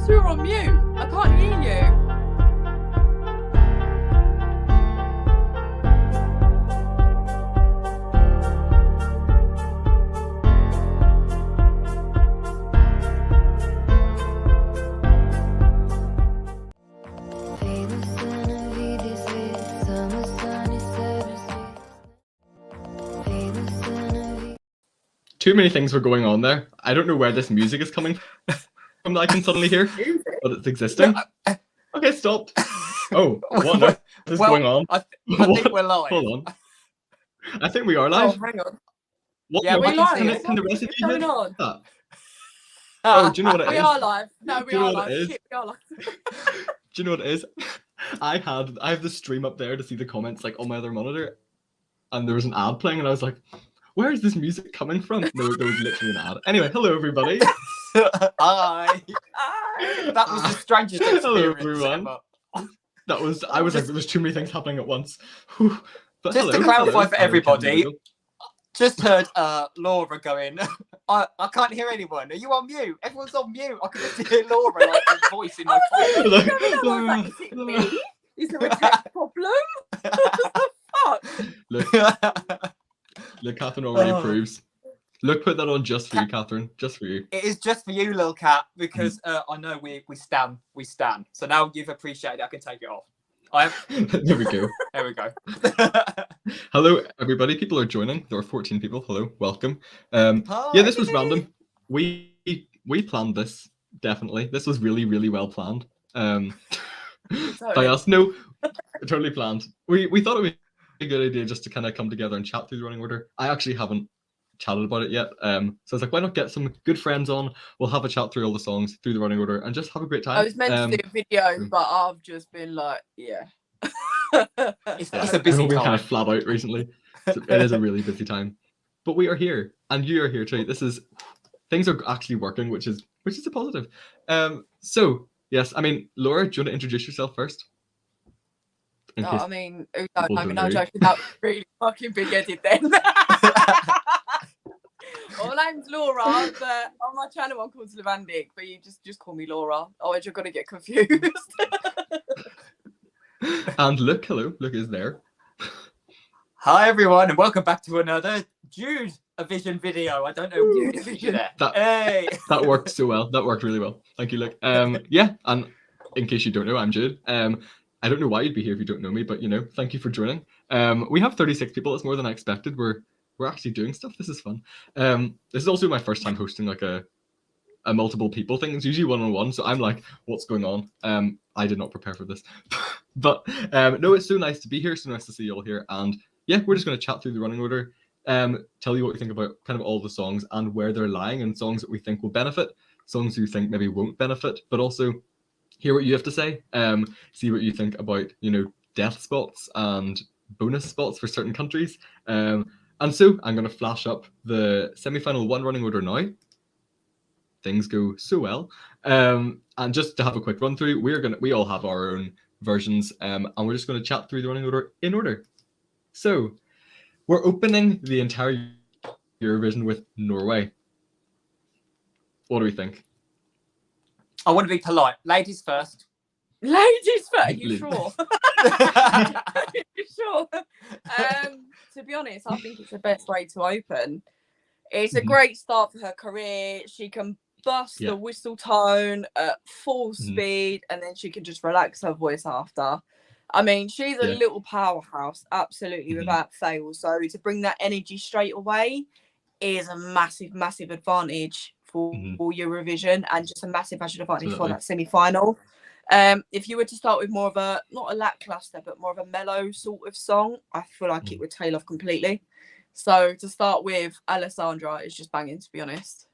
you're on mute. I can't hear you. Too many things were going on there. I don't know where this music is coming from that I can suddenly hear, but it's existing. Okay, stop. Oh, what is going on? I think we're live. Hold on. I think we are live. Oh, hang on. What? Yeah, we're live. Can the rest of you hear on? that? Oh, do you know what it is? We are live. No, we Do you know are what live. it is? Shit, we are live. Do you know what it is? I have the stream up there to see the comments like on my other monitor, and there was an ad playing, and I was like, where is this music coming from? No, there was literally an ad. Anyway, hello everybody. Hi. That was the strangest experience Hello everyone. ever. I was like, there was too many things happening at once. Whew. But Just to clarify for everybody, just heard Laura going, I can't hear anyone. Are you on mute? Everyone's on mute. I can just hear Laura like her voice in my phone. Is it me? Is there a tech problem? What the fuck? Look, Catherine already approves. Look, put that on just for you, Catherine. Just for you. It is just for you, little cat, because I know we stand. So now you've appreciated it, I can take it off. There we go. There we go. Hello, everybody. People are joining. There are 14 people. Hello, welcome. Yeah, this was random. We planned this, definitely. This was really, really well planned. By us. No, totally planned. We thought it would be a good idea just to kind of come together and chat through the running order. I actually haven't chatted about it yet. So I was like, why not get some good friends on? We'll have a chat through all the songs through the running order and just have a great time. I was meant to do a video, but I've just been like, yeah. It's a busy We've been time. kind of flat out recently. So it is a really busy time. But we are here, and you are here too. Things are actually working, which is a positive. So yes, I mean, Laura, do you want to introduce yourself first? No, I mean, no joking, that was really fucking big-headed then. Well, my name's Laura, but on my channel I'm called Slavandic, but you just call me Laura. Oh, you're gonna get confused. And look, hello, look is there. Hi everyone, and welcome back to another Jude-a-Vision video. I don't know Jude-a-Vision. That worked so well. That worked really well. Thank you, look. Yeah, and in case you don't know, I'm Jude. I don't know why you'd be here if you don't know me, but thank you for joining. We have 36 people. It's more than I expected. We're actually doing stuff. This is fun. This is also my first time hosting like a multiple people thing. It's usually one-on-one, so I'm like, what's going on? I did not prepare for this. But no, it's so nice to be here. So nice to see you all here. And yeah, we're just going to chat through the running order, tell you what we think about kind of all the songs and where they're lying, and songs that we think will benefit, songs you think maybe won't benefit, but also hear what you have to say, see what you think about, death spots and bonus spots for certain countries. And so I'm going to flash up the semi-final one running order now. Things go so well. And just to have a quick run through, we all have our own versions, and we're just going to chat through the running order in order. So we're opening the entire Eurovision with Norway. What do we think? I want to be polite. Ladies first. Ladies first. Are you sure? Are you sure? To be honest, I think it's the best way to open. It's a great start for her career. She can bust the whistle tone at full speed, and then she can just relax her voice after. I mean, she's a little powerhouse, absolutely, without fail. So to bring that energy straight away is a massive, massive advantage for Eurovision, and just a massive advantage for that semi-final. If you were to start with more of a, not a lackluster, but more of a mellow sort of song, I feel like it would tail off completely. So to start with, Alessandra is just banging, to be honest.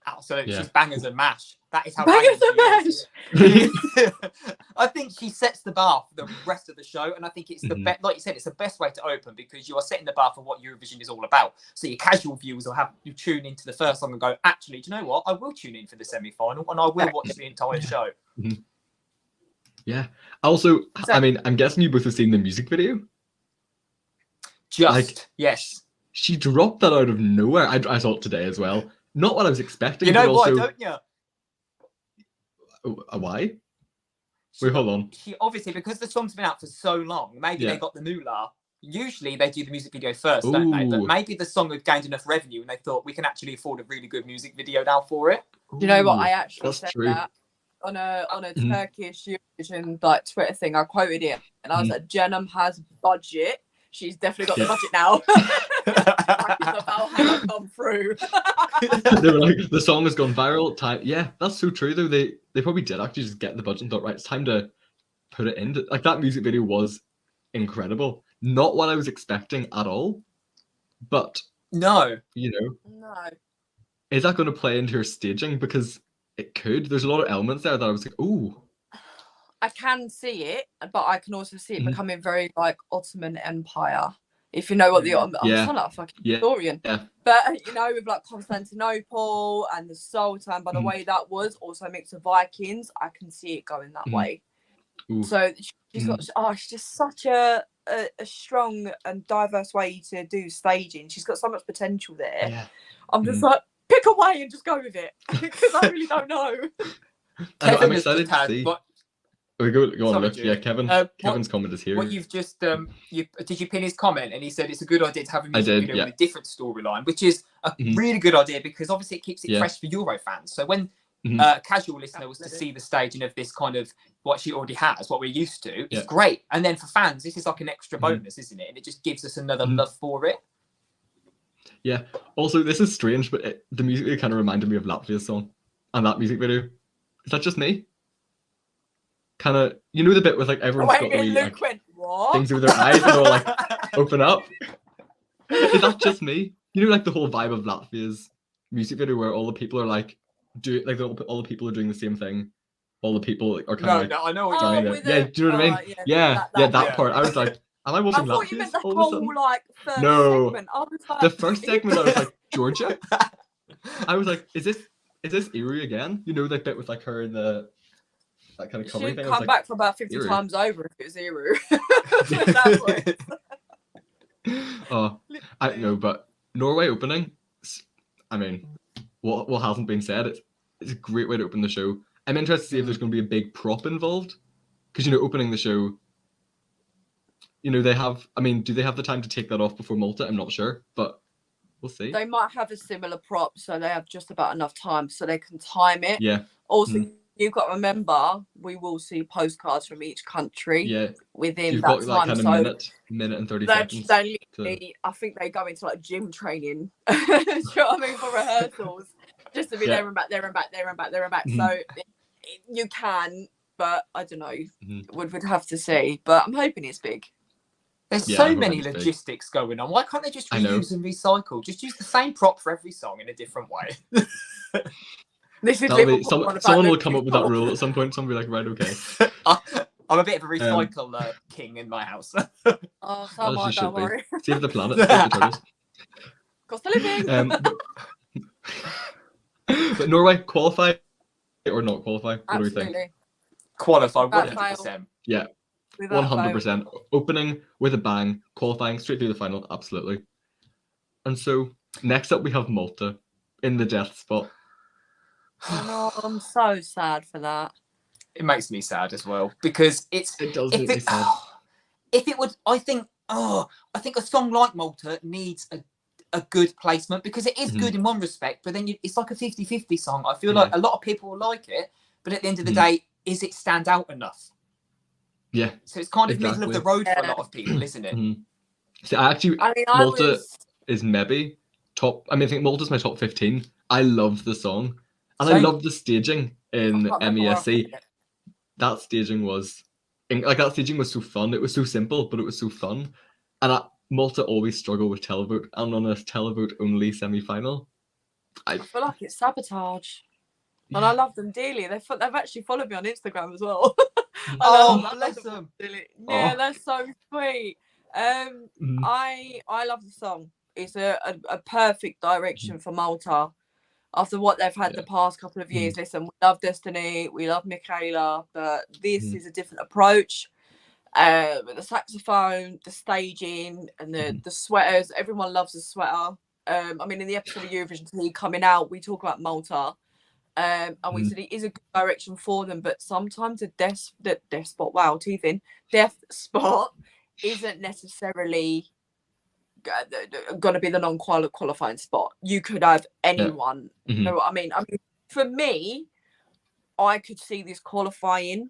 Absolutely, she's bangers and mash. That is how bangers and mash. I think she sets the bar for the rest of the show, and I think it's the best. Like you said, it's the best way to open, because you are setting the bar for what Eurovision is all about. So your casual viewers will have you tune into the first song and go, actually, do you know what? I will tune in for the semi-final, and I will watch the entire show. Yeah. Also, I mean, I'm guessing you both have seen the music video. Yes. She dropped that out of nowhere. I thought today as well. Not what I was expecting. You know but why, also, don't you? Why? Wait, hold on. She obviously, because the song's been out for so long, maybe they got the moolah. Usually they do the music video first, don't they? But maybe the song had gained enough revenue and they thought we can actually afford a really good music video now for it. Do you know what? I actually said true. that on a Turkish Eurovision like Twitter thing. I quoted it and I was like, Jenum has budget. She's definitely got the budget now. It's about how I've gone through. They were like, the song has gone viral. Yeah, that's so true though. They probably did actually just get the budget and thought, right, it's time to put it in. Like that music video was incredible. Not what I was expecting at all. But no, is that going to play into her staging? Because it could. There's a lot of elements there that I was like, ooh. I can see it, but I can also see it becoming very like Ottoman Empire. If you know what the I'm not like a fucking historian. Yeah. But with like Constantinople and the Sultan, by the way that was also a mix of Vikings, I can see it going that way. Ooh. So she's got she's just such a strong and diverse way to do staging. She's got so much potential there. Yeah. I'm just like, pick a way and just go with it because I really don't know. I'm excited to see. Go on, look. Yeah, Kevin's comment is here. What you've just did you pin his comment? And he said it's a good idea to have a music video with a different storyline, which is a really good idea because obviously it keeps it fresh for Euro fans. So when casual listener was to see the staging of this kind of what she already has, what we're used to, it's great. And then for fans, this is like an extra bonus, isn't it? And it just gives us another love for it. Yeah. Also, this is strange, but the music video kind of reminded me of Latvia's song and that music video. Is that just me? Kind of, the bit with like everyone's got things with their eyes and they'll like open up. Is that just me? Like the whole vibe of Latvia's music video where all the people are like all the people are doing the same thing. All the people are kind of no, I know what you mean. Yeah, do you know what I mean? That part. I was like, am I watching Latvia's? I thought you meant the whole like first segment. I was like... The first segment I was like, Georgia. I was like, is this Erie again? That bit with like her in the that kind of comedy thing. Come back for about 50 times over if it was Erie. I know, but Norway opening. I mean, what hasn't been said? It's a great way to open the show. I'm interested to see if there's going to be a big prop involved, because opening the show. They have. I mean, do they have the time to take that off before Malta? I'm not sure, but we'll see. They might have a similar prop, so they have just about enough time so they can time it. Yeah. Also, you've got to remember, we will see postcards from each country. Yeah. Within you've that got time. Like kind of minute and 30 seconds. They literally, I think they go into like gym training. Do you know what I mean, for rehearsals, just to be there and back, there and back, there and back, there and back. So you can, but I don't know. Would have to see, but I'm hoping it's big. There's so many logistics going on. Why can't they just reuse and recycle? Just use the same prop for every song in a different way. Someone will come up with that rule at some point. Someone will be like, right, okay. I'm a bit of a recycle king in my house. Don't worry. Save the planet. Save the turtles. Cost of living. But Norway, qualify or not qualify? What do we think? Qualify 100%. Yeah. 100%. Opening with a bang, qualifying straight through the final, absolutely. And so next up we have Malta in the death spot. Oh, I'm so sad for that. It makes me sad as well because it does make me sad. If it would, I think a song like Malta needs a good placement because it is good in one respect, but then it's like a 50-50 song. I feel like a lot of people will like it, but at the end of the day, is it stand out enough? Yeah. So it's kind of middle of the road for a lot of people, isn't it? See, Malta is maybe top. I think Malta's my top 15. I love the song. And I love the staging in MESC. That staging was so fun. It was so simple, but it was so fun. And Malta always struggle with televote, and on a televote only semi-final, I feel like it's sabotage. Yeah. And I love them dearly. They've actually followed me on Instagram as well. Bless them. Yeah, they're so sweet. I love the song. It's a perfect direction for Malta. After what they've had the past couple of years, listen, we love Destiny, we love Michaela, but this is a different approach. With the saxophone, the staging, and the sweaters. Everyone loves a sweater. In the episode of Eurovision coming out, we talk about Malta. And we said it is a good direction for them, but sometimes the death spot, wow, teeth in, death spot isn't necessarily going to be the non-qualifying spot. You could have anyone. You know what I mean? For me, I could see this qualifying,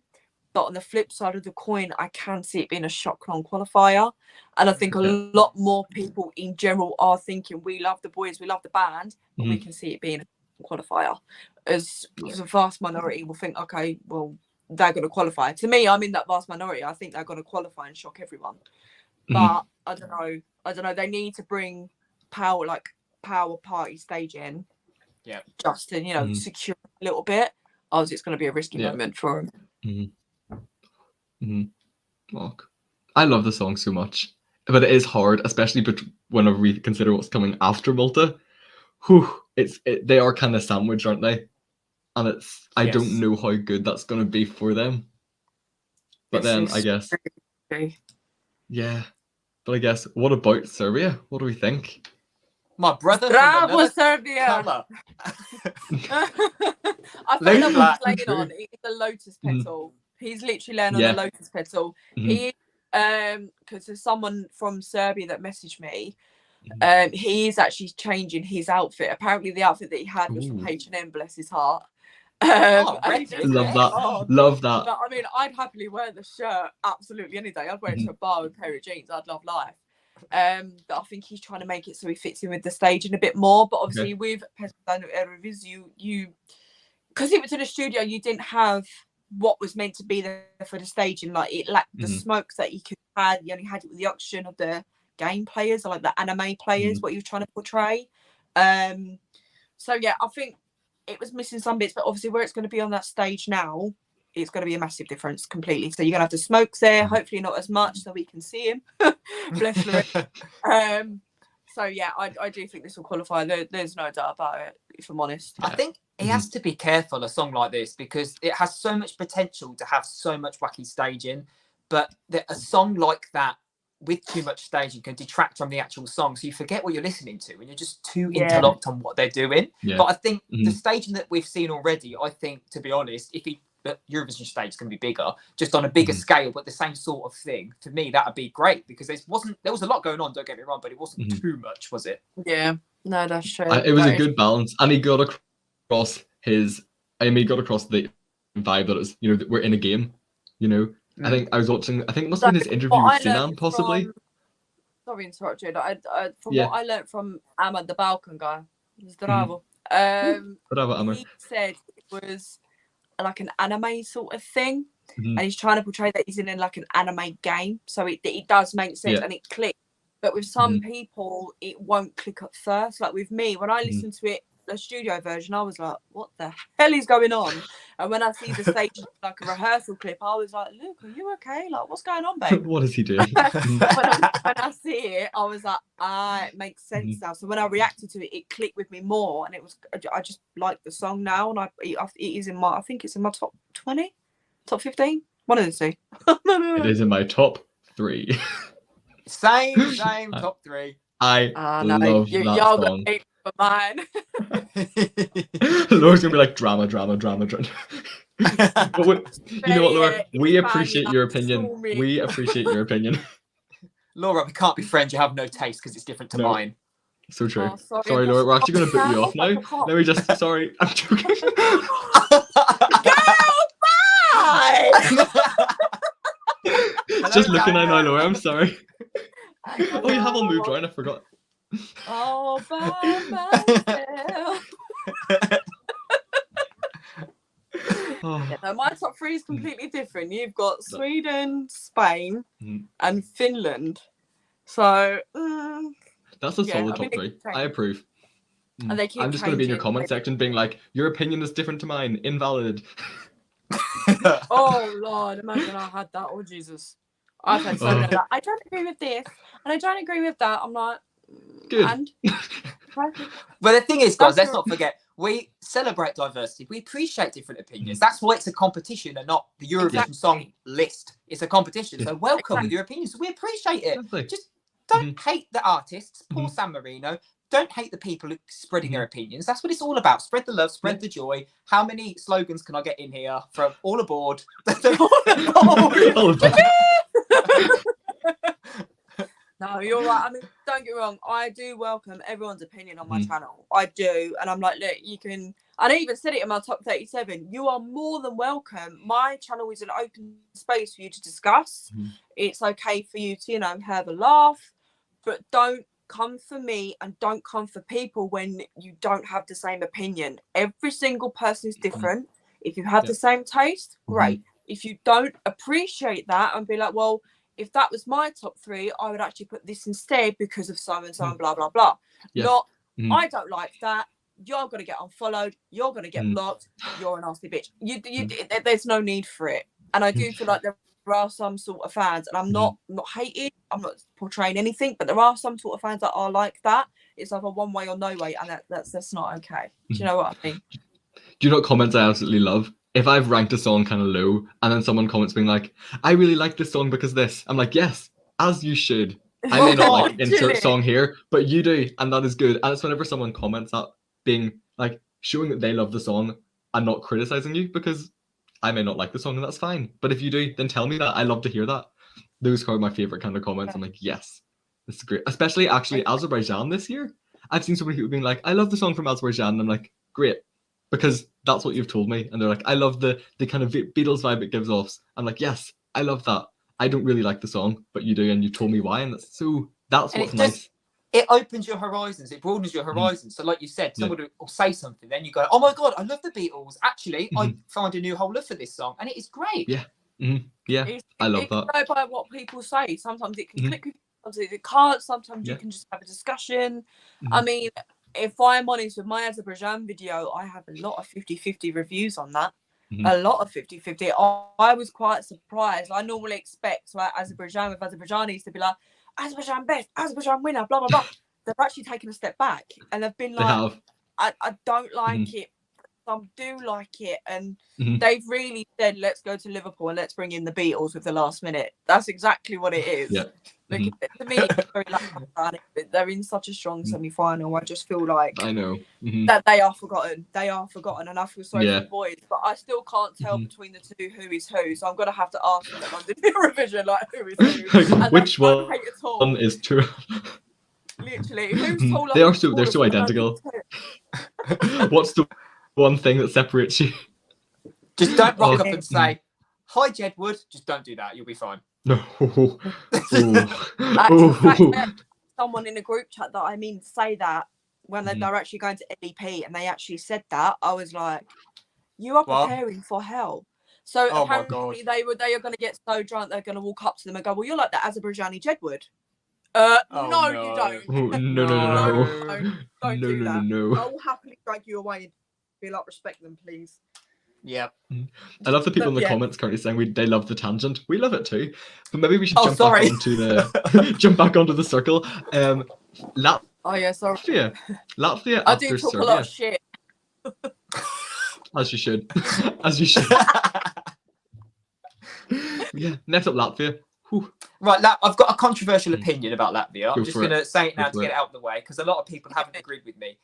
but on the flip side of the coin, I can see it being a shock non-qualifier. And I think a lot more people in general are thinking, we love the boys, we love the band, but we can see it being a qualifier. As a vast minority will think, okay, well, they're going to qualify. To me, I'm in that vast minority. I think they're going to qualify and shock everyone. But I don't know. They need to bring power party stage in. Yeah. Just to, secure a little bit. Otherwise, it's going to be a risky moment for them. Mark, I love the song so much, but it is hard, especially whenever we consider what's coming after Malta. They are kind of sandwiched, aren't they? And I don't know how good that's going to be for them. But then I guess, but I guess, what about Serbia? What do we think? My brother. Bravo, Serbia! I think that was playing on the lotus petal. He's literally laying on the lotus petal. He, because there's someone from Serbia that messaged me. He is actually changing his outfit. Apparently, the outfit that he had was from H&M. Bless his heart. Love that. Love that. But, I mean, I'd happily wear the shirt absolutely any day. I'd wear it to a bar with a pair of jeans. I'd love life. But I think he's trying to make it so he fits in with the staging a bit more. But obviously, with Eurovision, you because it was in a studio, you didn't have what was meant to be there for the staging. Like it lacked the smokes that you could have. You only had it with the oxygen of the game players or like the anime players, what you were trying to portray. So yeah, I think it was missing some bits, but obviously where it's going to be on that stage now, it's going to be a massive difference completely. So you're going to have the smokes there, hopefully not as much so we can see him. Bless him. So yeah, I do think this will qualify. There's no doubt about it, if I'm honest. I think he has to be careful, a song like this, because it has so much potential to have so much wacky staging, but a song like that with too much staging can detract from the actual song, so you forget what you're listening to and you're just too interlocked on what they're doing. But I think the staging that we've seen already, I think, to be honest, if the Eurovision stage is going to be bigger, just on a bigger scale, but the same sort of thing, for me that would be great, because there was a lot going on, don't get me wrong, but it wasn't too much, was it? Yeah, no, that's true. It was a good balance, and he got across the vibe that it's, that we're in a game, I think I was watching, I think it must have been his interview with Sinan, possibly. Sorry to interrupt you. What I learned from Ahmad, the Balkan guy, Zdravo. He said it was like an anime sort of thing, and he's trying to portray that he's in like an anime game, so it does make sense and it clicks. But with some people, it won't click at first. Like with me, when I listened to it, the studio version, I was like, what the hell is going on? And when I see the stage like a rehearsal clip, I was like, Luke, are you okay? Like, what's going on, babe? What is he doing? when I see it, I was like, it makes sense now. So when I reacted to it, it clicked with me more, and I just like the song now, and it is in I think it's in my top 20, top 15, one of the two. It is in my top 3. Same top 3. I love that song. For mine. Laura's gonna be like drama. But you know what, Laura? We appreciate your opinion. We appreciate your opinion. Laura, we can't be friends. You have no taste because it's different to mine. So true. Oh, sorry, Laura. We're actually gonna boot you off now. Let me just. Sorry, I'm joking. Bye. Just looking at now, Laura. I'm sorry. Oh, you have all moved around. I forgot. Oh, my top 3 is completely different. You've got Sweden, Spain, and Finland. So that's a solid top 3. I approve. And they keep I'm just going to be in your comment section being like, your opinion is different to mine. Invalid. Oh, Lord. Imagine I had that. Oh, Jesus. I've had so many of that. I don't agree with this, and I don't agree with that. I'm like, good. And but the thing is, guys, let's not forget, we celebrate diversity. We appreciate different opinions. That's why it's a competition and not the Eurovision song list. It's a competition. So welcome with your opinions. We appreciate it. Exactly. Just don't hate the artists. Poor San Marino. don't hate the people who spreading their opinions. That's what it's all about. Spread the love, spread the joy. How many slogans can I get in here from all aboard? All aboard. No, you're right. I mean, don't get me wrong. I do welcome everyone's opinion on my channel. I do. And I'm like, look, you can... And I even said it in my top 37. You are more than welcome. My channel is an open space for you to discuss. It's okay for you to, you know, have a laugh. But don't come for me and don't come for people when you don't have the same opinion. Every single person is different. If you have the same taste, great. If you don't appreciate that and be like, well, if that was my top 3, I would actually put this instead because of so and so and blah, blah, blah. Not, I don't like that. You're going to get unfollowed. You're going to get blocked. You're a nasty bitch. There's no need for it. And I do feel like there are some sort of fans, and I'm not hating. I'm not portraying anything, but there are some sort of fans that are like that. It's either one way or no way, and that's not okay. Do you know what I mean? Do you know what comments I absolutely love? If I've ranked a song kind of low and then someone comments being like, I really like this song because this, I'm like, yes, as you should. I may not like insert song here, but you do, and that is good. And it's whenever someone comments that, being like showing that they love the song and not criticizing you, because I may not like the song and that's fine. But if you do, then tell me that. I love to hear that. Those are my favorite kind of comments. I'm like, yes, this is great. Especially actually Azerbaijan this year. I've seen so many people being like, I love the song from Azerbaijan. And I'm like, great. Because that's what you've told me. And they're like, I love the kind of Beatles vibe it gives off. I'm like, yes, I love that. I don't really like the song, but you do, and you told me why. And that's what's nice. It opens your horizons. It broadens your horizons. So like you said, someone will say something, then you go, oh my God, I love the Beatles. Actually, I find a new whole love for this song. And it is great. Yeah. Yeah, I love that. It's go by what people say. Sometimes it can click with you, sometimes it can't. Sometimes you can just have a discussion. I mean, if I'm honest with my Azerbaijan video, I have a lot of 50-50 reviews on that. A lot of 50-50. I was quite surprised. I normally expect like Azerbaijan with Azerbaijanis to be like, Azerbaijan best, Azerbaijan winner, blah, blah, blah. They've actually taken a step back and they've been like, I don't like it. Some do like it. And they've really said, let's go to Liverpool and let's bring in the Beatles with the last minute. That's exactly what it is. Yeah. To me, it's very they're in such a strong semi-final. I just feel like I know that they are forgotten. They are forgotten, and I feel sorry for the boys. But I still can't tell between the two who is who. So I'm gonna have to ask them on the Eurovision, like who is who. Which one is true? Literally, who's taller? They're so identical. What's the one thing that separates you? Just don't rock up and say, "Hi, Jedward." Just don't do that. You'll be fine. No. Someone in a group chat that I mean say that when they're actually going to LEP and they actually said that, I was like, you are preparing for hell. So apparently they are going to get so drunk they're going to walk up to them and go, well, you're like the Azerbaijani Jedward. No, you don't. No. Don't do that. No. I will happily drag you away and be like, respect them, please. Yeah. I love the people in the comments currently saying they love the tangent. We love it too. But maybe we should jump back onto the circle. Sorry. Latvia I after do talk Serbia. a lot of shit. As you should. As you should. Yeah. Next up, Latvia. Whew. Right, I've got a controversial opinion about Latvia. I'm just going to say it now to get it out of the way because a lot of people haven't agreed with me.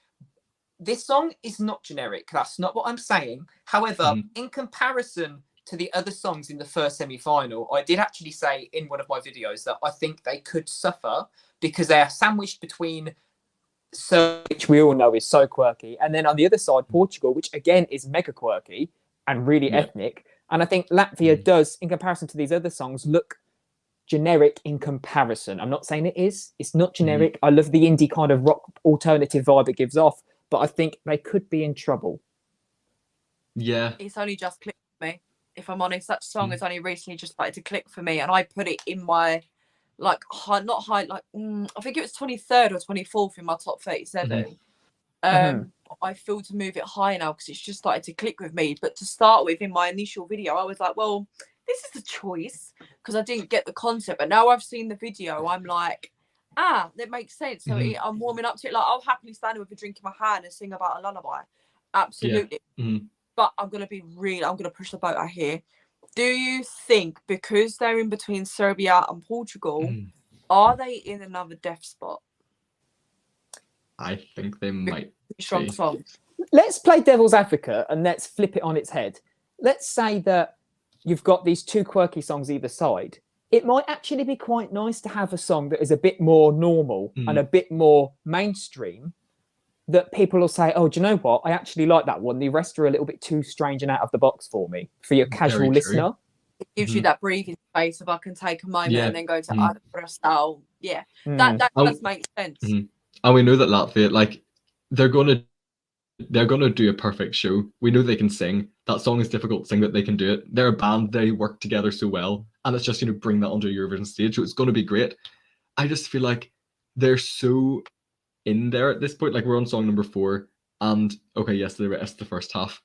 This song is not generic. That's not what I'm saying. However, in comparison to the other songs in the first semi-final, I did actually say in one of my videos that I think they could suffer because they are sandwiched between Serbia, which we all know is so quirky, and then on the other side, Portugal, which again is mega quirky and really ethnic. And I think Latvia does, in comparison to these other songs, look generic in comparison. I'm not saying it is. It's not generic. I love the indie kind of rock alternative vibe it gives off. But I think they could be in trouble. Yeah. It's only just clicked for me. If I'm honest, that song has only recently just started to click for me. And I put it in my, I think it was 23rd or 24th in my top 37. I feel to move it higher now because it's just started to click with me. But to start with, in my initial video, I was like, well, this is a choice because I didn't get the concept. But now I've seen the video, I'm like, that makes sense. So I'm warming up to it. Like I'll happily stand with a drink in my hand and sing about a lullaby. Absolutely. But I'm going to push the boat out here. Do you think because they're in between Serbia and Portugal, are they in another death spot? I think they might Strong be. songs. Let's play devil's advocate and let's flip it on its head. Let's say that you've got these two quirky songs either side. It might actually be quite nice to have a song that is a bit more normal and a bit more mainstream, that people will say, oh, do you know what? I actually like that one. The rest are a little bit too strange and out of the box for me, for your casual Very true. listener. It gives you that breathing space if I can take a moment and then go to other style. Yeah, that does make sense. And we know that Latvia, like, they're gonna do a perfect show. We know they can sing. That song is difficult to sing, but they can do it. They're a band. They work together so well, and it's just, you know, bring that onto a Eurovision stage. So it's going to be great. I just feel like they're so in there at this point. Like, we're on song number 4, and okay, yes, the rest of the first half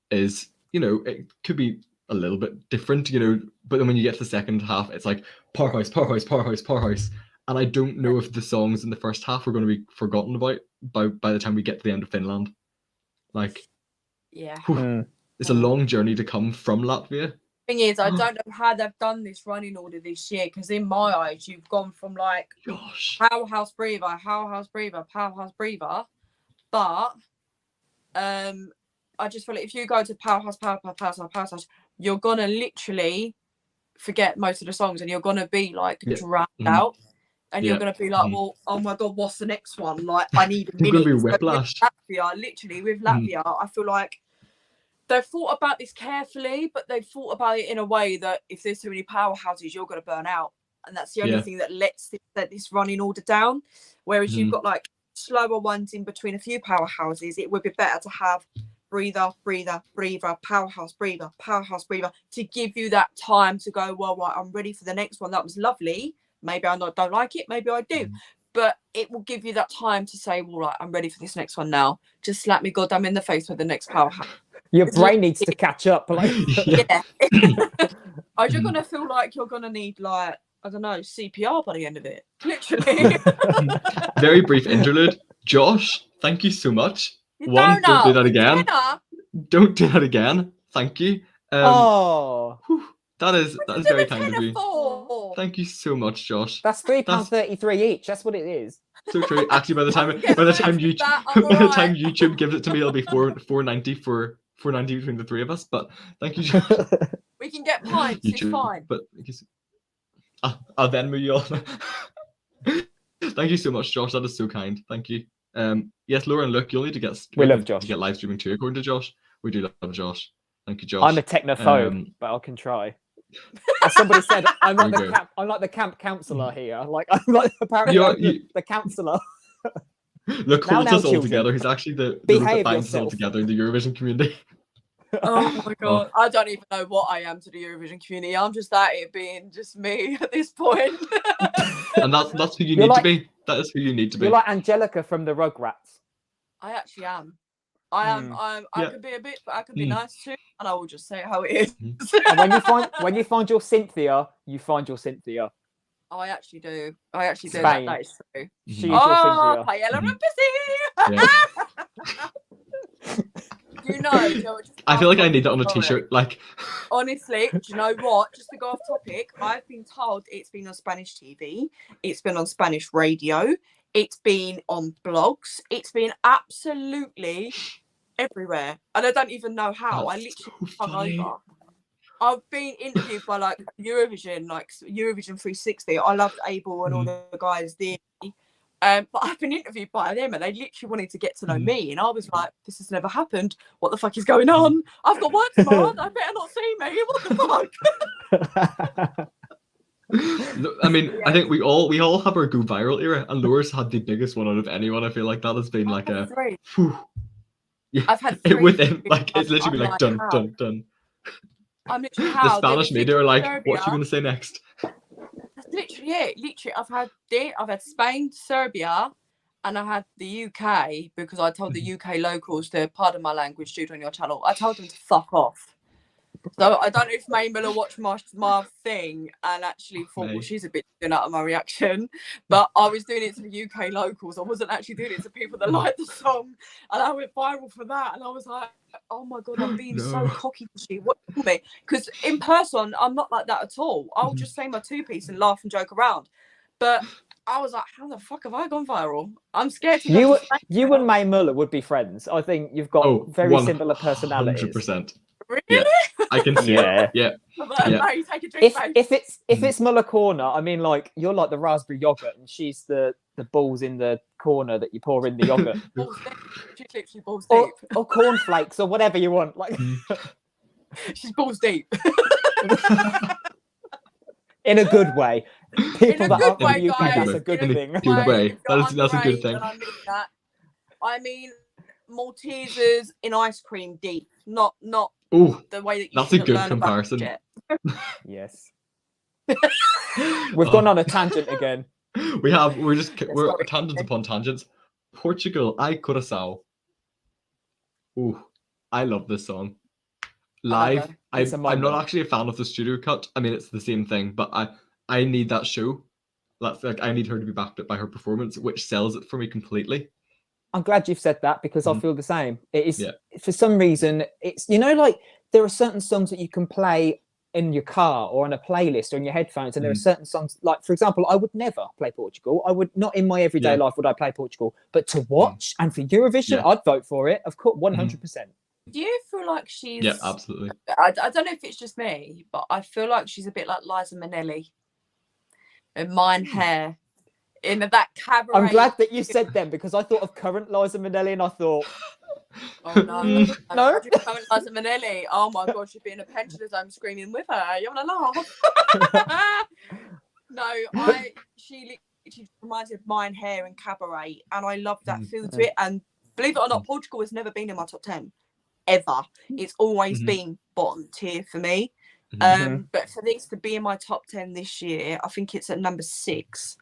is, you know, it could be a little bit different, you know, but then when you get to the second half, it's like powerhouse, powerhouse, powerhouse, powerhouse. And I don't know if the songs in the first half are going to be forgotten about by the time we get to the end of Finland. Like, it's a long journey to come from Latvia. Thing is, I don't know how they've done this running order this year, because in my eyes, you've gone from like powerhouse breather, powerhouse breather, powerhouse breather, but I just feel like if you go to powerhouse, powerhouse, you're gonna literally forget most of the songs, and you're gonna be like drowned out, and you're gonna be like, well, oh my god, what's the next one? Like, I need a minute. It's gonna be whiplash. With Latvia, I feel like they've thought about this carefully, but they've thought about it in a way that if there's too many powerhouses, you're going to burn out. And that's the only thing that lets this running order down. Whereas you've got like slower ones in between a few powerhouses, it would be better to have breather, breather, breather, powerhouse breather, to give you that time to go, well, right, I'm ready for the next one. That was lovely. Maybe I don't like it. Maybe I do. But it will give you that time to say, well, right, I'm ready for this next one now. Just slap me goddamn in the face with the next powerhouse. Your brain needs to catch up. Like, Are you gonna feel like you're gonna need, like, I don't know, CPR by the end of it? Literally. Very brief interlude. Josh, thank you so much. Don't do that again. Don't do that again. Thank you. That is very kind of you. Thank you so much, Josh. That's £3.33 each. That's what it is. So true. Actually, by the time YouTube gives it to me, it'll be $4.90 for $4.90 between the three of us. But thank you, Josh. We can get pints. YouTube, it's fine. But I'll Venmo you all. Thank you so much, Josh. That is so kind. Thank you. Yes, Laura and Luke, you'll need to get. We love Josh. To get live streaming too, according to Josh. We do love Josh. Thank you, Josh. I'm a technophobe, but I can try. As somebody said, I'm like the camp counselor here. Like, I'm like apparently the counselor. Look, holds us all together. He's actually the that binds us all together in the Eurovision community. Oh my god, I don't even know what I am to the Eurovision community. I'm just at it being just me at this point. And that's who you need to be. That is who you need to be. You're like Angelica from the Rugrats. I actually am. I am. I could be a bit, but I could be nice too, and I will just say how it is. And when you find your Cynthia, you find your Cynthia. Oh, I actually do. I actually do. Spain. That is true. She is your Cynthia. Paella and pussy. You know, I feel like I need that on a t-shirt. Like, honestly, do you know what? Just to go off topic, I've been told it's been on Spanish TV, it's been on Spanish radio, it's been on blogs, it's been absolutely everywhere, and I don't even know how. I literally hung over. I've been interviewed by like Eurovision 360. I loved Abel and all the guys there. But I've been interviewed by them, and they literally wanted to get to know me, and I was like, this has never happened. What the fuck is going on? I've got work tomorrow. I better not see me. What the fuck? I mean, I think we all have our go viral era, and Laura's had the biggest one out of anyone. I feel like that has been like a I've had three within, like, it's literally been like done. I'm literally the Spanish media are like, what you going to say next? That's literally it. Literally, I've had Spain, Serbia, and I had the UK, because I told the UK locals to, pardon my language, dude, on your channel, I told them to fuck off. So I don't know if May Miller watched my thing and actually thought, well, she's a bit doing out of my reaction. But I was doing it to the UK locals. I wasn't actually doing it to people that like the song. And I went viral for that. And I was like, oh my God, I'm being so cocky for you. What do you mean? Because in person, I'm not like that at all. I'll just say my two-piece and laugh and joke around. But I was like, how the fuck have I gone viral? I'm scared to You and May Muller would be friends. I think you've got very similar personalities. 100%. Really? Yeah, I can see it. Yeah. No, you take a drink, mate. If it's Muller corner, I mean, like you're like the raspberry yogurt, and she's the balls in the corner that you pour in the yogurt. Balls deep. She's literally balls deep. Or cornflakes or whatever you want. Like she's balls deep. In a good way. People that good are way, in the UK, guys. that's a good In a thing. good way. That's a Underrated, good thing. and I mean that. I mean, Maltesers in ice cream deep, not Ooh, the way that you that's a shouldn't good learn about comparison. shit. Yes. We've gone on a tangent again. We're tangents upon tangents. Portugal, Ai Coração. Ooh, I love this song. Live, I'm not actually a fan of the studio cut. I mean, it's the same thing, but I need that show. That's like I need her to be backed up by her performance, which sells it for me completely. I'm glad you've said that because I feel the same. It is for some reason it's like there are certain songs that you can play in your car or on a playlist or in your headphones, and there are certain songs like, for example, I would never play Portugal. I would not in my everyday life would I play Portugal, but to watch and for Eurovision, I'd vote for it. Of course, 100%. Do you feel like she's? Yeah, absolutely. I don't know if it's just me, but I feel like she's a bit like Liza Minnelli. And mine hair. In that cabaret. I'm glad that you said them because I thought of current Liza Minnelli and I thought, oh no, no. Current Liza Minnelli. Oh my god, she'd be in a pensioner's home screaming with her. You want to laugh? No, she reminds me of mine hair and cabaret, and I love that feel to it. And believe it or not, Portugal has never been in my top 10 ever. It's always been bottom tier for me. But for this to be in my top 10 this year, I think it's at number 6.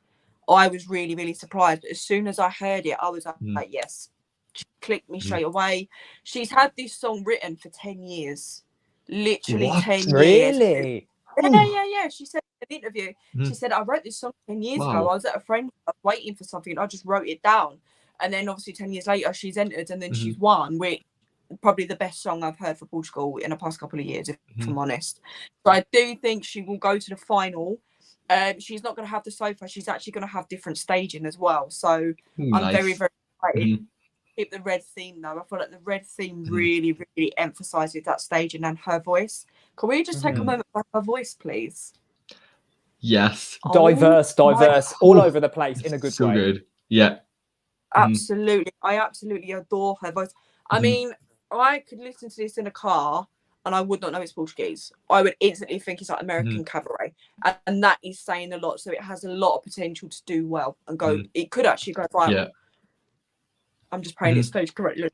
I was really, really surprised. But as soon as I heard it, I was like, yes. She clicked me straight away. She's had this song written for 10 years. Literally 10 years. Really? Yeah. She said in an interview, she said, I wrote this song 10 years ago. I was at a friend's house waiting for something. I just wrote it down. And then obviously 10 years later, she's entered and then she's won, which probably the best song I've heard for Portugal in the past couple of years, if I'm honest. So I do think she will go to the final. She's not going to have the sofa. She's actually going to have different staging as well. So I'm very, very excited. Keep the red theme though. I feel like the red theme really, really emphasises that staging and her voice. Can we just take a moment for her voice, please? Yes. Diverse, all over the place in a good way. So good. Yeah. Absolutely. I absolutely adore her voice. I mean, I could listen to this in a car and I would not know it's Portuguese. I would instantly think it's like American cabaret. And that is saying a lot. So it has a lot of potential to do well and go. It could actually go viral. Yeah. I'm just praying it's staged correctly.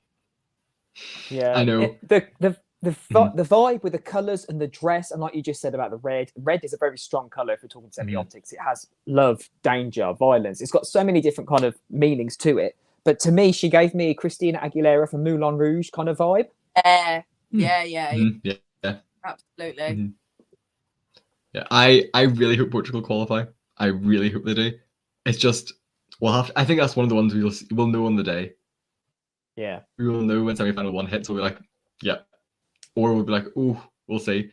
Yeah. I know. The vibe with the colours and the dress, and like you just said about the red. Red is a very strong colour if we're talking semiotics. It has love, danger, violence. It's got so many different kind of meanings to it. But to me, she gave me Christina Aguilera from Moulin Rouge kind of vibe. Yeah. Absolutely. Yeah, I really hope Portugal qualify. I really hope they do. It's just I think that's one of the ones we'll know on the day. Yeah. We will know when semi-final 1 hits. We'll be like, yeah. Or we'll be like, oh, we'll see.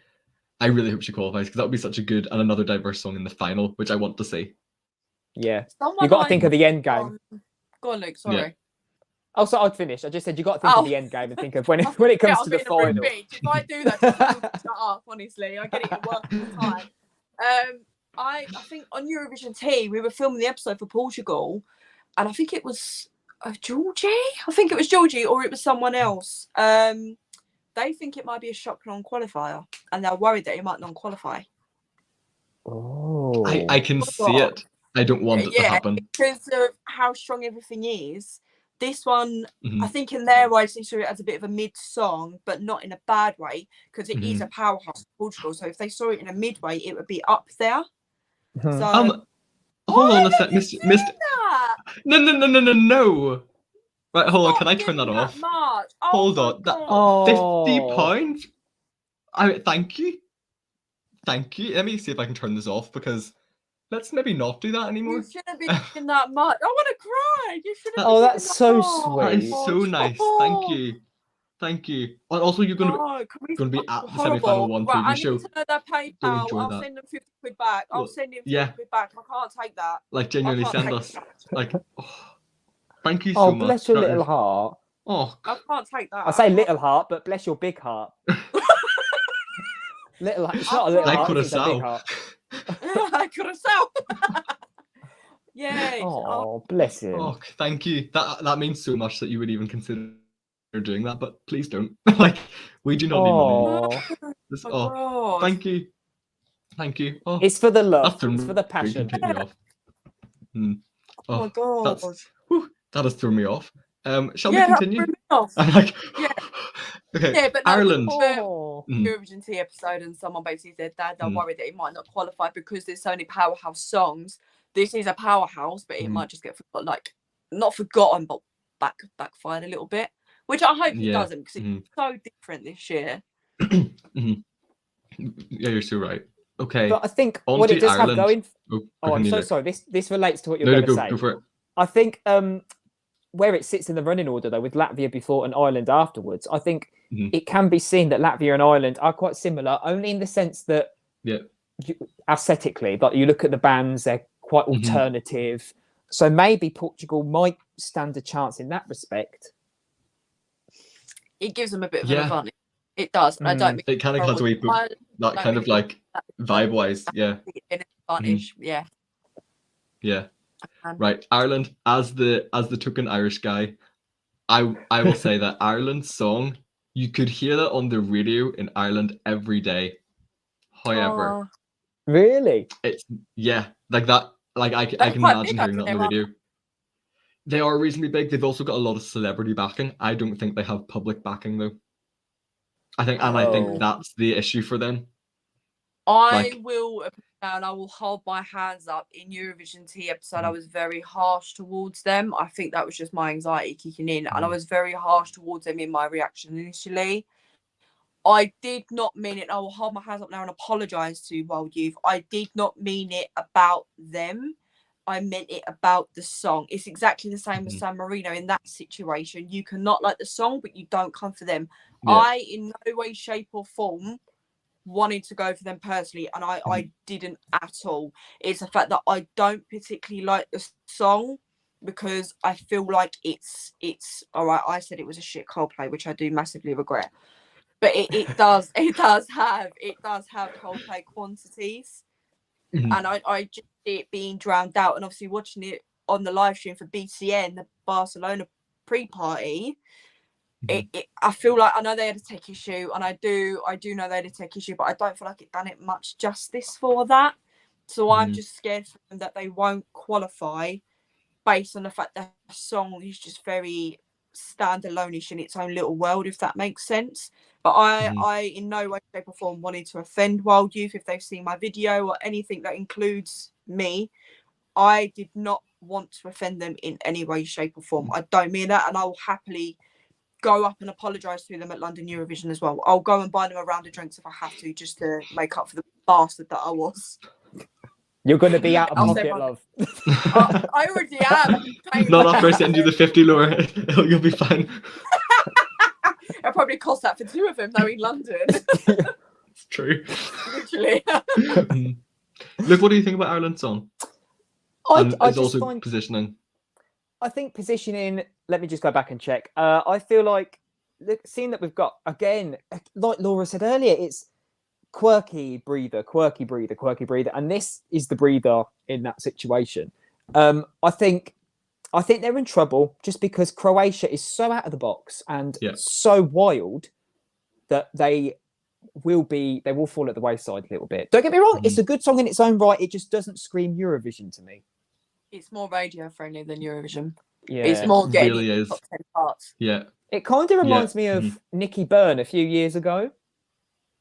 I really hope she qualifies because that would be such a good and another diverse song in the final, which I want to see. Yeah. You got to think of the end game. Go on, Luke. Sorry. Yeah. Oh, so I'd finish. I just said you got to think of the end game and think of when it comes to the final. If I do that, shut up. Honestly, I get it at work all the time. I think on Eurovision T, we were filming the episode for Portugal, and I think it was Georgie. I think it was Georgie, or it was someone else. They think it might be a shock non-qualifier, and they're worried that it might non-qualify. Oh, I can see it. I don't want it to happen because of how strong everything is. This one, I think in their eyes, they saw it as a bit of a mid-song, but not in a bad way, because it is a powerhouse of Portugal. So if they saw it in a midway, it would be up there. So, hold on a sec, Missed. No. Right, hold on. Can I turn that off? Hold on. £50. Thank you. Let me see if I can turn this off because. Let's maybe not do that anymore. You shouldn't be doing that much. I want to cry. You shouldn't. Oh, that's so sweet. That is so nice. Thank you. Thank you. And also, you're going to be at the semi-final one right, TV I show. need to know their PayPal. enjoy I'll that. send them 50 quid back. I'll Well, send him 50 yeah. quid back. I can't take that. Like, genuinely I can't send take us. that. Like, thank you so Oh, much. bless your That little is- heart. Oh, I can't take that. I say little heart, but bless your big heart. Little, it's not a little Like heart, it's a Curaçao. big heart. I could have sold. Yeah. Oh, bless him. oh, thank you. That means so much that you would even consider doing that, but please don't. Like, we do not need money. Oh, This- my oh, God. thank you. Thank you. Oh, it's for the love. that's It's for the really passion. take me off. Hmm. Oh my Oh, God. that has thrown me off. Shall Yeah, we that continue? threw me off. I'm like, Yeah. okay. Yeah, but no, Ireland. Oh. Mhm. Eurovision Tea episode, and someone basically said that they're Mm. worried that it might not qualify because there's so many powerhouse songs. This is a powerhouse, but it Mm. might just get like not forgotten, but backfired a little bit. Which I hope it Yeah. doesn't, because it's Mhm. so different this year. Mhm. Yeah, you're so right. Okay. But I think On what to it does Ireland. have going. Oh, Oh, I'm continue, so Luke. sorry. This relates to what you're No, going to go, say. go for it. I think where it sits in the running order, though, with Latvia before and Ireland afterwards, I think Mhm. it can be seen that Latvia and Ireland are quite similar, only in the sense that Yeah. aesthetically, like you look at the bands, they're quite Mhm. alternative. So maybe Portugal might stand a chance in that respect. It gives them a bit of Yeah. an advantage. It does. And I don't mean It kind of has a way, Ireland, that kind of like vibe-wise. Yeah. an advantage. Yeah. Yeah. Um, Right. Ireland, as the token Irish guy, I will say that Ireland's song, you could hear that on the radio in Ireland every day. However, oh, Really? it's like that. Like I They're can quite imagine big, hearing that on the actually, radio. They are reasonably big. They've also got a lot of celebrity backing. I don't think they have public backing though. I think Oh. that's the issue for them. I Like- will and I will hold my hands up. In Eurovision Tea episode, Mm. I was very harsh towards them. I think that was just my anxiety kicking in, and I Mm. was very harsh towards them in my reaction initially. I did not mean it. I will hold my hands up now and apologise to Wild Youth. I did not mean it about them. I meant it about the song. It's exactly the same as Mhm. San Marino in that situation. You cannot like the song, but you don't come for them. Yeah. I, in no way, shape, or form, wanted to go for them personally, and I Mm-hmm. didn't at all. It's the fact that I don't particularly like the song because I feel like it's all right. I said it was a shit Coldplay, which I do massively regret, but it does have Coldplay quantities, Mhm. and I just see it being drowned out, and obviously watching it on the live stream for BCN, the Barcelona pre-party. I feel like I know they had a tech issue, and I do know they had a tech issue, but I don't feel like it done it much justice for that. So I'm Mhm. just scared for them that they won't qualify based on the fact that the song is just very standalone-ish in its own little world, if that makes sense. But I in no way, shape, or form wanted to offend Wild Youth if they've seen my video or anything that includes me. I did not want to offend them in any way, shape, or form. I don't mean that, and I will happily go up and apologise to them at London Eurovision as well. I'll go and buy them a round of drinks if I have to, just to make up for the bastard that I was. You're going to be out of I'll say pocket, my- love. I already am. Not after I send you the 50 lower. You'll be fine. It'll probably cost that for two of them, though, in London. It's true. Literally. Look, what do you think about Ireland's song? And I it's just also find positioning. I think positioning, let me just go back and check. I feel like, seeing that we've got, again, like Laura said earlier, it's quirky breather. And this is the breather in that situation. I think they're in trouble just because Croatia is so out of the box and so wild that they will fall at the wayside a little bit. Don't get me wrong, it's a good song in its own right. It just doesn't scream Eurovision to me. It's more radio friendly than Eurovision. Yeah. It's more getting really in is. the top 10 parts. Yeah. It kind of reminds me of Nicky Byrne a few years ago,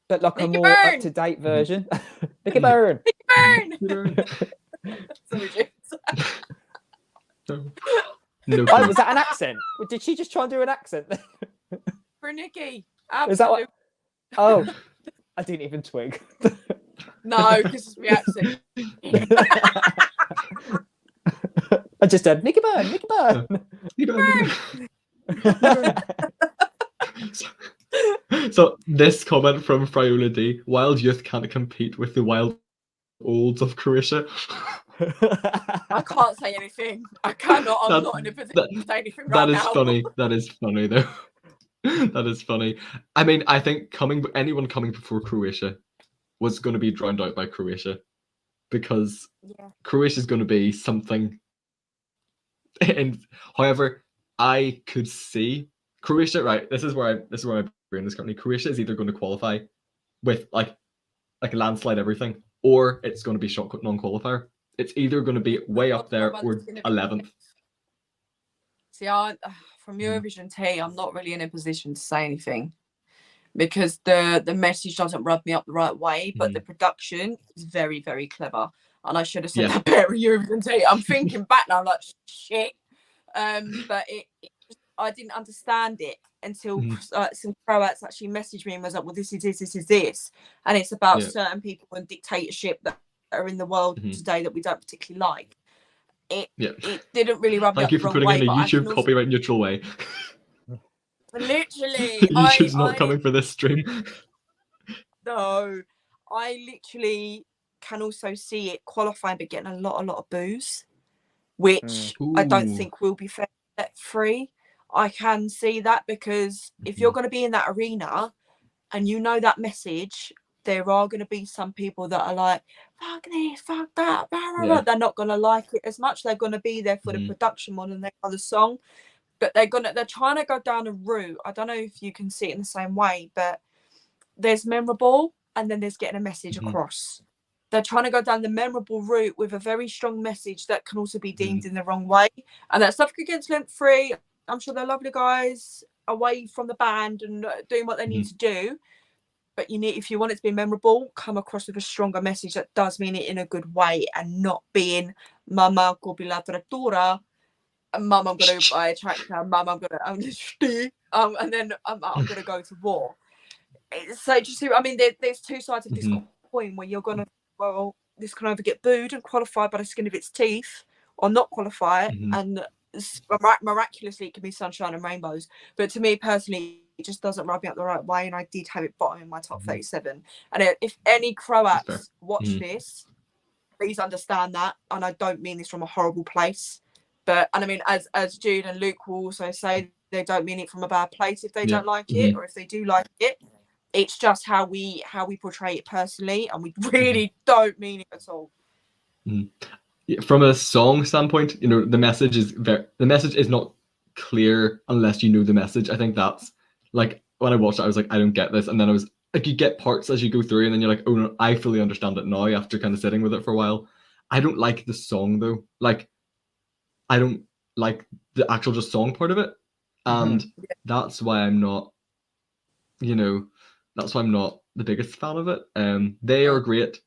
but like Nicky a more Byrne! up-to-date version. Nicky Byrne. Burn! Sorry, James. No Oh, clue. was that an accent? Did she just try and do an accent? For Nikki. Is that what? Absolutely. Oh, I didn't even twig. No, because it's my accent. I just said Nicky Byrne, Nicky Byrne. So this comment from Friola D: wild youth can't compete with the wild olds of Croatia. I can't say anything. I cannot. I'm not in a position to say anything right now. That is funny. That is funny though. That is funny. I mean, I think anyone coming before Croatia was going to be drowned out by Croatia, because Croatia is going to be something. And however, I could see Croatia. Right, this is where my brain is currently. Croatia is either going to qualify with like a landslide everything, or it's going to be shot non-qualifier. It's either going to be way up there or 11th. See, from Eurovision Teya, I'm not really in a position to say anything, because the message doesn't rub me up the right way, but the production is very, very clever. And I should have said that better in Eurovision Teya. I'm thinking back now, I'm like, shit. But I didn't understand it until some Croats actually messaged me and was like, well, this is this. And it's about certain people and dictatorship that are in the world today that we don't particularly like. It didn't really rub me up the wrong way. Thank you for putting in a YouTube copyright neutral way. Literally. YouTube's not coming for this stream. No, I literally can also see it qualifying but getting a lot of boos, which I don't think will be fair free. I can see that, because if you're going to be in that arena and you know that message, there are going to be some people that are like, fuck this, fuck that, blah, blah, blah. They're not going to like it as much. They're going to be there for the production more than they are the song. But they're trying to go down a route. I don't know if you can see it in the same way, but there's memorable and then there's getting a message across. They're trying to go down the memorable route with a very strong message that can also be deemed in the wrong way. And that's nothing against Length Free. I'm sure they're lovely guys away from the band and doing what they need to do. But if you want it to be memorable, come across with a stronger message that does mean it in a good way, and not being Mama kupi la trattura, Mum, I'm going to buy a tractor, Mum, I'm going to and then I'm going to go to war. So just, I mean, there's two sides of this coin, where you're going to, well, this can either get booed and qualified by the skin of its teeth, or not qualify it, and miraculously it can be sunshine and rainbows. But to me personally, it just doesn't rub me up the right way, and I did have it bottom in my top 37. And if any Croats watch this, please understand that, and I don't mean this from a horrible place, and I mean, as Jude and Luke will also say, they don't mean it from a bad place if they don't like it, or if they do like it. It's just how we portray it personally, and we really don't mean it at all. From a song standpoint, the message is not clear unless you know the message. I think that's like, when I watched it, I was like, I don't get this, and then I was like, you get parts as you go through, and then you're like, oh no, I fully understand it now after kind of sitting with it for a while. I don't like the song though. Like, I don't like the actual just song part of it, and that's why I'm not, that's why I'm not the biggest fan of it. They are great.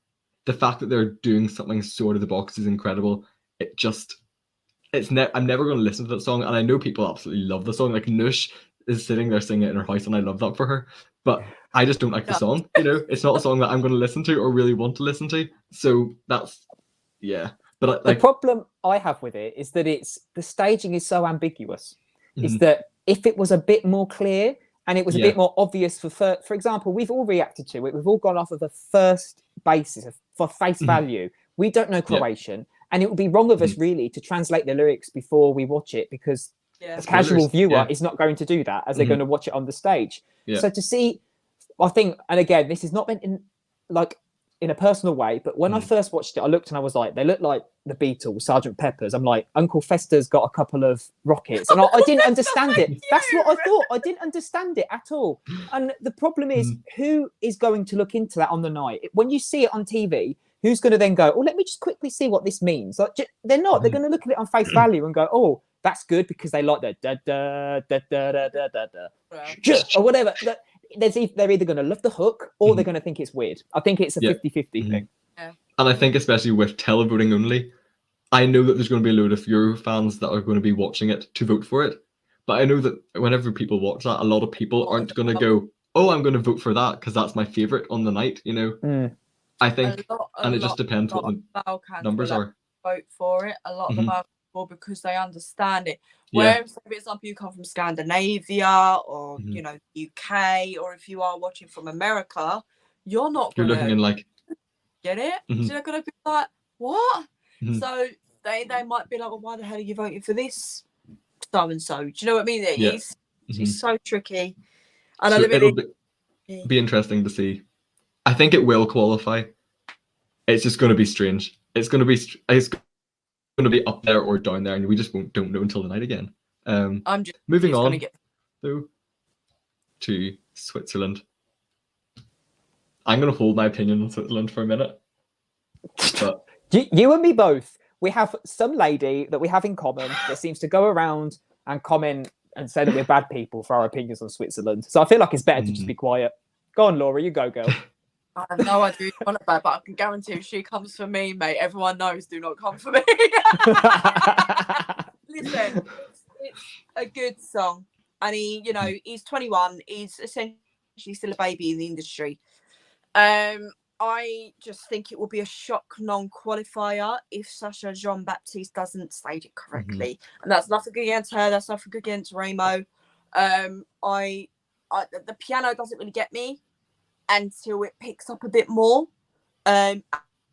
The fact that they're doing something sort of the box is incredible. I'm never going to listen to that song, and I know people absolutely love the song. Like Nush is sitting there singing it in her house, and I love that for her. But I just don't like the song. It's not a song that I'm going to listen to or really want to listen to. So that's But the problem I have with it is that the staging is so ambiguous. Is that if it was a bit more clear and it was a bit more obvious for example, we've all reacted to it. We've all gone off of the first basis for face value. We don't know Croatian, and it would be wrong of us really to translate the lyrics before we watch it, because a casual viewer is not going to do that, as they're going to watch it on the stage. So to see, I think, and again, this is not meant in a personal way, but when I first watched it, I looked and I was like, they look like the Beatles, Sgt. Pepper's. I'm like, Uncle Fester's got a couple of rockets, and I didn't understand it. That's what I thought. I didn't understand it at all. And the problem is, who is going to look into that on the night? When you see it on TV, who's going to then go, oh, let me just quickly see what this means? Like, they're not. They're going to look at it on face value and go, oh, that's good because they like the da da da da da da da da or whatever. They're either going to love the hook or they're going to think it's weird. I think it's a 50-50 thing. Yeah. And I think especially with televoting only, I know that there's going to be a load of Euro fans that are going to be watching it to vote for it. But I know that whenever people watch that, a lot of people aren't going to go, oh, I'm going to vote for that because that's my favorite on the night, I think, and it just depends what the numbers are. Vote for it. A lot of the Balkans more because they understand it. Yeah. Whereas if it's like you come from Scandinavia or Mhm. you know UK, or if you are watching from America, you're not You're gonna looking in like, get it. Mhm. They're gonna be like, what? Mhm. So they might be like, well, why the hell are you voting for this so and so? Do you know what I mean? Yeah. It's Mhm. so tricky. And So I live it'll in be interesting to see. I think it will qualify. It's just going to be strange. It's going to be up there or down there, and we just don't know until the night again. I'm just Moving just on gonna get though to Switzerland. I'm going to hold my opinion on Switzerland for a minute. But You and me both. We have some lady that we have in common that seems to go around and comment and say that we're bad people for our opinions on Switzerland. So I feel like it's better to just be quiet. Go on, Laura, you go, girl. I have no idea what about, but I can guarantee if she comes for me, mate, everyone knows do not come for me. Listen, it's a good song. And he, you know, he's 21. He's essentially still a baby in the industry. I just think it will be a shock non-qualifier if Sasha Jean-Baptiste doesn't stage it correctly. And that's nothing against her. That's nothing against Remo. The piano doesn't really get me until it picks up a bit more. And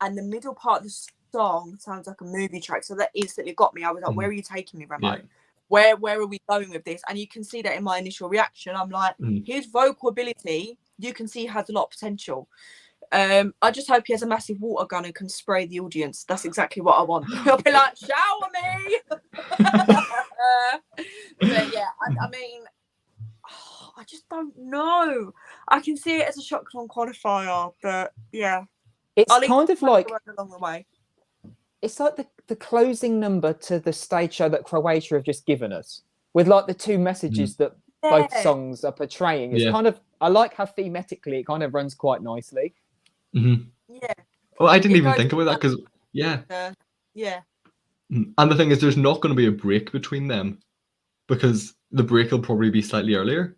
the middle part of the song sounds like a movie track. So that instantly got me. I was like, where are you taking me, Remo? Yeah. Where are we going with this? And you can see that in my initial reaction. I'm like, his vocal ability, you can see has a lot of potential. I just hope he has a massive water gun and can spray the audience. That's exactly what I want. He'll be like, shower me. But yeah, I mean, I just don't know. I can see it as a shock non-qualifier, but yeah. It's kind of like along the way. It's like the closing number to the stage show that Croatia have just given us, with like the two messages that both songs are portraying. It's kind of, I like how thematically it kind of runs quite nicely. Mm-hmm. Yeah. Well, I didn't even think about that because, yeah. Yeah. And the thing is, there's not going to be a break between them because the break will probably be slightly earlier.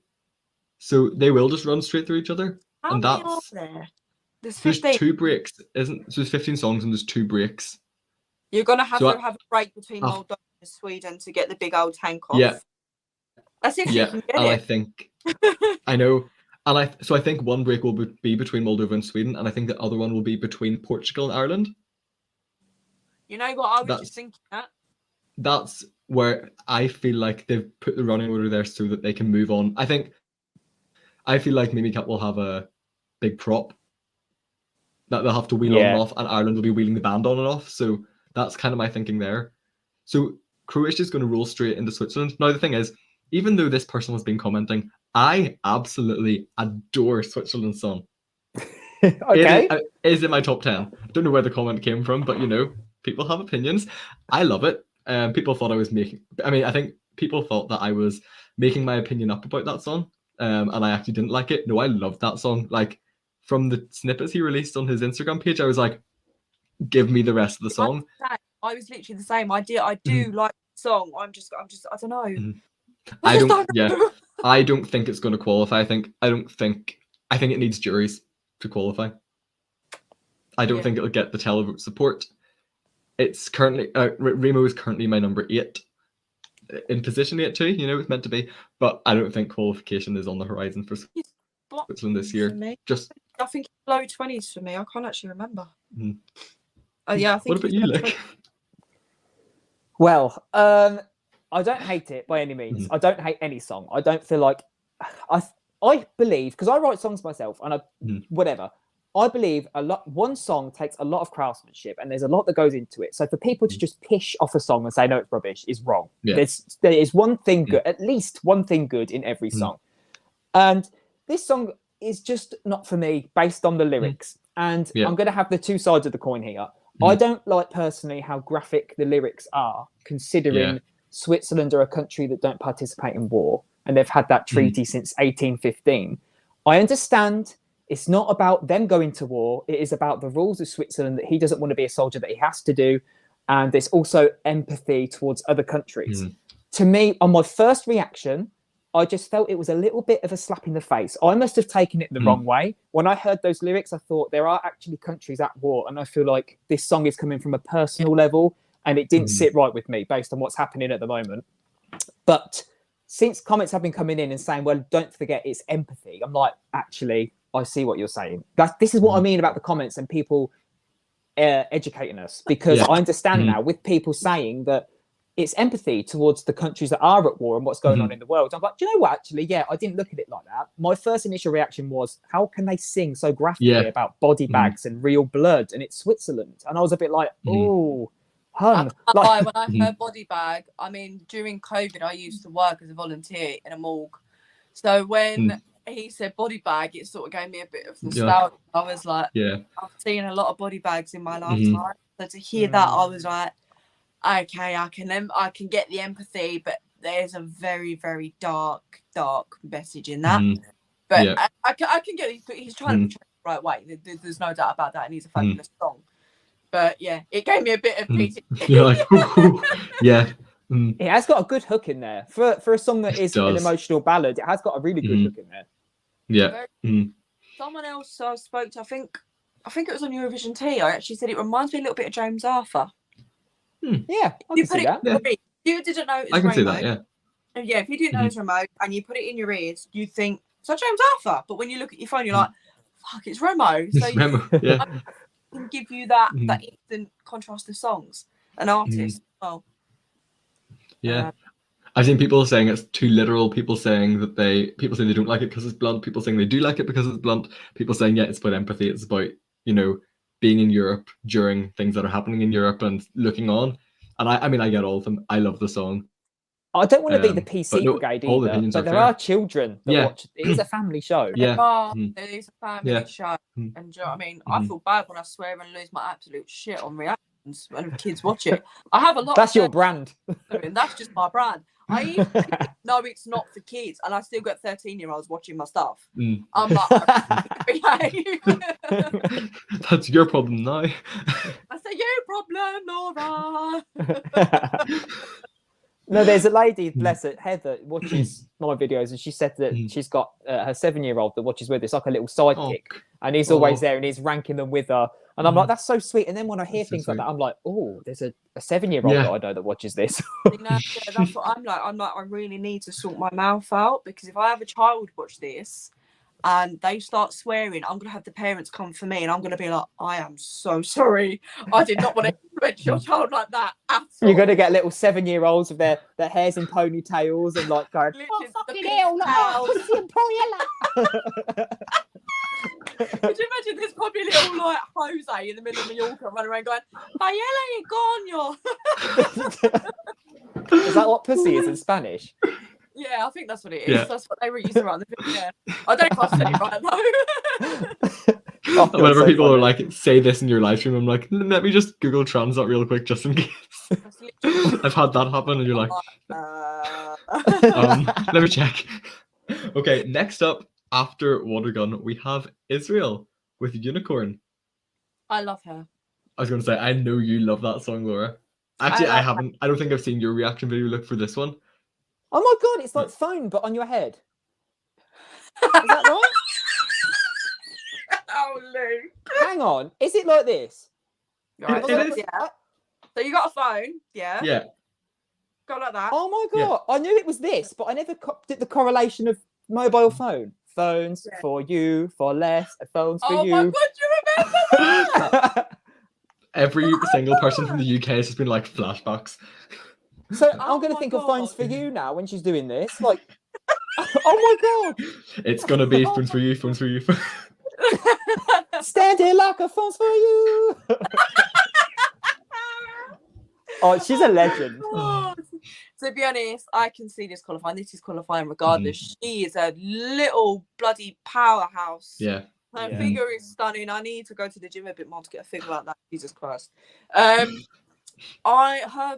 So they will just run straight through each other. How and many that's are there? There's there's 2 breaks, isn't? So there's 15 songs and there's 2 breaks. You're gonna have to have a break between Moldova and Sweden to get the big old tank off. Yeah. That's if you can get and it. I think I know. And I think one break will be between Moldova and Sweden, and I think the other one will be between Portugal and Ireland. You know what I was just thinking that? That's where I feel like they've put the running order there so that they can move on. I feel like Mimi Cat will have a big prop that they'll have to wheel on and off, and Ireland will be wheeling the band on and off. So that's kind of my thinking there. So Croatia's going to roll straight into Switzerland. Now the thing is, even though this person has been commenting, I absolutely adore Switzerland's song. Okay. It is in my top 10. I don't know where the comment came from, but you know, people have opinions. I love it. People thought I think people thought that I was making my opinion up about that song. And I actually didn't like it. No, I loved that song. Like from the snippets he released on his Instagram page, I was like, give me the rest of the song. I was literally the same. I do like the song. I'm just I don't know. I don't think it's going to qualify. I think it needs juries to qualify. I don't think it'll get the televote support. It's currently Remo is currently my number 8 in position 8 too. You know, it's meant to be, but I don't think qualification is on the horizon for Switzerland this year. I think low 20s for me. I can't actually remember. I think. What about you, Luke? Well, I don't hate it by any means. I don't hate any song. I don't feel like I believe, because I write songs myself and whatever. I believe one song takes a lot of craftsmanship and there's a lot that goes into it. So for people to just pish off a song and say, no, it's rubbish is wrong. Yeah. There is one thing good, at least one thing good in every song. And this song is just not for me based on the lyrics. And I'm going to have the two sides of the coin here. I don't like personally how graphic the lyrics are, considering Switzerland are a country that don't participate in war. And they've had that treaty since 1815. I understand it's not about them going to war. It is about the rules of Switzerland that he doesn't want to be a soldier that he has to do. And there's also empathy towards other countries. To me, on my first reaction, I just felt it was a little bit of a slap in the face. I must have taken it the wrong way. When I heard those lyrics, I thought there are actually countries at war. And I feel like this song is coming from a personal level. and it didn't sit right with me based on what's happening at the moment. But since comments have been coming in and saying, well, don't forget it's empathy, I'm like, actually, I see what you're saying. This is what I mean about the comments and people educating us, because I understand now with people saying that it's empathy towards the countries that are at war and what's going on in the world. I'm like, do you know what? Actually, I didn't look at it like that. My first initial reaction was, how can they sing so graphically about body bags and real blood, and it's Switzerland? And I was a bit like, oh, hun. When I heard body bag, I mean, during COVID, I used to work as a volunteer in a morgue. So when he said body bag, it sort of gave me a bit of nostalgia. I was like, I've seen a lot of body bags in my lifetime. So to hear that, I was like, okay, I can get the empathy, but there's a very, very dark message in that. But I can get he's trying to portray it the right way. There's no doubt about that, and he's a fabulous song. But yeah, it gave me a bit of PTSD. You're like, It has got a good hook in there for a song that is an emotional ballad. It has got a really good hook in there. Someone else I spoke to, I think it was on Eurovision Teya, actually said it reminds me a little bit of James Arthur. Yeah, I can see that. You didn't know it was I can Ramo. see that, Yeah, if you didn't know it was Ramo and you put it in your ears, you think, is that James Arthur? But when you look at your phone, you're like, fuck, it's Ramo. So It's Ramo, I can give you that instant contrast of songs and artists as well. I've seen people saying it's too literal, people saying they don't like it because it's blunt, people saying they do like it because it's blunt, people saying it's about empathy, it's about, being in Europe during things that are happening in Europe and looking on. And I mean, I get all of them. I love the song. I don't want to be the PC brigade either, but there are children that watch. It is a family show. It is a family show. And do you know what I mean? I feel bad when I swear and lose my absolute shit on reactions when kids watch it. I have a lot. That's your brand. I mean, that's just my brand. I even know it's not for kids, and I still got 13-year-olds watching my stuff. I'm like, that's your problem now. That's a you problem, Nora. No, there's a lady, bless it, Heather, watches my videos, and she said that she's got her 7-year-old that watches with us, like a little sidekick, and he's always there and he's ranking them with her. And I'm like, that's so sweet. And then when I hear things like that, I'm like, oh, there's a 7-year-old that I know that watches this. That's what I'm like. I really need to sort my mouth out, because if I have a child watch this and they start swearing, I'm going to have the parents come for me and I'm going to be like, I am so sorry. I did not want to influence your child like that at all. You're going to get little 7-year-olds with their hairs in ponytails and like going, oh, fucking hell, Could you imagine there's probably a little like Jose in the middle of Mallorca running around going, Paella y coño. Is that what pussy is in Spanish? Yeah, I think that's what it is. That's what they were used to write in the video. I don't know if I said it right though. Whenever people are like, say this in your live stream, I'm like, let me just Google Translate real quick just in case. I've had that happen and you're like, let me check. Okay, next up, after Watergun, we have Israel with Unicorn. I love her. I was going to say, I know you love that song, Laura. Actually, I haven't. I don't think I've seen your reaction video. Look for this one. Oh my god, it's like phone, but on your head. Is that right? Oh, Luke. Hang on. Is it like this? Right. It is. Yeah. So you got a phone, yeah? Yeah. Go like that. Oh my god. I knew it was this, but I never did the correlation of mobile phone. Phones for you, for less, phones for you. Oh my god, you remember that? Every single person from the UK has just been like flashbacks. So I'm going to think of phones for you now when she's doing this. Like, oh my god. It's going to be phones for you, phones for you. Stand here like a phones for you. Oh, she's a legend. Oh, to be honest, I can see this qualifying. This is qualifying regardless. She is a little bloody powerhouse. Yeah. Her figure is stunning. I need to go to the gym a bit more to get a figure like that. Jesus Christ. Her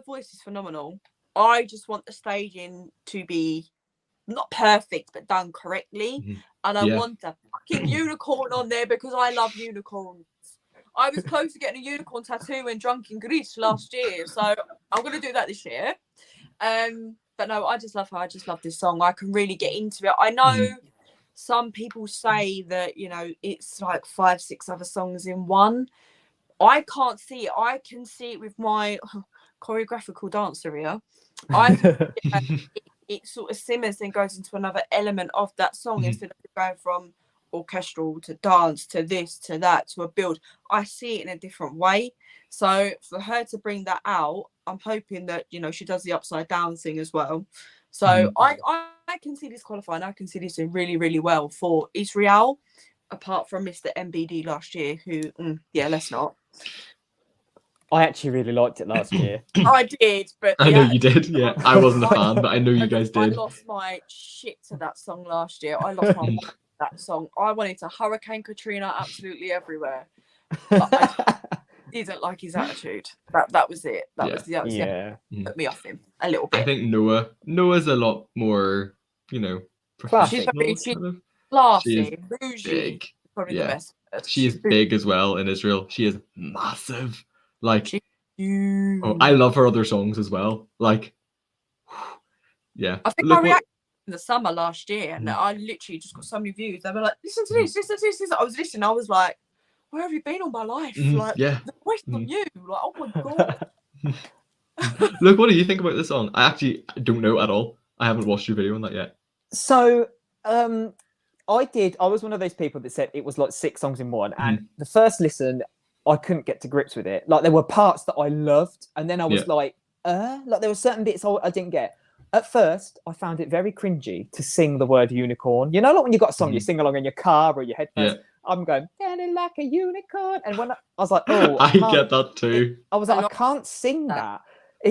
voice is phenomenal. I just want the staging to be not perfect, but done correctly. And I want a fucking unicorn on there because I love unicorns. I was close to getting a unicorn tattoo when drunk in Greece last year. So I'm going to do that this year. But no, I just love her. I just love this song. I can really get into it. I know some people say that, you know, it's like 5-6 other songs in one. I can't see it. I can see it with my choreographical dancer here. I think it sort of simmers and goes into another element of that song instead of going from orchestral to dance to this to that to a build. I see it in a different way. So for her to bring that out, I'm hoping that, you know, she does the upside down thing as well. So I can see this qualifying. I can see this doing really, really well for Israel, apart from Mr. MBD last year, who, let's not. I actually really liked it last year. I did, but I know you did. Yeah, I wasn't a fan, but I know you guys I did. lost my shit to that song last year. I lost my mind to that song. I wanted to Hurricane Katrina absolutely everywhere. But I didn't like his attitude. That was it. That was the put me off him a little bit. I think Noah's a lot more, you know, Classy. She's classy, She's bougie. big. Probably the best. She's big as well in Israel. She is massive. Like, She's huge. oh, I love her other songs as well. Like, yeah. I think I reacted in the summer last year, and I literally just got so many views. They were like, "Listen to this, listen to this." I was listening. I was like, "Where have you been all my life?" Like, the voice on you. Like, oh my god. Look, what do you think about this song? I actually don't know at all. I haven't watched your video on that yet. So, I was one of those people that said it was like 6 songs in one, and the first listen, I couldn't get to grips with it. Like, there were parts that I loved, and then I was like there were certain bits I didn't get. At first, I found it very cringy to sing the word unicorn. You know, like when you got a song, you sing along in your car or your headphones. Yeah. I'm going, "Sounding like a unicorn," and when I was like, "Oh, I get that too." I was like, "I can't sing that."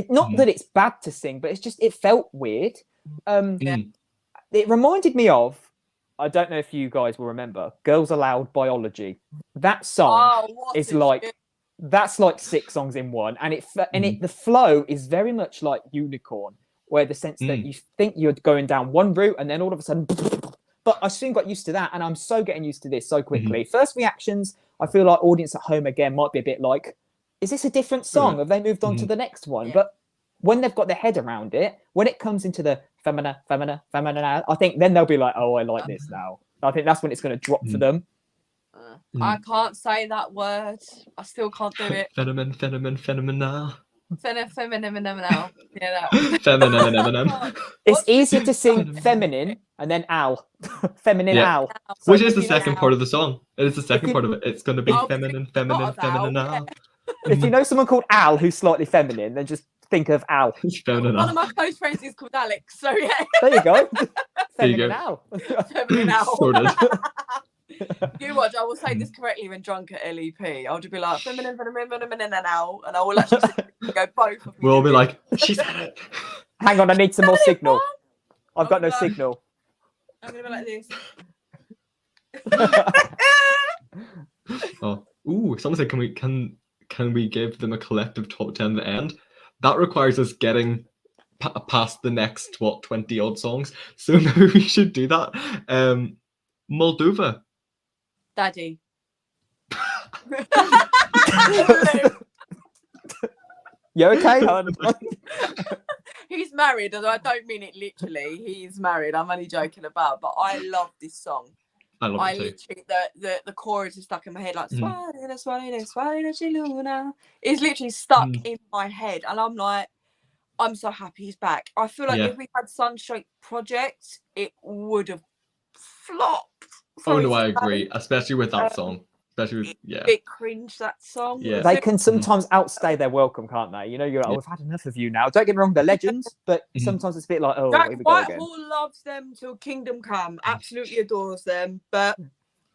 Not that it's bad to sing, but it's just it felt weird. It reminded me of, I don't know if you guys will remember, Girls Aloud Biology. That song is like, that's like 6 songs in one, and the flow is very much like Unicorn, where the sense that you think you're going down one route and then all of a sudden, but I soon got used to that, and I'm so getting used to this so quickly. First reactions, I feel like audience at home again might be a bit like, is this a different song? Have they moved on to the next one? But when they've got their head around it, when it comes into the femina, I think then they'll be like, "Oh, I like this now." I think that's when it's going to drop for them. I can't say that word. I still can't do it. Phenomenal. Phenomenal. It's easier to sing feminine and then al. Feminine al. Which is the second part of the song. It is the second part of it. It's going to be feminine. If you know someone called Al who's slightly feminine, then just think of Al. One of my close friends is called Alex, so yeah. There you go. Feminine Al. Feminine Al. Sorted. You watch, I will say this correctly when drunk at LEP. I'll just be like, feminine, and Al, and I will actually go both of me. We'll all be like, "She said it." Hang on, I need some more signal. I've got no signal. I'm going to be like this. Someone said, can we give them a collective top 10 at the end? That requires us getting past the next 20 odd songs. So maybe we should do that. Moldova. Daddy. You okay? He's married, and I don't mean it literally. He's married. I'm only joking about, but I love this song. I love it too. Literally, the chorus is stuck in my head like Swalina, Luna. It's literally stuck in my head, and I'm like, I'm so happy he's back. I feel like if we had Sunshine Project, it would have flopped. Oh no, I agree, especially with that song. Especially with, bit cringe, that song. Yeah. They can sometimes outstay their welcome, can't they? You know, you're like, "Oh, we've had enough of you now." Don't get me wrong, they're legends, but sometimes it's a bit like, "Oh, Jack here we go again." Whitehall loves them till Kingdom Come, absolutely adores them, but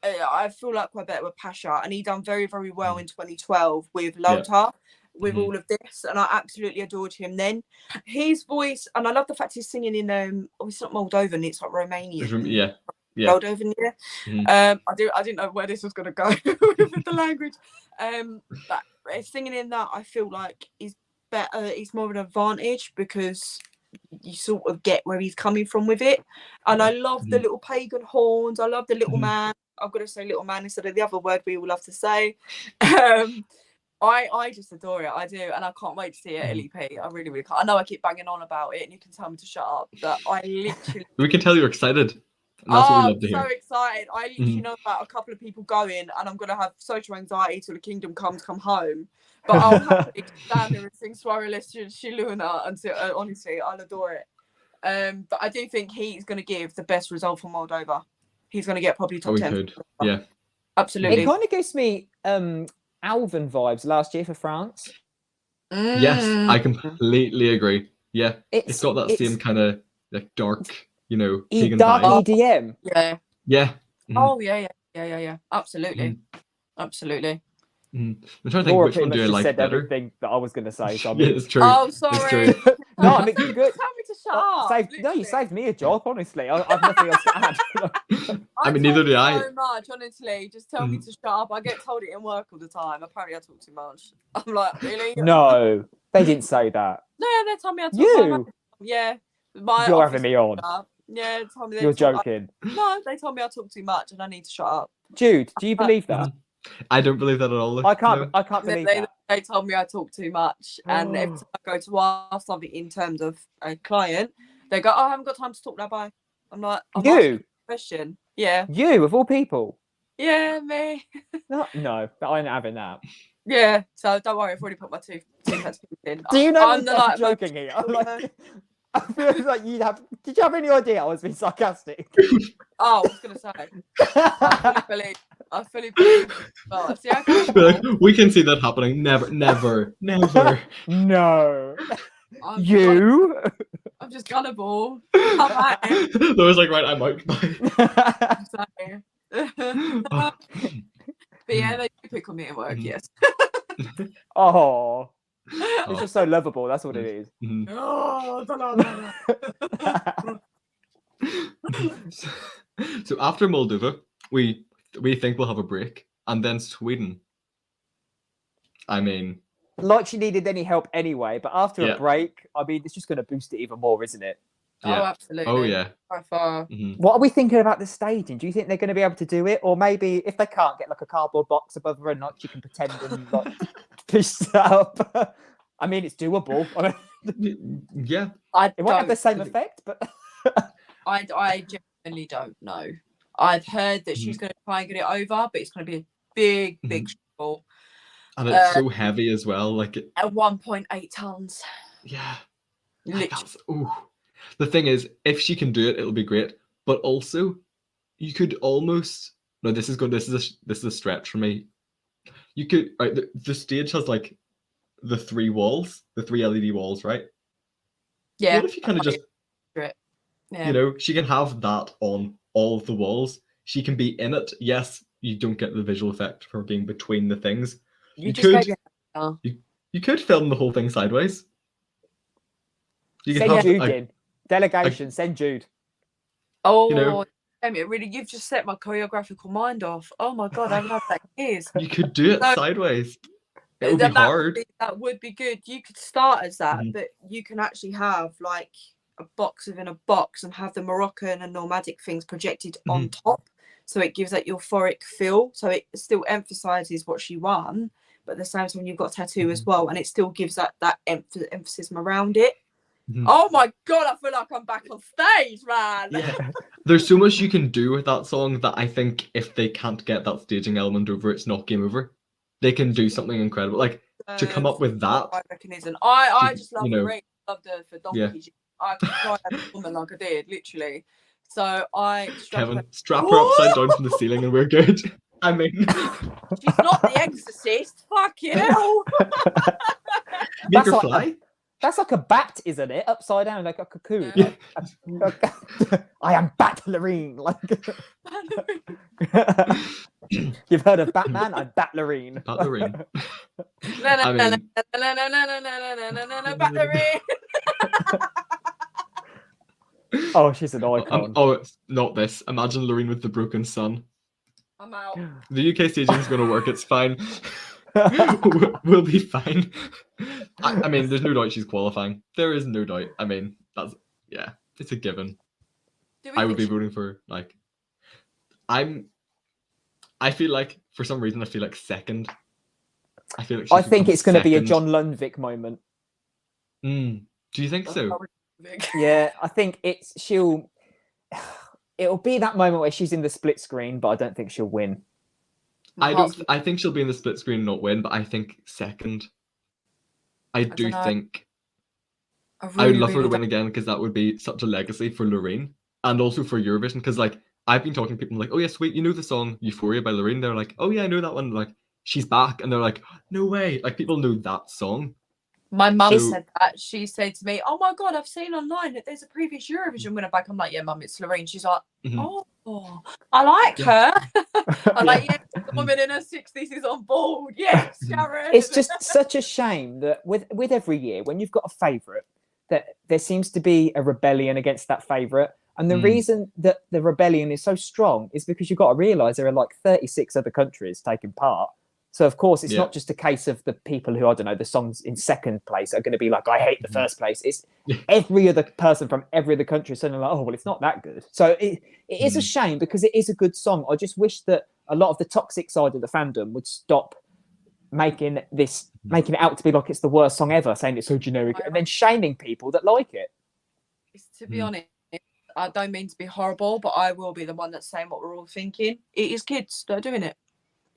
I feel like we're better with Pasha, and he done very, very well in 2012 with Lota, with all of this, and I absolutely adored him then. His voice, and I love the fact he's singing in it's not Moldovan, it's like Romanian. Moldovan, I didn't know where this was going to go with the language, but singing in that, I feel like is better. It's more of an advantage because you sort of get where he's coming from with it, and I love the little pagan horns. I love the little man. I've got to say little man instead of the other word we all love to say. I just adore it. I do, and I can't wait to see it at LEP. I really, really can't. I know I keep banging on about it, and you can tell me to shut up, but I literally. We can tell you're excited. And that's what we I'm love to so hear. excited. I literally Mhm. know about a couple of people going, and I'm going to have social anxiety till the kingdom come home. But I'll happily stand there and sing Suareless Shiluna until, honestly, I'll adore it. But I do think he's going to give the best result for Moldova. He's going to get probably top Oh, we 10. could. Yeah. Absolutely. It kind of gives me Alvin vibes last year for France. Yes, I Mm. completely agree. Yeah, it's got that same it's kind of like dark, pagan dark vibe. EDM. Yeah. Yeah. Mhm. Oh, yeah. Absolutely. Absolutely. I'm trying to think Laura which pretty one much do I just like said better. everything that I was going to say. So I Yeah, mean, it's true. Oh, It's sorry. true. No, I I mean, think good. Tell me to shut up. You literally. saved me a job, honestly. I've nothing else to add. I mean, neither talk do I. so much, honestly. Just tell me to shut up. I get told it in work all the time. Apparently, I talk too much. I'm like, really? No, they didn't say that. No, they told me I talk. You? Yeah. My You're office having me on. Yeah, they told me You're joking. No, they told me I talk too much and I need to shut up. Jude, do you believe that? I don't believe that at all. I can't No. believe They, that. they told me I talk too much, and every time I go to ask something in terms of a client, they go, "Oh, I haven't got time to talk now. Bye." I'm like, I'm asking You, a question. Yeah, you of all people. yeah, me. No, I ain't having that. Yeah. So don't worry, I've already put my two pence in. Do you know I'm me the joking here? I'm like, I feel like you'd have. Did you have any idea I was being sarcastic? Oh, I was gonna say. I fully believe. Well, see, I can. But, like, we can see that happening. Never. No. I'm You. I'm just gullible. I'm at it. There was like, right, I'm out. Bye. So, Oh. but yeah, they do pick on me at work. Yes. Oh, it's Oh. just so lovable. That's what it is. Mhm. Oh, So after Moldova, we think we'll have a break, and then Sweden. I mean, Like she needed any help anyway, but after Yeah. a break, I mean, it's just going to boost it even more, isn't it? Yeah. Oh, absolutely. oh yeah. By far. Mhm. What are we thinking about the staging? Do you think they're going to be able to do it, or maybe if they can't, get like a cardboard box above her and like she can pretend and like push that up? I mean, it's doable. I mean, Yeah. it won't have the same effect, but I genuinely don't know. I've heard that she's going to try and get it over, but it's going to be a big struggle. And it's so heavy as well. Like, At 1.8 tons. yeah. Literally. That's, ooh. The thing is, if she can do it, it'll be great. But also, you could almost this is a stretch for me. You could the stage has like the three LED walls, right? Yeah. What if you kind of just Yeah. she can have that on all of the walls. She can be in it. Yes, you don't get the visual effect for being between the things. You could film the whole thing sideways. You can send have Jude in. Delegation, send Jude. Oh, damn it, really, you've just set my choreographical mind off. Oh my God, I haven't had that in years. You could do it No. sideways. It would be hard. That would be good. You could start as that, Mhm. but you can actually have like a box within a box and have the Moroccan and nomadic things projected on top. So it gives that euphoric feel. So it still emphasizes what she won, but at the same time, you've got a tattoo as well. And it still gives that emphasis around it. Mhm. Oh my God, I feel like I'm back on stage, man. Yeah. There's so much you can do with that song that I think if they can't get that staging element over, it's not game over. They can do something incredible. Like, to come up with that. I reckon isn't. I just love you the know, ring. I love the for Yeah. donkeys. I could cry at the woman like I did, literally. So I Kevin, strap her upside down from the ceiling and we're good. I mean, she's not the exorcist. Fucking hell. make That's her like fly. That's like a bat, isn't it? Upside down, like a cocoon. Yeah. I am Batlerine. Like you've heard of Batman? I'm Batlerine. Batlerine. No, mean- battery. Oh, she's an icon. Oh, it's not this. Imagine Loreen with the broken sun. I'm out. The UK staging is going to work. It's fine. We'll be fine. I mean, there's no doubt she's qualifying. There is no doubt. I mean, it's a given. I would be voting for like. I feel like for some reason I feel like second. I feel like I think it's going to be a second. John Lundvik moment. Do you think so? Yeah, I think she'll. it'll be that moment where she's in the split screen, but I don't think she'll win. I think she'll be in the split screen and not win, but I think second. I do think I would love her to win again, because that would be such a legacy for Loreen and also for Eurovision. Because like I've been talking to people like, oh yeah, sweet, you know the song Euphoria by Loreen? They're like, oh yeah, I know that one. Like she's back, and they're like, no way! Like people know that song. My mum said that. She said to me, "Oh my god, I've seen online that there's a previous Eurovision winner back." I'm like, "Yeah, mum, it's Loreen." She's like, "Oh, I like her." I'm like, "Yeah, the woman in her 60s is on board." Yes, Sharon. It's just such a shame that with every year, when you've got a favourite, that there seems to be a rebellion against that favourite. And the reason that the rebellion is so strong is because you've got to realise there are like 36 other countries taking part. So, of course, it's not just a case of the people who, I don't know, the songs in second place are going to be like, I hate the first place. It's every other person from every other country suddenly like, oh, well, it's not that good. So it is a shame, because it is a good song. I just wish that a lot of the toxic side of the fandom would stop making it out to be like it's the worst song ever, saying it's so generic, and then shaming people that like it. To be honest, I don't mean to be horrible, but I will be the one that's saying what we're all thinking. It is kids that are doing it.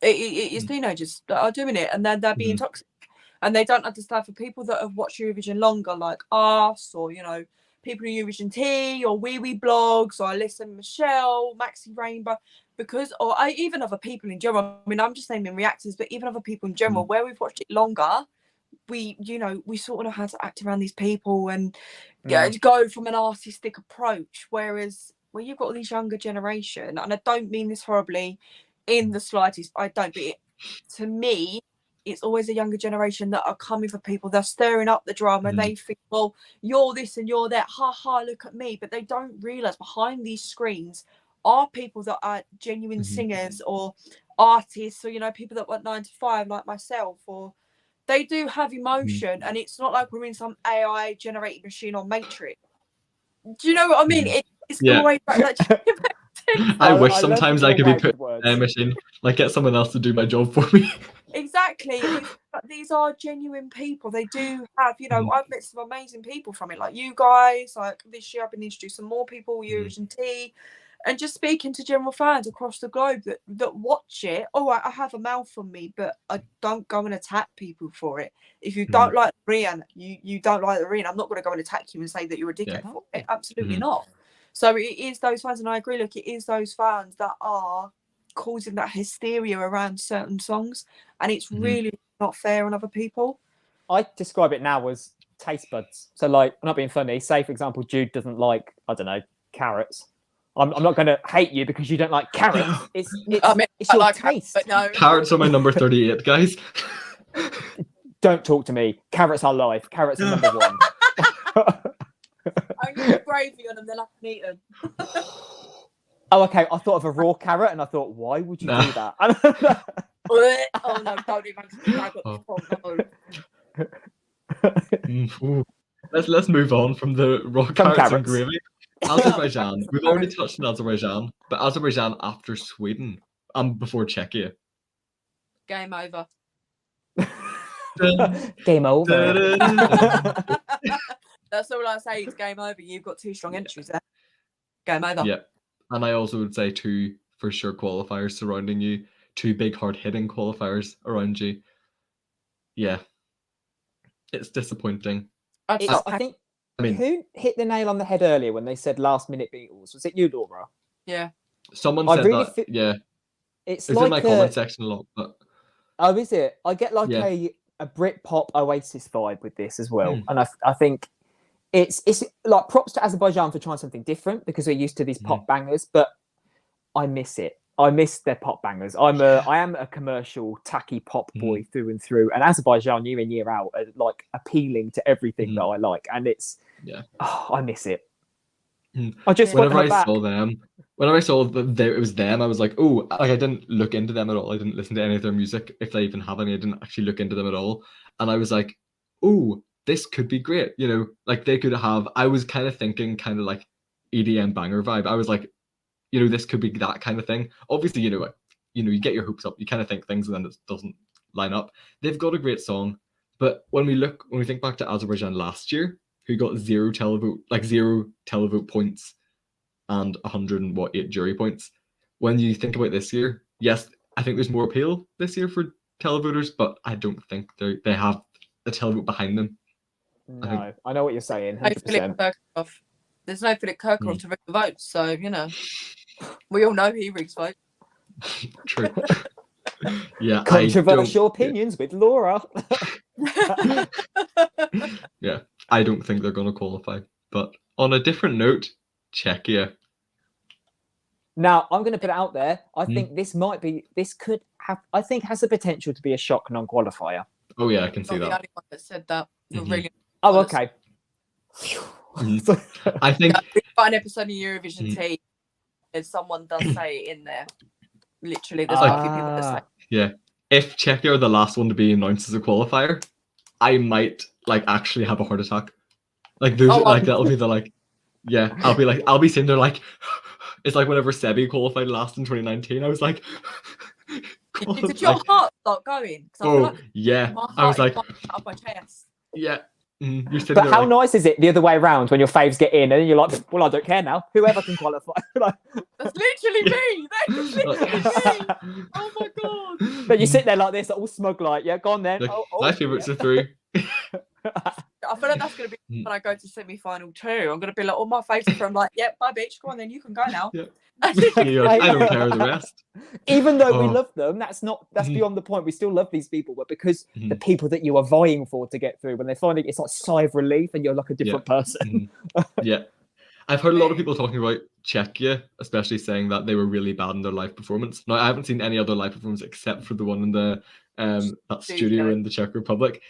It is teenagers that are doing it, and then they're being toxic, and they don't understand. For people that have watched Eurovision longer, like us, or people in Eurovision Tea, or Wee Wee blogs, or I listen to Michelle, Maxi Rainbow, even other people in general. I mean, I'm just naming reactors, but even other people in general, where we've watched it longer, we sort of know how to act around these people and go from an artistic approach. Whereas where you've got this younger generation, and I don't mean this horribly in the slightest, I don't, but to me, it's always a younger generation that are coming for people. They're stirring up the drama. They think, well, you're this and you're that. Ha ha, look at me. But they don't realise behind these screens are people that are genuine singers or artists, or people that work 9 to 5 like myself, or they do have emotion, and it's not like we're in some AI generated machine on Matrix. Do you know what I mean? It's always like that. I wish sometimes I could be put in a machine, like get someone else to do my job for me. Exactly. These are genuine people. They do have, I've met some amazing people from it, like you guys. Like this year, I've been introducing more people, Eurovision Tea, and just speaking to general fans across the globe that watch it. Oh, I have a mouth on me, but I don't go and attack people for it. If you don't like Rian, you don't like the Rian. I'm not going to go and attack you and say that you're a dickhead for it. Absolutely not. So it is those fans, and I agree. Look, it is those fans that are causing that hysteria around certain songs, and it's really not fair on other people. I describe it now as taste buds. So, like, I'm not being funny. Say, for example, Jude doesn't like, I don't know, carrots. I'm not going to hate you because you don't like carrots. It's your like taste. But no. Carrots are my number 38, guys. Don't talk to me. Carrots are life. Carrots are number 1. I'm going to put gravy on them, then I can eat them. Oh, okay. I thought of a raw carrot, and I thought, why would you do that? Oh no! Don't even. I got the Let's move on from the raw carrots and gravy. Azerbaijan. We've already touched on Azerbaijan, but Azerbaijan after Sweden and before Czechia. Game over. Game over. That's all I say. It's game over. You've got 2 strong entries there. Game over. Yeah, and I also would say 2 for sure qualifiers surrounding you. 2 big hard-hitting qualifiers around you. Yeah, it's disappointing. I think. Who hit the nail on the head earlier when they said last-minute Beatles? Was it you, Laura? Yeah. Someone said really that. Yeah. It's like in my comment section a lot. But... Oh, is it? I get like a Britpop Oasis vibe with this as well, and I think it's like props to Azerbaijan for trying something different, because we're used to these pop bangers, but I miss it. I miss their pop bangers. I am a commercial tacky pop boy through and through, and Azerbaijan year in year out are like appealing to everything that I like, and it's I miss it. I just whenever I saw that it was them, I was like, oh, like I didn't look into them at all. I didn't listen to any of their music, if they even have any. I didn't actually look into them at all, and I was like, oh, this could be great. Like they could have. I was kind of thinking, kind of like EDM banger vibe. I was like, this could be that kind of thing. Obviously, you get your hopes up. You kind of think things, and then it doesn't line up. They've got a great song, but when we think back to Azerbaijan last year, who got 0 televote points, and 108 jury points. When you think about this year, yes, I think there's more appeal this year for televoters, but I don't think they have the televote behind them. No, I know what you're saying. No 100%. Philip Kirkorov. There's no Philip Kirkorov to rig the votes, so you know, we all know he rigs votes. True. Yeah. Controversial opinions with Laura. Yeah, I don't think they're going to qualify. But on a different note, Czechia. Now, I'm going to put it out there. I think this could have, I think has the potential to be a shock non-qualifier. Oh yeah, I can see Not the that. only one that said that. You're really Oh, okay. I think we've got an episode of Eurovision Teya, and someone does say it in there. Literally, there's quite a few people that say. Yeah, if Czechia are the last one to be announced as a qualifier, I might like actually have a heart attack. Like those, that'll be the like, yeah, I'll be sitting there like, it's like whenever Sebi qualified last in 2019, I was like, Did your heart start going? I feel like yeah, my I was heart like, is up my chest. yeah. You're sitting But there how like, nice is it the other way around when your faves get in and then you're like, well, I don't care now. Whoever can qualify. Like, That's literally me. That's literally me. Oh my god. but you sit there like this, all smug, like, yeah, go on then. like, Oh, my favourites are through. I feel like that's going to be when I go to semi-final 2. I'm going to be like, all my faces from like, yep, bye bitch, go on then, you can go now. Yeah. You're like, I don't care the rest. Even though we Oh. love them, that's beyond the point. We still love these people, but because Mhm. the people that you are vying for to get through, when they finally, it's like sigh of relief and you're like a different person. Yeah. I've heard a lot of people talking about Czechia, especially saying that they were really bad in their live performance. Now, I haven't seen any other live performance except for the one in the that studio in the Czech Republic.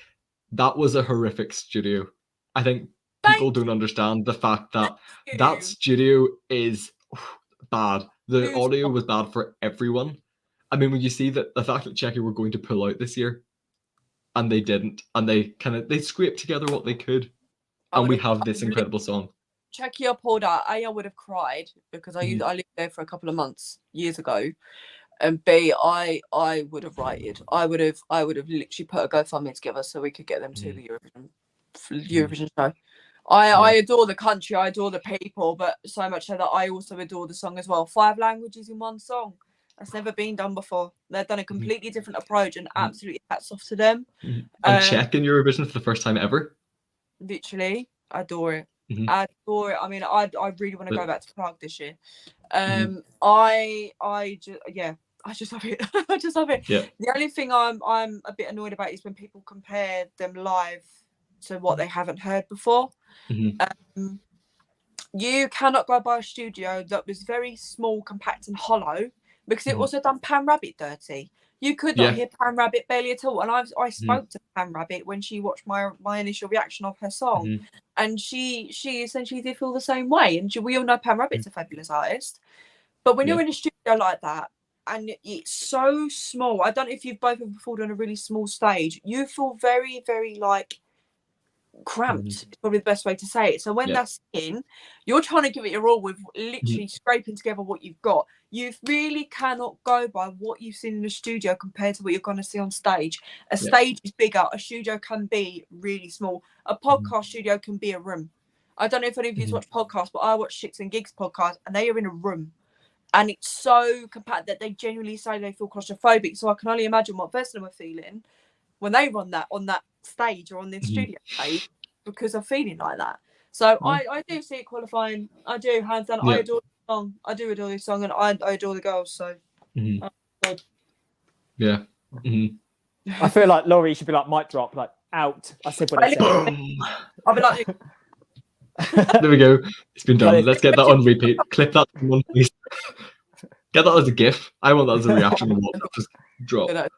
That was a horrific studio. I think people don't understand the fact that that studio is bad. The audio was bad for everyone. I mean, when you see that the fact that Czechia were going to pull out this year, and they didn't, and they scraped together what they could, and we have this incredible song. Czechia pulled out. A, I would have cried because I lived there for a couple of months years ago, and B, I would have righted. I would have literally put a GoFundMe together so we could get them to the Eurovision show. I adore the country, I adore the people, but so much so that I also adore the song as well. 5 languages in one song. That's never been done before. They've done a completely different approach, and absolutely hats off to them. And Czech in Eurovision for the first time ever. Literally, I adore it. I adore it. I mean, I really want to go back to Prague this year. I just love it. I just love it. Yeah. The only thing I'm a bit annoyed about is when people compare them live to what they haven't heard before. You cannot go by a studio that was very small, compact and hollow, because it also done Pan Rabbit dirty. You could not hear Pan Rabbit barely at all. And I spoke to Pan Rabbit when she watched my initial reaction of her song, and she essentially did feel the same way. And we all know Pan Rabbit's a fabulous artist, but when you're in a studio like that and it's so small, I don't know if you've both ever performed on a really small stage, you feel very, very like cramped. Is probably the best way to say it. So when that's in, you're trying to give it your all with literally scraping together what you've got. You really cannot go by what you've seen in the studio compared to what you're going to see on stage. A stage is bigger. A studio can be really small. A podcast studio can be a room. I don't know if any of you watch podcasts, but I watch Shits and Gigs podcast, and they are in a room. And it's so compact that they genuinely say they feel claustrophobic. So I can only imagine what VESNA were feeling when they run that on that stage or on the studio stage, because I'm feeling like that. So I do see it qualifying. I do, hands down. I adore the song. I do adore this song, and I adore the girls. So I feel like Laurie should be like, mic drop, like, out. I said what I said. I'll be like, there we go. It's been done. Let's get that on repeat. Clip that one, please. Get that as a GIF. I want that as a reaction to what just drop. I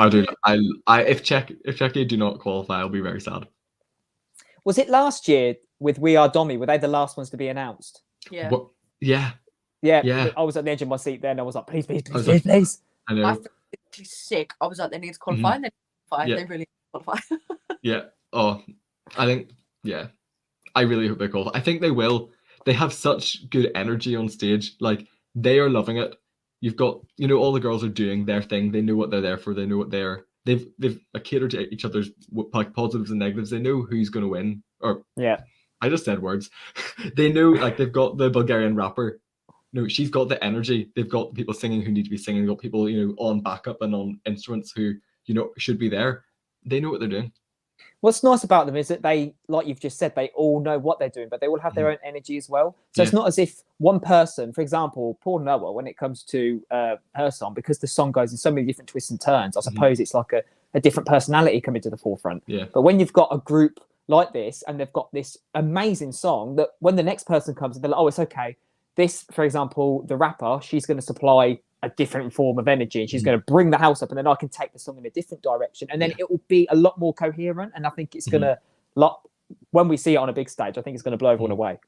do. If Czechia do not qualify, I'll be very sad. Was it last year with We Are Domi? Were they the last ones to be announced? Yeah. What? Yeah. I was at the edge of my seat then. I was like, please. I know. I felt sick. I was like, they need to qualify. And they qualify. They really need to qualify. Yeah. Oh, I think. Yeah. I really hope they qualify. I think they will. They have such good energy on stage. Like, they are loving it. You've got, all the girls are doing their thing. They know what they're there for. They know what they've catered to each other's like positives and negatives. They know who's going to win. or Yeah. I just said words. They know, like they've got the Bulgarian rapper. No, she's got the energy. They've got people singing who need to be singing. They've got people, you know, on backup and on instruments who, you know, should be there. They know what they're doing. What's nice about them is that they, like you've just said, they all know what they're doing, but they all have their own energy as well. So it's not as if one person, for example, poor Noah, when it comes to her song, because the song goes in so many different twists and turns, I suppose it's like a different personality coming to the forefront. Yeah. But when you've got a group like this and they've got this amazing song that when the next person comes and they're like, oh, it's okay. This, for example, the rapper, she's going to supply a different form of energy and she's going to bring the house up, and then I can take the song in a different direction, and then it will be a lot more coherent. And I think it's going to, when we see it on a big stage, I think it's going to blow everyone away.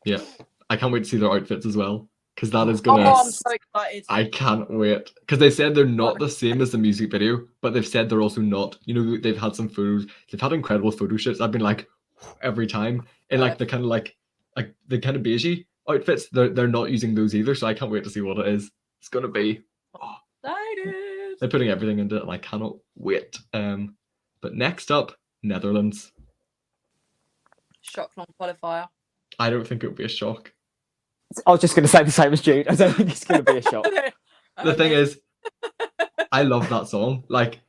Yeah. I can't wait to see their outfits as well, because that is going to... Oh, I'm so excited. I can't wait. Because they said they're not the same as the music video, but they've said they're also not. You know, they've had some photos. They've had incredible photo shoots. I've been like, every time. And like the kind of like the kind of beigey outfits, they're not using those either. So I can't wait to see what it is. It's going to be... Oh, Excited. they're putting everything into it, and I cannot wait. But next up, Netherlands. Shock non-qualifier. I don't think it would be a shock. I was just going to say the same as Jude. I don't think it's going to be a shock. The thing is, I love that song. Like,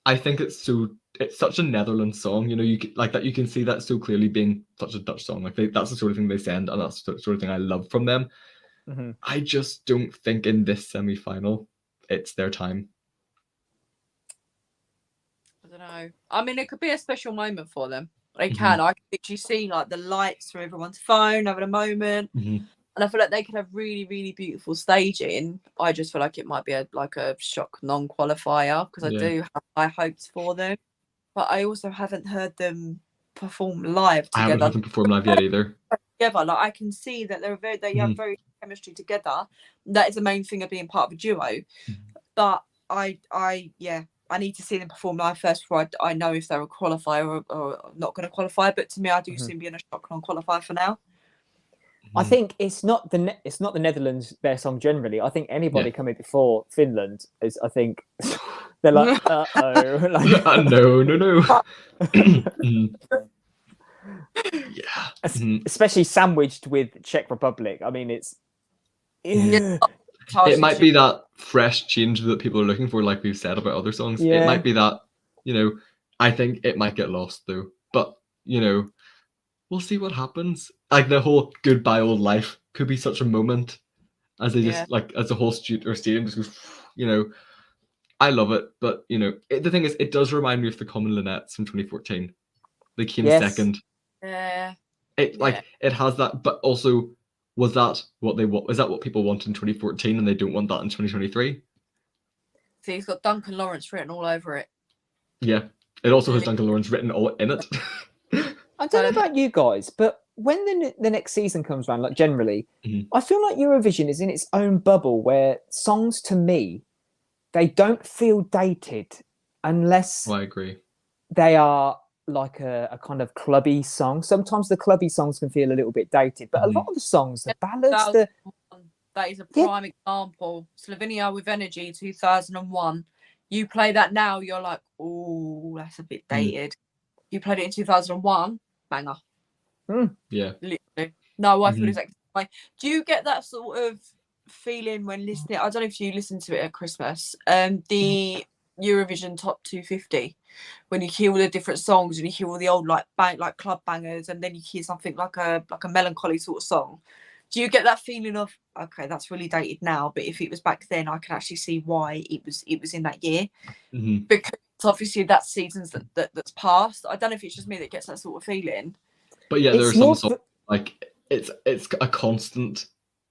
I think it's such a Netherlands song. You know, you can see that so clearly being such a Dutch song. Like that's the sort of thing they send, and that's the sort of thing I love from them. I just don't think in this semi-final it's their time. I don't know. I mean, it could be a special moment for them. They can. I can literally see like the lights from everyone's phone having a moment. And I feel like they could have really, really beautiful staging. I just feel like it might be a shock non-qualifier, because I do have high hopes for them. But I also haven't heard them perform live together. I haven't heard them perform live yet either. Together, like I can see that they have very good chemistry together. That is the main thing of being part of a duo. But I need to see them perform live first before I know if they're a qualifier or not going to qualify. But to me, I do see them being a shock non-qualifier for now. I think it's not the Netherlands, their song generally. I think anybody coming before Finland is, I think they're like, uh-oh. Like, no. Especially sandwiched with Czech Republic. I mean, it's... It might be that fresh change that people are looking for, like we've said about other songs. It might be that, you know, I think it might get lost though. But, you know, we'll see what happens. Like the whole Goodbye Old Life could be such a moment, as they just like as the whole stadium just goes, you know. I love it, but you know, the thing is, it does remind me of the Common Linettes from 2014. They came second. It has that, but also was that what they want? Is that what people want in 2014, and they don't want that in 2023? See, it's got Duncan Lawrence written all over it. Yeah, it also has Duncan Lawrence written all in it. I don't know about you guys, but when the next season comes around, like generally, I feel like Eurovision is in its own bubble where songs, to me, they don't feel dated unless I agree. They are like a kind of clubby song. Sometimes the clubby songs can feel a little bit dated, but a lot of the songs, the ballads, that is a prime example. Slovenia with Energy 2001. You play that now, you're like, oh, that's a bit dated. You played it in 2001, banger. Yeah. Literally. No, I feel exactly the same way. Do you get that sort of feeling when listening? I don't know if you listen to it at Christmas. The Eurovision Top 250, when you hear all the different songs and you hear all the old like club bangers, and then you hear something like a melancholy sort of song. Do you get that feeling of, okay, that's really dated now, but if it was back then, I can actually see why it was in that year, because obviously that season's that's passed. I don't know if it's just me that gets that sort of feeling. But yeah, there are some songs like it's a constant,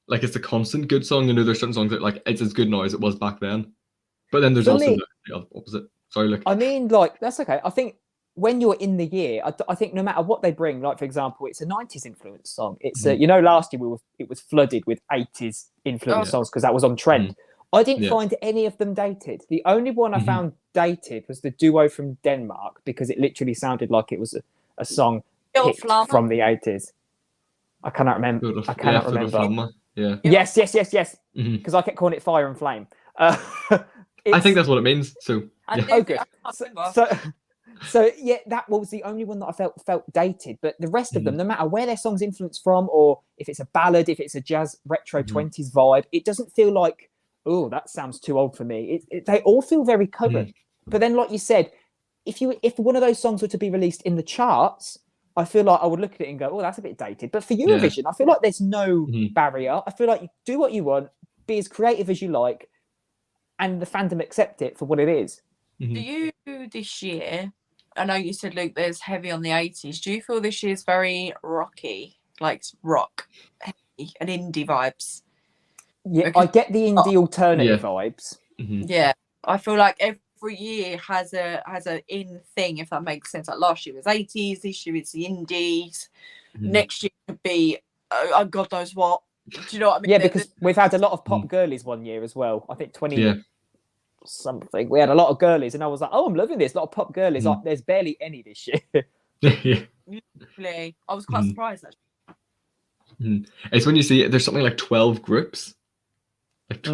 like it's a constant good song. You know, there's certain songs that like it's as good now as it was back then. But then there's also the opposite. Sorry, look. I mean, like that's okay. I think when you're in the year, I think no matter what they bring, like for example, it's a 90s influence song. It's you know, last year it was flooded with 80s influence songs because that was on trend. I didn't find any of them dated. The only one I found dated was the duo from Denmark, because it literally sounded like it was a song picked from the 80s. I cannot remember. I cannot remember. Yeah. Yes. Because I kept calling it Fire and Flame. I think that's what it means. So. Oh, good. So yeah, that was the only one that I felt dated. But the rest of them, no matter where their song's influenced from, or if it's a ballad, if it's a jazz retro 20s vibe, it doesn't feel like, oh, that sounds too old for me. They all feel very current. But then, like you said, if one of those songs were to be released in the charts, I feel like I would look at it and go, oh, that's a bit dated. But for Eurovision, I feel like there's no barrier. I feel like you do what you want, be as creative as you like, and the fandom accept it for what it is. Do you this year? I know you said, Luke, there's heavy on the 80s. Do you feel this year's very rocky, like rock, heavy, and indie vibes? Yeah, I get the indie alternative vibes. Yeah, I feel like every year has a in thing, if that makes sense. Like last year was 80s, this year it's the indies. Next year could be, oh, God knows what. Do you know what I mean? Yeah, because we've had a lot of pop girlies one year as well. I think 20 something. We had a lot of girlies, and I was like, oh, I'm loving this. A lot of pop girlies. Like, there's barely any this year. Literally, I was quite surprised actually. It's when you see there's something like 12 groups. Like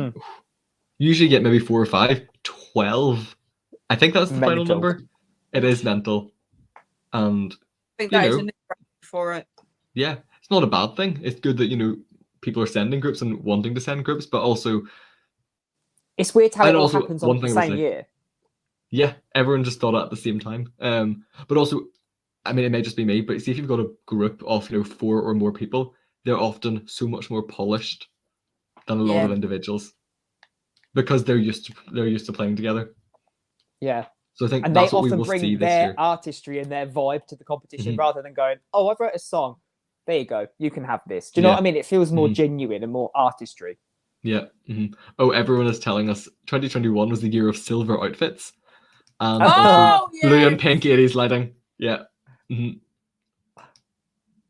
usually you get maybe 4 or 5. 12. I think that's the final number. It is mental. And I think that is a new record for it. Yeah, it's not a bad thing. It's good that, people are sending groups and wanting to send groups, but also it's weird how it all happens on the same year. Yeah, everyone just thought it at the same time. But also, I mean, it may just be me, but see if you've got a group of 4 or more people, they're often so much more polished than a lot of individuals because they're used to playing together. Yeah. So I think and that's they what we often will bring see this their year. Artistry and their vibe to the competition rather than going, oh, I've wrote a song. There you go. You can have this. Do you know what I mean? It feels more genuine and more artistry. Yeah. Oh, everyone is telling us 2021 was the year of silver outfits. And blue and pink 80s lighting. Yeah.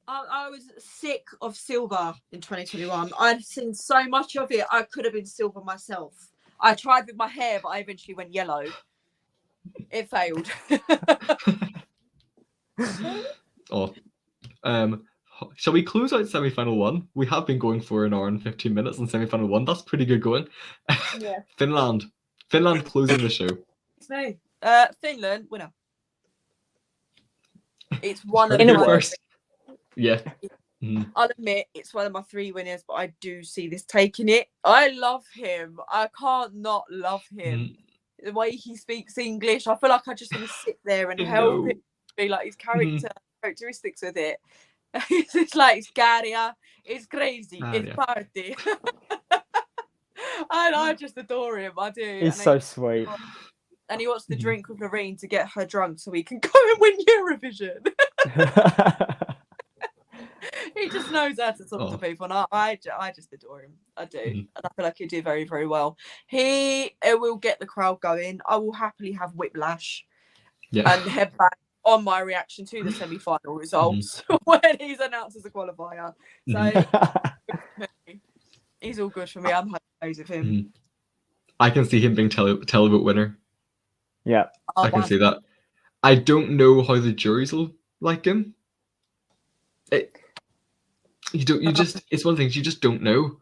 I was sick of silver in 2021. I'd seen so much of it. I could have been silver myself. I tried with my hair, but I eventually went yellow. It failed. Shall we close out semi-final 1? We have been going for an hour and 15 minutes in semi-final 1. That's pretty good going. Yeah. Finland closing the show. It's me. Finland winner. It's one of In my first. Yeah. I'll admit it's one of my 3 winners, but I do see this taking it. I love him. I can't not love him. The way he speaks English, I feel like I just want to sit there and help him be like his characteristics with it. It's like it's Käärijä, it's crazy, it's party. And I just adore him. I do. He's so sweet. And he wants to drink with Loreen to get her drunk so he can go and win Eurovision. He just knows how to talk to people, and I just adore him. I do, and I feel like he'll do very, very well. He will get the crowd going. I will happily have whiplash and head back on my reaction to the semi-final results when he's announced as a qualifier. So he's all good for me. I'm happy days with him. I can see him being televote winner. Yeah, I can see that. I don't know how the juries will like him. It's one thing you just don't know,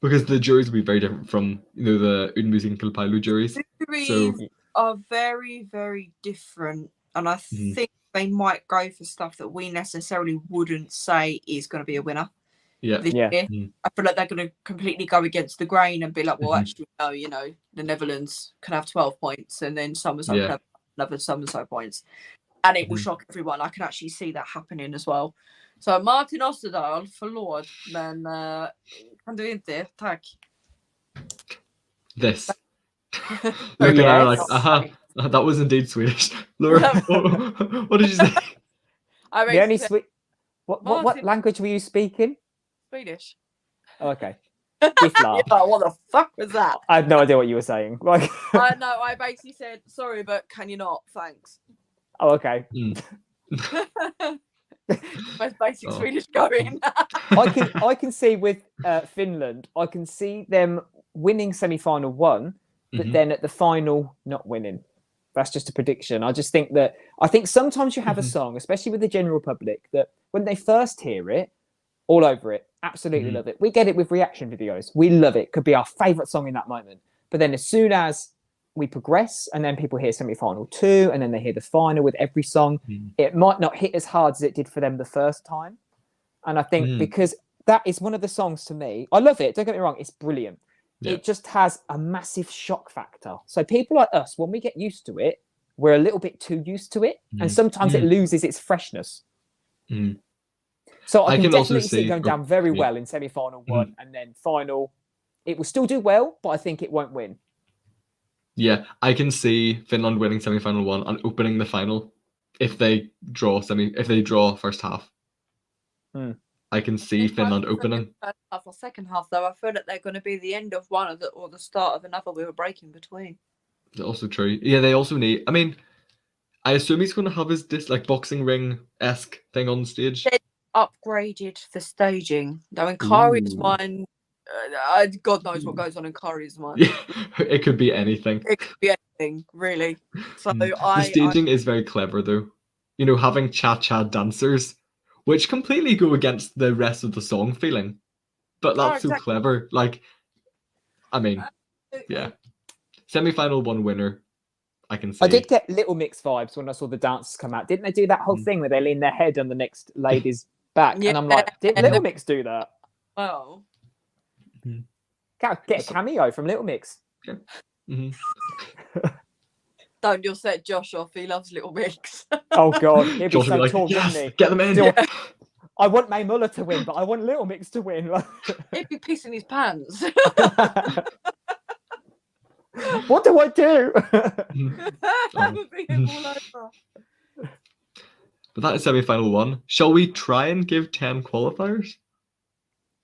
because the juries will be very different from the Unmusikkilpailu juries. Juries are very, very different, and I think they might go for stuff that we necessarily wouldn't say is going to be a winner. This year. I feel like they're going to completely go against the grain and be like, well, actually, no, the Netherlands can have 12 points, and then so and so can have another so and so points, and it will shock everyone. I can actually see that happening as well. Så Martin Osterdahl, förlåt, men kan du inte? Tack. This. Look at her like, that was indeed Swedish. Laura, what did you say? The only what language were you speaking? Swedish. Oh, okay. Yeah, what the fuck was that? I had no idea what you were saying. Like, I basically said, sorry, but can you not? Thanks. Oh, okay. Most basic Swedish going. I can see with Finland, I can see them winning semi-final 1, but then at the final not winning. That's just a prediction. I just think sometimes you have a song, especially with the general public, that when they first hear it, all over it, absolutely love it. We get it with reaction videos. We love it. Could be our favourite song in that moment. But then as soon as we progress, and then people hear semi-final 2, and then they hear the final with every song. It might not hit as hard as it did for them the first time. And I think because that is one of the songs to me, I love it, don't get me wrong, it's brilliant. Yeah. It just has a massive shock factor. So people like us, when we get used to it, we're a little bit too used to it, and sometimes it loses its freshness. So I can also definitely see it going down very yeah. well in semi-final 1, and then final. It will still do well, but I think it won't win. Yeah, I can see Finland winning semi-final 1 and opening the final if they draw first half. I can see Finland opening. First half or second half, though, I feel that they're going to be the end of one or the start of another with a break in between. That's also true. Yeah, they also need. I mean, I assume he's going to have his boxing ring-esque thing on stage. They upgraded the staging. Though in Käärijä's mind, God knows what goes on in Käärijä's mind. Yeah, it could be anything. It could be anything, really. So the staging is very clever, though. You know, having cha-cha dancers, which completely go against the rest of the song feeling. But that's so clever. Like, I mean, yeah. Semi-final 1 winner, I can see. I did get Little Mix vibes when I saw the dancers come out. Didn't they do that whole thing where they lean their head on the next lady's back? Yeah. And I'm like, did Little Mix do that? Well, Get a cameo from Little Mix. don't just set Josh off. He loves Little Mix. Oh, God. He'd be Josh so would be like, tall, yes, wouldn't he? get them in. Yeah. I want May Muller to win, but I want Little Mix to win. He'd be pissing his pants. What do I do? That would be him all over. But that is semi-final 1. Shall we try and give 10 qualifiers?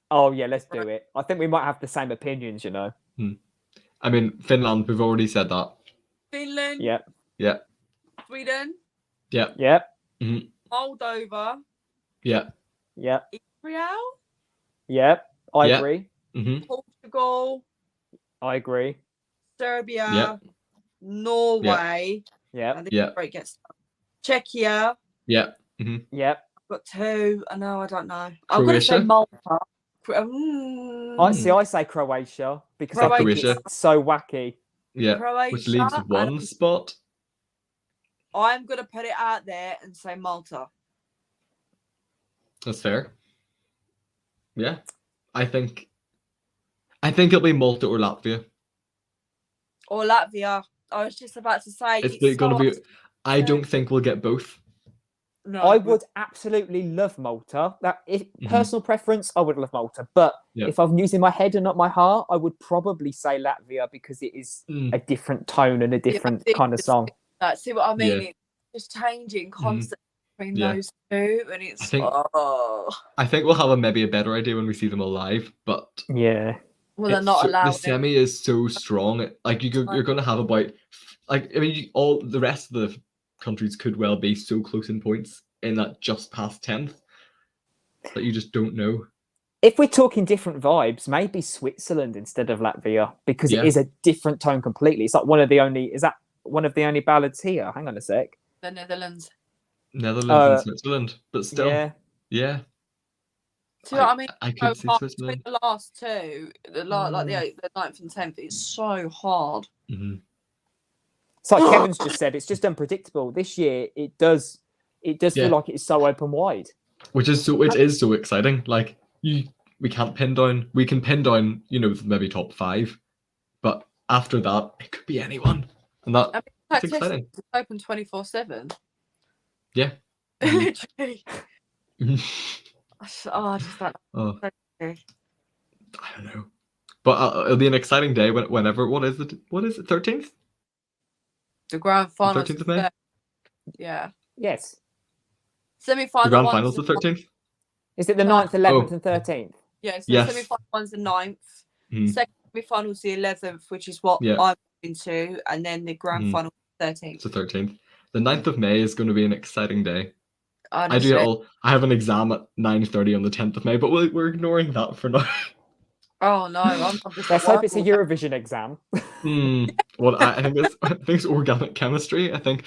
Oh, yeah, let's do it. I think we might have the same opinions, you know. I mean, Finland, we've already said that. Finland. Yep. Yeah. Sweden. Yeah. Yep. Moldova. Yeah. Yep. Israel. Yep. I Yeah. agree. Portugal. I agree. Serbia. Yeah. Norway. Yep. And Yeah. Great gets Czechia. Yeah. Yep. Got 2. I know. I don't know. I'm going to say Croatia? Malta. I say Croatia because I think Croatia. it's so wacky. Yeah. Croatia, Which leaves and 1 spot. I'm going to put it out there and say Malta. That's fair. Yeah. I think it'll be Malta or Latvia. Or Latvia. I was just about to say. It's going to be. I don't think we'll get both. No, I would absolutely love Malta. Personal preference, I would love Malta. But if I'm using my head and not my heart, I would probably say Latvia because it is a different tone and a different kind of song. See what I mean? Yeah. It's just changing constantly between those two, and it's. I think we'll have maybe a better idea when we see them all live, but yeah. Well, they're not allowed. The semi is so strong. Like you're going to have about, like I mean, all the rest of the countries could well be so close in points in that just past 10th that you just don't know. If we're talking different vibes, maybe Switzerland instead of Latvia because it is a different tone completely. It's like one of the only ballads here? Hang on a sec. The Netherlands. And Switzerland, but still, yeah. See what I mean? I could see Switzerland. The last 2, the 8th, the 9th and 10th, it's so hard. It's like Kevin's just said, it's just unpredictable. This year, it does feel like it's so open wide. It is so exciting. Like we can pin down, maybe top 5, but after that, it could be anyone, and that's exciting. It's open 24/7. Yeah. Literally. I don't know, but it'll be an exciting day whenever. What is it? 13th? The grand final. 13th of May. Yeah. Yes. Semi-final. The grand final's the 13th. Is it the 9th, 11th, and 13th? Yes. The semi-final one's the 9th. Second semi-final's the 11th, which is what I'm into, and then the grand final 13th. It's the 13th. The 9th of May is going to be an exciting day. Honestly. I have an exam at 9:30 on the 10th of May, but we're ignoring that for now. Oh no! Let's hope it's a Eurovision exam. Well, I think it's organic chemistry. I think.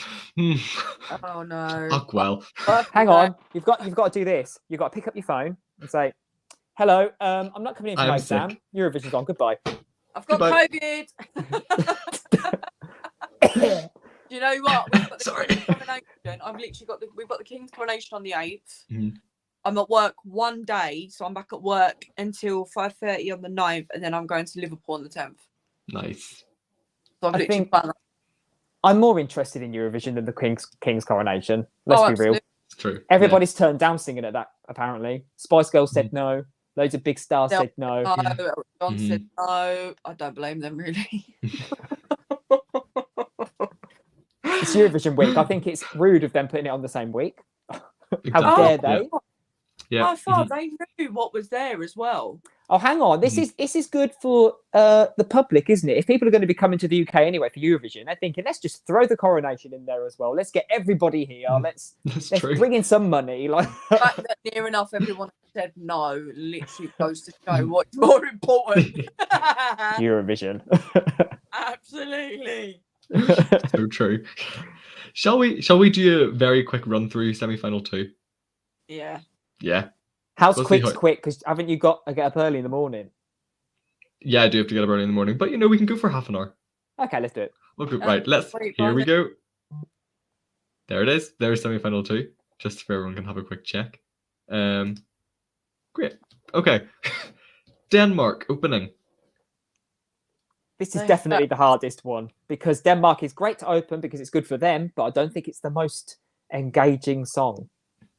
Oh no! Fuck well. Hang on, you've got to do this. You've got to pick up your phone and say, "Hello, I'm not coming in for my exam. Eurovision's on. Goodbye." I've got COVID. Do you know what? We've got the Sorry. King's coronation. I've literally got we've got the King's coronation on the 8th. Mhm. I'm at work one day, so I'm back at work until 5:30 on the 9th, and then I'm going to Liverpool on the 10th. Nice. So I've I literally think- planned that. I'm more interested in Eurovision than the King's coronation. Let's be real. Absolutely. It's true. Everybody's turned down singing at that, apparently. Spice Girls said no. Loads of big stars They'll- said no. No, Yeah. John said no. I don't blame them really. It's Eurovision week. I think it's rude of them putting it on the same week. How Exactly. dare Yeah. they? Yeah. I thought they knew what was there as well. Oh, hang on. This is good for the public, isn't it? If people are going to be coming to the UK anyway for Eurovision, they're thinking, let's just throw the coronation in there as well. Let's get everybody here. Let's That's let's true. bring in some money. Like, The fact that near enough everyone said no literally goes to show what's more important. Eurovision. Absolutely. So true. Shall we do a very quick run through semi-final 2? Yeah. Yeah. How's We'll see quick's how- quick? Because haven't you got to get up early in the morning? Yeah, I do have to get up early in the morning, but we can go for half an hour. Okay, let's do it. We'll go, right, here we go. There it is. There's semi-final 2, just so everyone can have a quick check. Great. Okay. Denmark opening. This is So, definitely the hardest one because Denmark is great to open because it's good for them, but I don't think it's the most engaging song.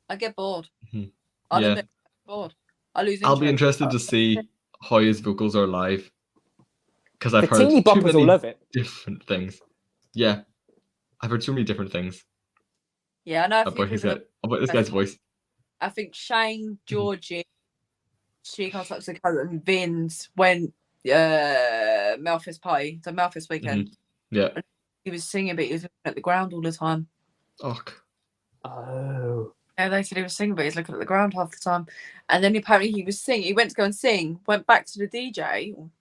I get bored. Mhm. I Yeah. don't get bored. I lose I'll be interest. interested to see how his vocals are live, because I've The heard teeny too boppers will many love it. different things. Yeah, I've heard so many different things Yeah, I know. about this guy's voice. I think Shane, Georgie, she comes up to the coat and Vince when Melfis party, so Melfis weekend. Yeah. He was singing, but he was looking at the ground all the time. Oh, Oh. Yeah, they said he was singing, but he's looking at the ground half the time. And then apparently he was singing. He went to go and sing, went back to the DJ, and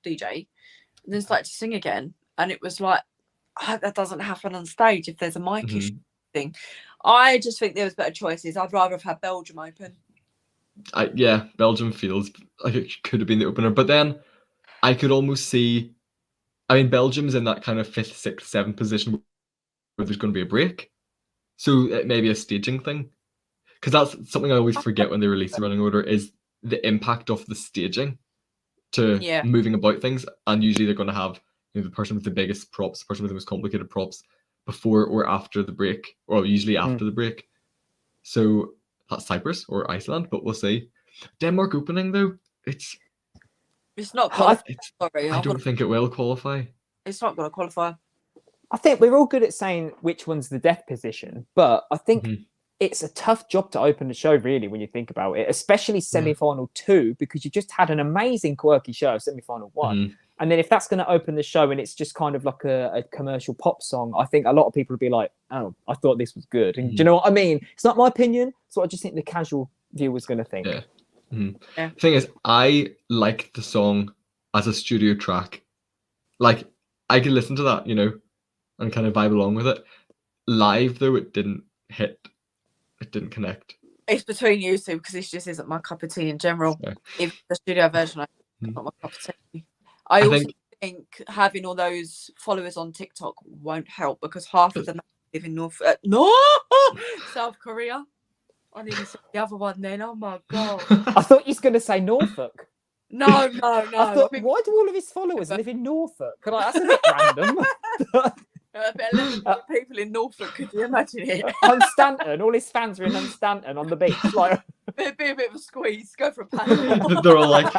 then started to sing again. And it was like, that doesn't happen on stage if there's a mic issue thing. I just think there was better choices. I'd rather have had Belgium open. Belgium feels like it could have been the opener, but then I could almost see. I mean, Belgium's in that kind of 5th, 6th, 7th position where there's going to be a break, so it may be a staging thing. Because that's something I always forget when they release the running order is the impact of the staging to moving about things, and usually they're going to have the person with the biggest props, the person with the most complicated props before or after the break, or usually after the break. So that's Cyprus or Iceland, but we'll see. Denmark opening though, it's not qualifying. Sorry, I don't think it will qualify. It's not going to qualify. I think we're all good at saying which one's the death position, but I think it's a tough job to open the show, really, when you think about it, especially semi-final 2, because you just had an amazing quirky show, semi-final 1. And then if that's going to open the show and it's just kind of like a commercial pop song, I think a lot of people will be like, oh, I thought this was good. And do you know what I mean? It's not my opinion. It's what I just think the casual viewer's going to think. Yeah. The thing is, I like the song as a studio track. Like, I could listen to that, and kind of vibe along with it. Live, though, it didn't hit. It didn't connect. It's between you two because this just isn't my cup of tea in general. Yeah. If the studio version, it's not my cup of tea. I also think having all those followers on TikTok won't help because half of them live in South Korea. I didn't see the other one then. Oh my god! I thought you was going to say Norfolk. No. I thought, why do all of his followers live in Norfolk? That's a bit random. People in Norfolk, could you imagine it? Hunstanton, all his fans are in Hunstanton on the beach. Like, It'd be a bit of a squeeze. Go for a paddle. They're all like,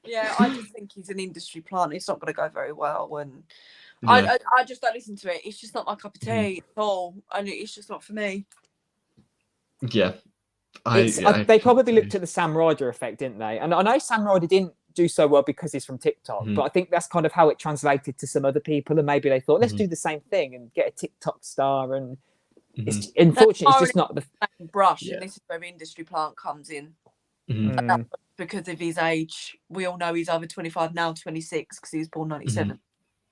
yeah, I just think he's an industry plant. It's not going to go very well, and I just don't listen to it. It's just not my cup of tea at all, and it's just not for me. Yeah. They probably looked at the Sam Ryder effect, didn't they? And I know Sam Ryder didn't do so well because he's from TikTok, but I think that's kind of how it translated to some other people, and maybe they thought, let's do the same thing and get a TikTok star. And it's unfortunately it's just not the brush, and this is where industry plant comes in. And that's because of his age. We all know he's either 25 now, 26 because he was born 97.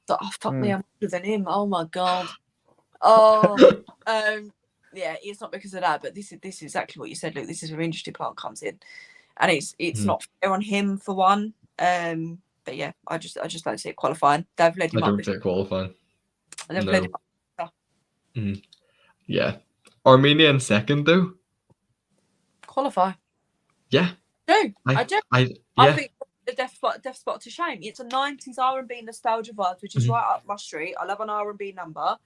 So fuck me, I'm older than him. Oh my god. Yeah, it's not because of that, but this is exactly what you said, Luke. This is where industry plant comes in, and it's not fair on him for one. But yeah, I just don't see it qualifying. They've led him I up. don't see it qualifying. They've No. led him up. Yeah. Armenia in second though. Qualify. Yeah. No, I do. I I yeah. think the deaf spot to shame. It's a 90s R&B nostalgia vibe, which is right up my street. I love an R&B number.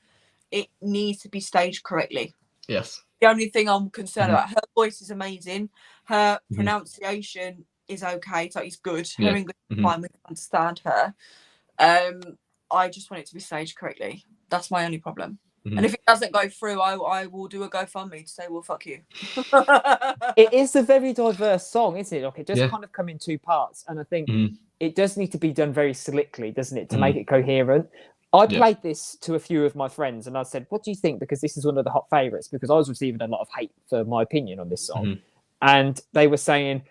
It needs to be staged correctly. Yes. The only thing I'm concerned about, her voice is amazing. Her pronunciation is okay, so it's good. Her English is fine, we can understand her. I just want it to be staged correctly. That's my only problem. And if it doesn't go through, I will do a GoFundMe to say, well, fuck you. It is a very diverse song, isn't it? Like, it does kind of come in two parts. And I think it does need to be done very slickly, doesn't it, to make it coherent. I played this to a few of my friends and I said, what do you think? Because this is one of the hot favourites, because I was receiving a lot of hate for my opinion on this song. And they were saying,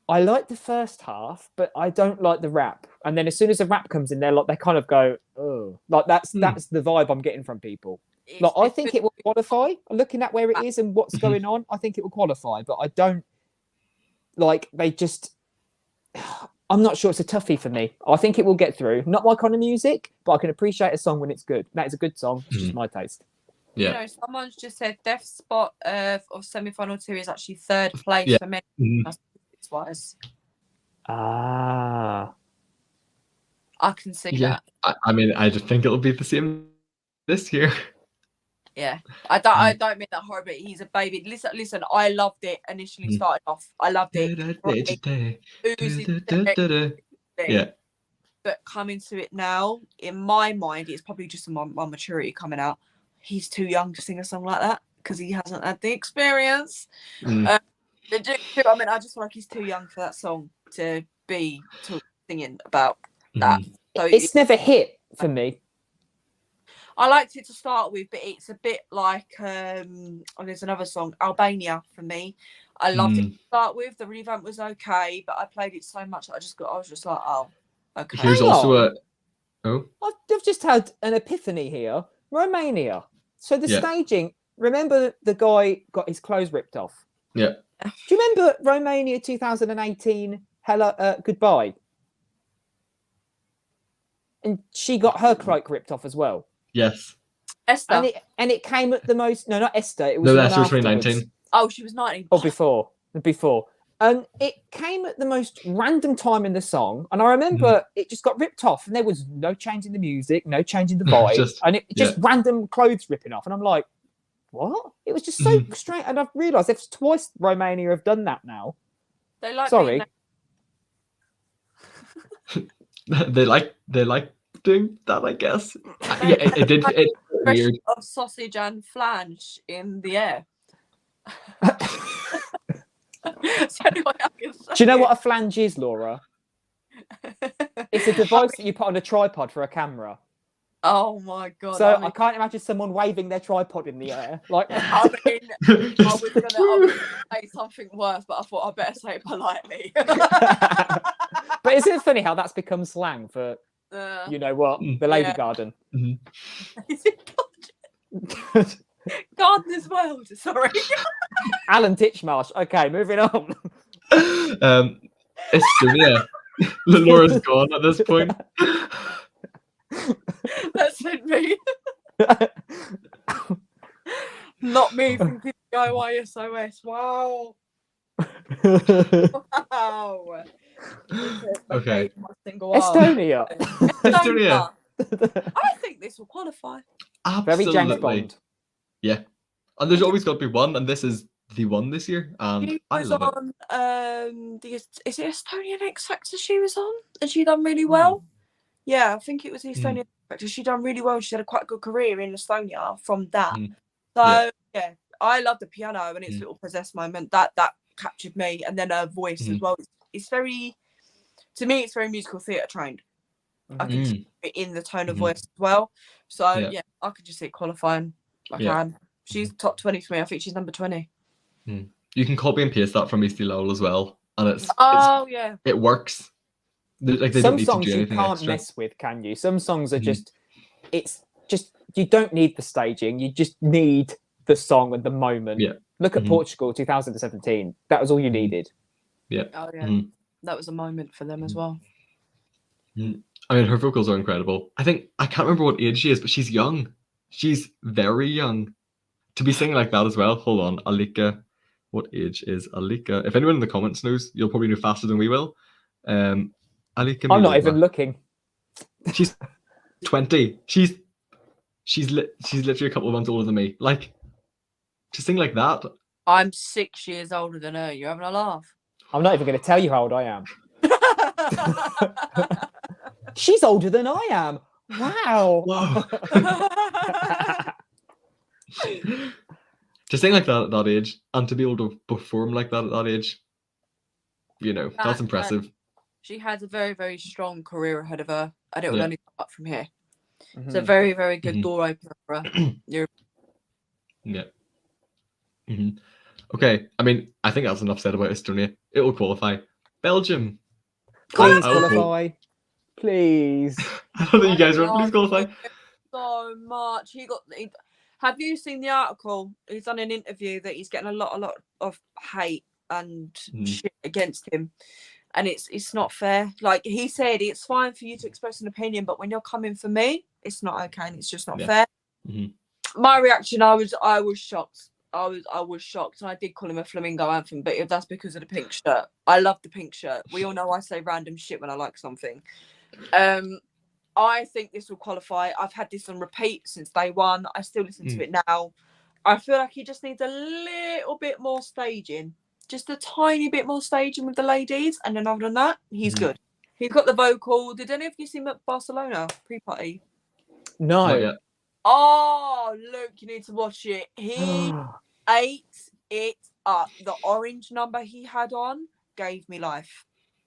I like the first half, but I don't like the rap. And then as soon as the rap comes in, they kind of go, oh, like that's the vibe I'm getting from people. Like, I think it will qualify. Looking at where it is and what's going on, I think it will qualify. But I don't like, they just, I'm not sure. It's a toughie for me. I think it will get through. Not my kind of music, but I can appreciate a song when it's good. That is a good song. It's just my taste. Yeah. You know, someone's just said Def's spot of semi-final 2 is actually third place for men. Wise. Ah. I can see that. I mean, I just think it'll be the same this year. Yeah, I don't mean that horribly. He's a baby. Listen. I loved it initially. Started off, I loved it. Yeah. But coming to it now, in my mind, it's probably just my maturity coming out. He's too young to sing a song like that because he hasn't had the experience. I mean, I just feel like he's too young for that song to be singing about that. So it's never hit for me. I liked it to start with, but it's a bit like there's another song, Albania, for me. I loved it to start with. The revamp was okay, but I played it so much that I was just like, oh, okay. Here's also I've just had an epiphany here. Romania. So the staging. Remember the guy got his clothes ripped off? Yeah. Do you remember Romania 2018? Goodbye. And she got her cloak ripped off as well. Yes. Esther. And it came at the most. No, not Esther. It was Esther was 2019. Oh, she was 19. Or before. And it came at the most random time in the song. And I remember it just got ripped off, and there was no change in the music, no change in the vibe, and it just random clothes ripping off. And I'm like, what? It was just so strange. And I've realised it's twice Romania have done that now. They like. Sorry. they like doing that, I guess. Yeah, it did. It weird. Of sausage and flange in the air. Do you know what a flange is, Laura? It's a device that you put on a tripod for a camera. Oh my god! So I can't imagine someone waving their tripod in the air. Like, I mean, I was gonna say something worse, but I thought I better say it politely. But isn't it funny how that's become slang for you know what, the lady garden? Is it Gardener's World? Sorry. Alan Titchmarsh. Okay, moving on. Estonia. Laura's gone at this point. That's it, me. Not me thinking DIY-SOS. Wow. Wow. Okay. Estonia. Estonia. I think this will qualify. Absolutely. Very James Bond. Yeah. And there's always got to be one, and this is the one this year. And I love it. Is it Estonian X Factor she was on? And she done really well? Yeah, I think it was the Estonian X Factor. She done really well. She had a quite good career in Estonia from that. So yeah, I love the piano and its little possessed moment. That captured me, and then her voice as well. It's very, to me, it's very musical theatre trained. I can see it in the tone of voice as well. So yeah, I could just see it qualifying. I can. She's top 20 for me. I think she's number 20. You can copy and paste that from Easty Lowell as well, and it works. Like, they some don't need songs to do you anything can't extra. mess with, can you? Some songs are just you don't need the staging. You just need the song and the moment. Yeah. Look at Portugal 2017. That was all you needed. Yeah. Oh yeah, that was a moment for them as well. I mean, her vocals are incredible. I can't remember what age she is, but she's young. She's very young to be singing like that as well. Hold on, Alika. What age is Alika? If anyone in the comments knows, you'll probably know faster than we will. Alika. I'm not even looking. She's 20. She's literally a couple of months older than me. Like, to sing like that. I'm 6 years older than her. You're having a laugh. I'm not even going to tell you how old I am. She's older than I am. Wow. Whoa. To sing like that at that age and to be able to perform like that at that age, that's impressive. She has a very, very strong career ahead of her, and it will only go up from here. It's a Mhm. very, very good door opener for her. Yeah. Okay. I mean, I think that's enough said about Estonia. It will qualify. Belgium. Please I will qualify. Please. I don't think you guys are. Please qualify. So much. Have you seen the article? He's done an interview that he's getting a lot of hate and shit against him. And it's not fair. Like he said, it's fine for you to express an opinion, but when you're coming for me, it's not okay, and it's just not fair. My reaction, I was shocked. I was shocked, and I did call him a flamingo anthem, but that's because of the pink shirt. I love the pink shirt. We all know I say random shit when I like something. I think this will qualify. I've had this on repeat since day one. I still listen to it now. I feel like he just needs a little bit more staging. Just a tiny bit more staging with the ladies. And then other than that, he's good. He's got the vocal. Did any of you see him at Barcelona pre-party? No. Not yet. Oh, Luke, you need to watch it. He ate it up. The orange number he had on gave me life.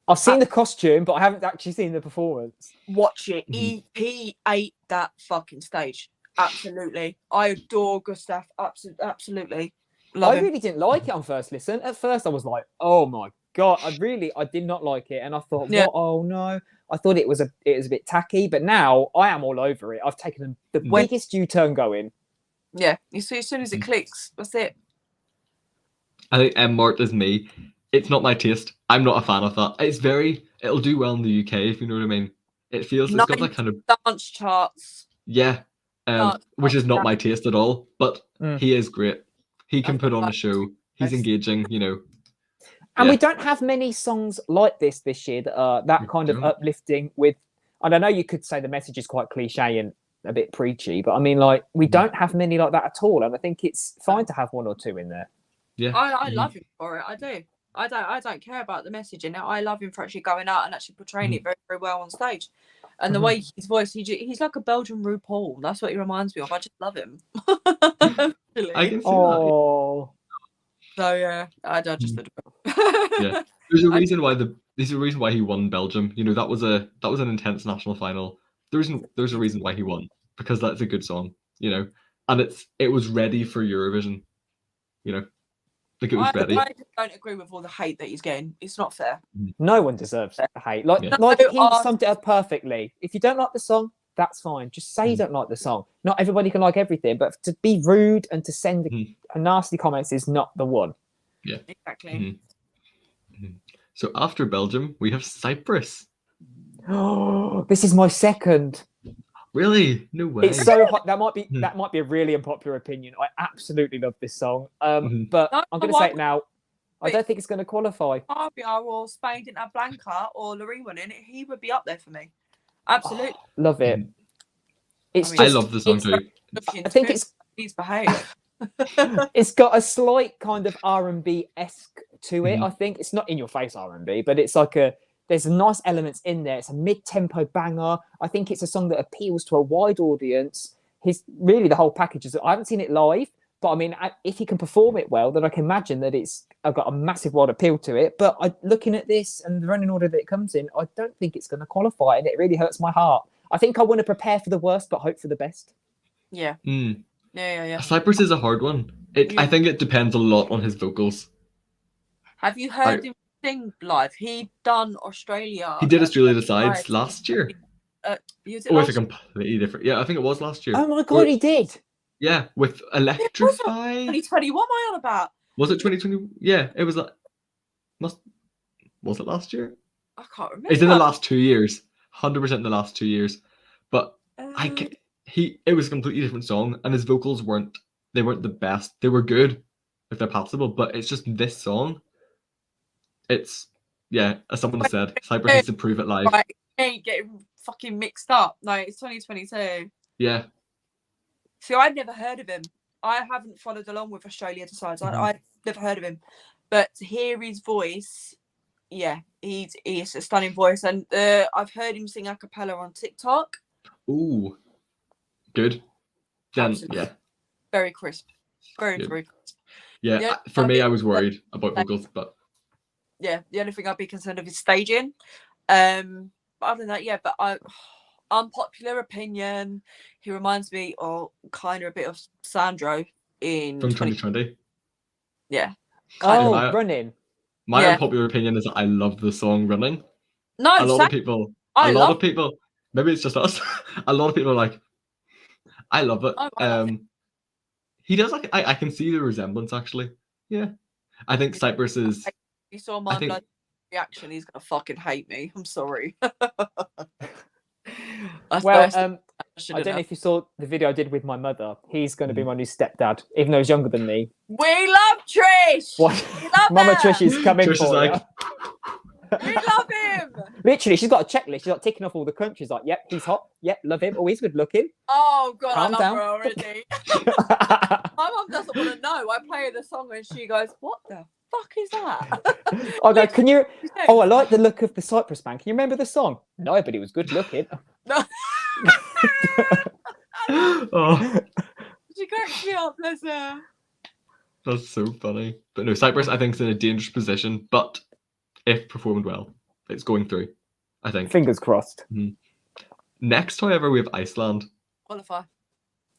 I've seen the costume, but I haven't actually seen the performance. Watch it. He ate that fucking stage. Absolutely. I adore Gustaph. Absolutely. Love him. Really didn't like it on first listen. At first I was like, oh my God. I did not like it. And I thought, what? Oh no. I thought it was a bit tacky, but now I am all over it. I've taken the biggest U-turn going. Yeah. As soon as it clicks, that's it. I think Mort is me. It's not my taste. I'm not a fan of that. It'll do well in the UK, if you know what I mean. It feels it's got that kind of dance charts. Yeah. Which is not my taste at all. But he is great. He can put on a show. He's engaging, And we don't have many songs like this year that are that kind of uplifting with, and I know you could say the message is quite cliche and a bit preachy, but I mean, like, we don't have many like that at all. And I think it's fine to have one or two in there. Yeah. I love him for it. I do. I don't care about the message in it. I love him for actually going out and actually portraying it very, very well on stage. And the way his voice, he's like a Belgian RuPaul. That's what he reminds me of. I just love him. I can see that. So yeah, I just adore him. Yeah. There's a reason why he won Belgium. That was an intense national final. There's a reason why he won, because that's a good song, and it was ready for Eurovision. Like it was ready. I don't agree with all the hate that he's getting. It's not fair. No one deserves hate. Like he summed it up perfectly. If you don't like the song, that's fine. Just say you don't like the song. Not everybody can like everything, but to be rude and to send nasty comments is not the one. Yeah, exactly. So after Belgium, we have Cyprus. Oh, this is my second. Really? No way. It's so hot. That might be a really unpopular opinion. I absolutely love this song. But I'm going to say it now. I don't think it's going to qualify. Serbia or Spain didn't have Blanca or Loreen in it, he would be up there for me. Absolutely. Love it. I love the song too. I think he's behaved. It's got a slight kind of R&B-esque to it. I think it's not in your face R&B, but it's like there's nice elements in there. It's a mid-tempo banger. I think it's a song that appeals to a wide audience. Really the whole package is. I haven't seen it live, but I mean, if he can perform it well, then I can imagine that I've got a massive wide appeal to it. But looking at this and the running order that it comes in, I don't think it's going to qualify, and it really hurts my heart. I think I want to prepare for the worst, but hope for the best. Yeah. Yeah. Cyprus is a hard one. I think it depends a lot on his vocals. Have you heard him sing live? He done Australia. He did Australia Decides last year. It's a completely different. Yeah, I think it was last year. Oh my God, he did. Yeah, with Electrify. 2020. What am I on about? Was it 2020? Yeah, it was. Was it last year? I can't remember. It's in the last 2 years. 100% in the last 2 years. But it was a completely different song, and his vocals weren't the best. They were good, if they're passable, but it's just this song. It's, yeah, as someone said, Cyprus needs to prove it live. Right, ain't getting fucking mixed up. No, it's 2022. Yeah. See, I'd never heard of him. I haven't followed along with Australia Decides. I've never heard of him. But to hear his voice, yeah, he's a stunning voice. And I've heard him sing a cappella on TikTok. Ooh. Good. Then, Absolutely. yeah. Very crisp. Very Good. crisp. Yeah, for me, I was worried about vocals, but... Yeah, the only thing I'd be concerned of is staging. But other than that, yeah, but unpopular opinion, he reminds me of kind of a bit of Sandro in... From 2020? Yeah. Oh, Running. My unpopular opinion is that I love the song Running. No, a lot of people, maybe it's just us. A lot of people are like, I love it. He does like, I can see the resemblance actually. Yeah. I think Cyprus is... You saw my blood reaction, he's going to fucking hate me. I'm sorry. Well, I don't know if you saw the video I did with my mother. He's going to be my new stepdad, even though he's younger than me. We love Trish. What? We love Mama her. Trish is coming Trish for is you. like... We love him. Literally, she's got a checklist. She's like ticking off all the countries. Like, yep, he's hot. Yep, love him. Oh, he's good looking. Oh God, Calm I love down. her already. My mum doesn't want to know. I play her the song and she goes, "What the fuck is that?" I go, can you? Oh, I like the look of the Cyprus man. Can you remember the song? No, but he was good looking. No. Oh, She cracks me up, bless her. that's so funny. But no, Cyprus, I think, is in a dangerous position. But if performed well, it's going through, I think. Fingers crossed. Mm-hmm. Next, however, we have Iceland. Qualify.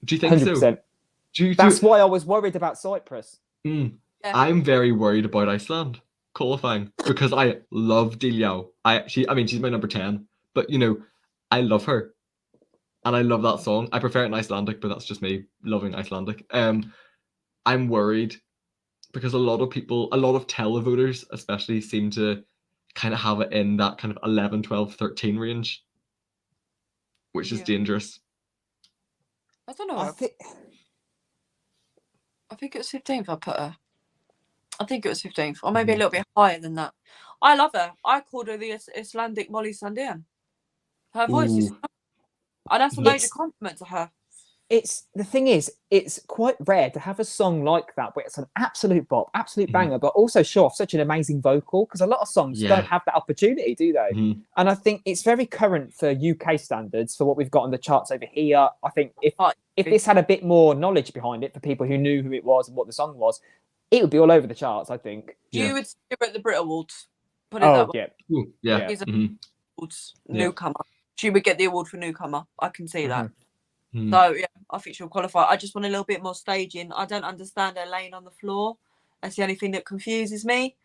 Do you think 100%. so? That's why I was worried about Cyprus. Yeah. I'm very worried about Iceland qualifying because I love Diljá. She's my number 10, but you know, I love her. And I love that song. I prefer it in Icelandic, but that's just me loving Icelandic. I'm worried because a lot of televoters especially seem to kind of have it in that kind of 11, 12, 13 range, which is dangerous. I don't know. I think it was 15th I put her. I think it was 15th, or maybe a little bit higher than that. I love her. I called her the Icelandic Molly Sandén. Her voice is... And that's a major compliment to her. The thing is, it's quite rare to have a song like that where it's an absolute bop, absolute banger, but also show off such an amazing vocal, because a lot of songs don't have that opportunity, do they? And I think it's very current for UK standards for what we've got on the charts over here. I think if this had a bit more knowledge behind it for people who knew who it was and what the song was, it would be all over the charts, I think. You would see her at the Brit Awards. Put it that way. Yeah. She's a newcomer. She would get the award for newcomer. I can see that. So yeah, I think she'll qualify. I just want a little bit more staging. I don't understand her laying on the floor. That's the only thing that confuses me.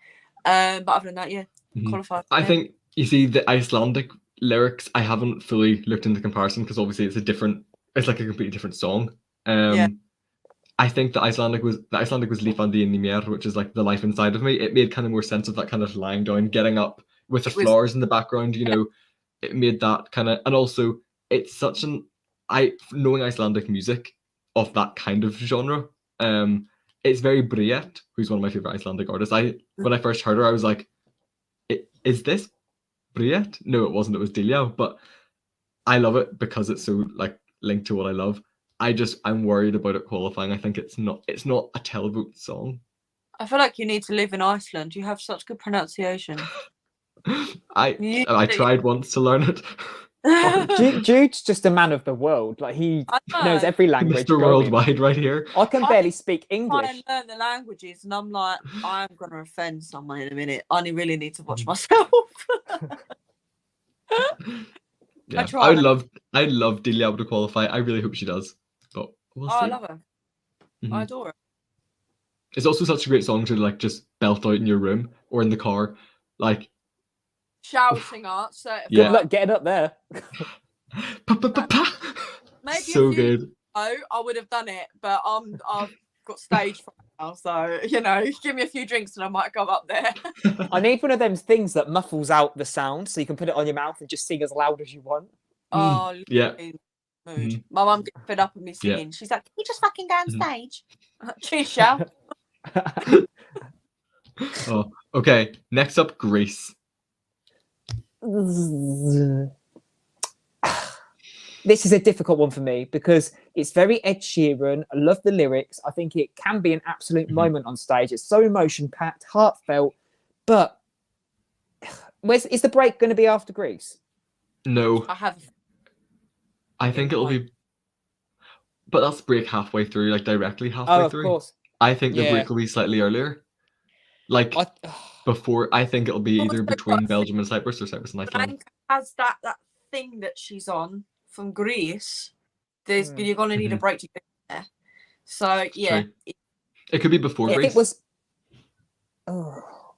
But other than that, qualify. I think you see the Icelandic lyrics. I haven't fully looked into comparison because obviously it's like a completely different song. I think the Icelandic was Lífandi inni mér, which is like the life inside of me. It made kind of more sense of that kind of lying down, getting up with the flowers in the background. You know, it made that kind of, and also it's such an knowing Icelandic music of that kind of genre. It's very Brunette, who's one of my favorite Icelandic artists. When I first heard her, I was like, "Is this Brunette?" No, it wasn't. It was Diljá. But I love it because it's so like linked to what I love. I'm worried about it qualifying. I think it's not a televote song. I feel like you need to live in Iceland. You have such good pronunciation. I tried once to learn it. Jude's just a man of the world. Like he knows every language. Mr. Worldwide right here. I can barely speak English. I learn the languages, and I'm like, I'm gonna offend someone in a minute. I only really need to watch myself. Yeah, I'd love Diljá to qualify. I really hope she does, but we'll see. I love her. I adore her. It's also such a great song to like just belt out in your room or in the car, like. Shower singer. So good luck getting up there. Maybe so good. I would have done it, but I'm got stage fright now, so you know, give me a few drinks and I might go up there. I need one of them things that muffles out the sound, so you can put it on your mouth and just sing as loud as you want. Oh, Yeah. mood. My mum gets fed up with me singing. She's like, "Can you just fucking go on stage?" Cheers, Shell. Oh, okay. Next up, Greece. This is a difficult one for me because it's very Ed Sheeran. I love the lyrics. I think it can be an absolute moment on stage. It's so emotion-packed, heartfelt. But is the break going to be after Greece? No, I think it'll be. But that's break halfway through, like directly halfway Oh, of through. course. I think the Yeah. break will be slightly earlier. Like before, I think it'll be either between Belgium and Cyprus or Cyprus and Iceland. Blanca has that thing that she's on from Greece. You're gonna need a break to get there. So yeah, True. It could be before If Greece. it was,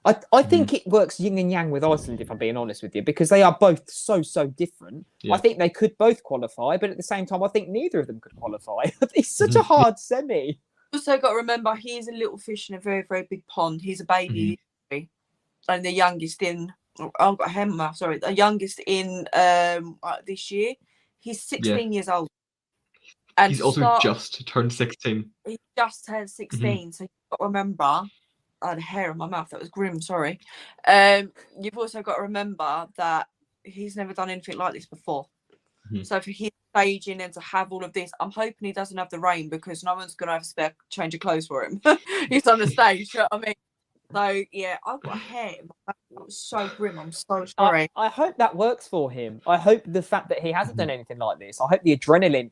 I think it works yin and yang with Iceland, if I'm being honest with you, because they are both so different. Yeah. I think they could both qualify, but at the same time, I think neither of them could qualify. It's such a hard semi. Also got to remember he's a little fish in a very, very big pond. He's a baby, and the youngest in. I've got him mouth. Sorry, the youngest in this year. He's 16 years old, and He's also just turned 16. He just turned 16, so you've got to remember. I had hair in my mouth. That was grim. Sorry. You've also got to remember that he's never done anything like this before. So for his staging and to have all of this, I'm hoping he doesn't have the rain because no one's going to have a spare change of clothes for him. He's on the stage. You know what I mean? So yeah, I've got hair. It was so grim. I'm so sorry. I hope that works for him. I hope the fact that he hasn't done anything like this. I hope the adrenaline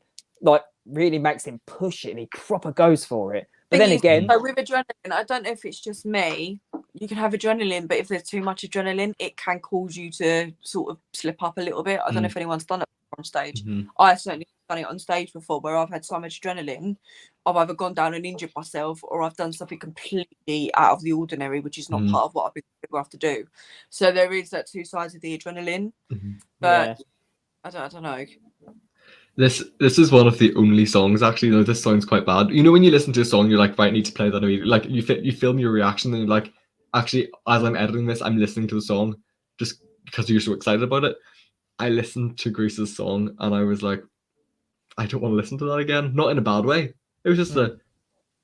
really makes him push it and he proper goes for it. But then again, so with adrenaline, I don't know if it's just me. You can have adrenaline, but if there's too much adrenaline, it can cause you to sort of slip up a little bit. I don't know if anyone's done it on stage. I certainly done it on stage before, where I've had so much adrenaline, I've either gone down and injured myself, or I've done something completely out of the ordinary, which is not part of what I've been able to do. So there is that two sides of the adrenaline, but I don't know. This is one of the only songs, actually, though this sounds quite bad. You know, when you listen to a song, you're like, right, I need to play that immediately. Like, you film your reaction, and you're like, actually, as I'm editing this, I'm listening to the song just because you're so excited about it. I listened to Greece's song, and I was like, I don't want to listen to that again. Not in a bad way. It was just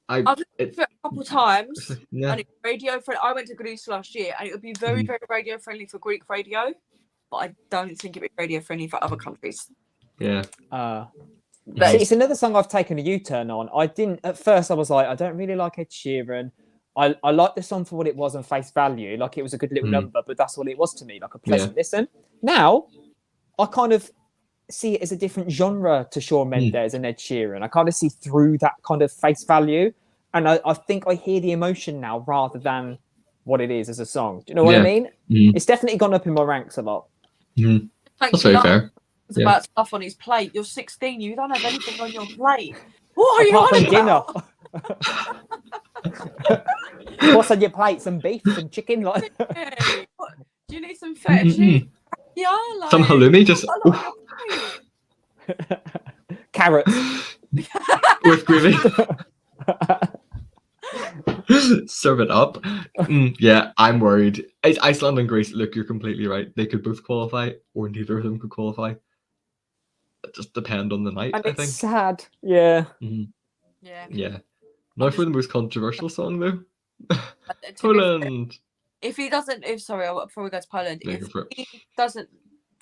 I've listened to it a couple times, yeah. and it's radio friendly. I went to Greece last year, and it would be very, very radio friendly for Greek radio, but I don't think it'd be radio friendly for other countries. Yeah. See, it's another song I've taken a U-turn on. I didn't at first. I was like, I don't really like Ed Sheeran. I liked the song for what it was on face value, like it was a good little number, but that's all it was to me, like a pleasant listen. Now, I kind of see it as a different genre to Shawn Mendes and Ed Sheeran. I kind of see through that kind of face value, and I think I hear the emotion now rather than what it is as a song. Do you know what I mean? It's definitely gone up in my ranks a lot. That's very fair. It's about stuff on his plate. You're 16. You don't have anything on your plate. What are you on about? Dinner. What's on your plate? Some beef, some chicken, like. Hey, do you need some fettuccine? Yeah, like, some halloumi, just carrots with gravy. Serve it up. Yeah, I'm worried. It's Iceland and Greece. Look, you're completely right. They could both qualify, or neither of them could qualify. It just depend on the night. And I it's think. sad. Yeah. Yeah. Now for the most controversial song, though. Poland. If he doesn't, before we go to Poland, if he doesn't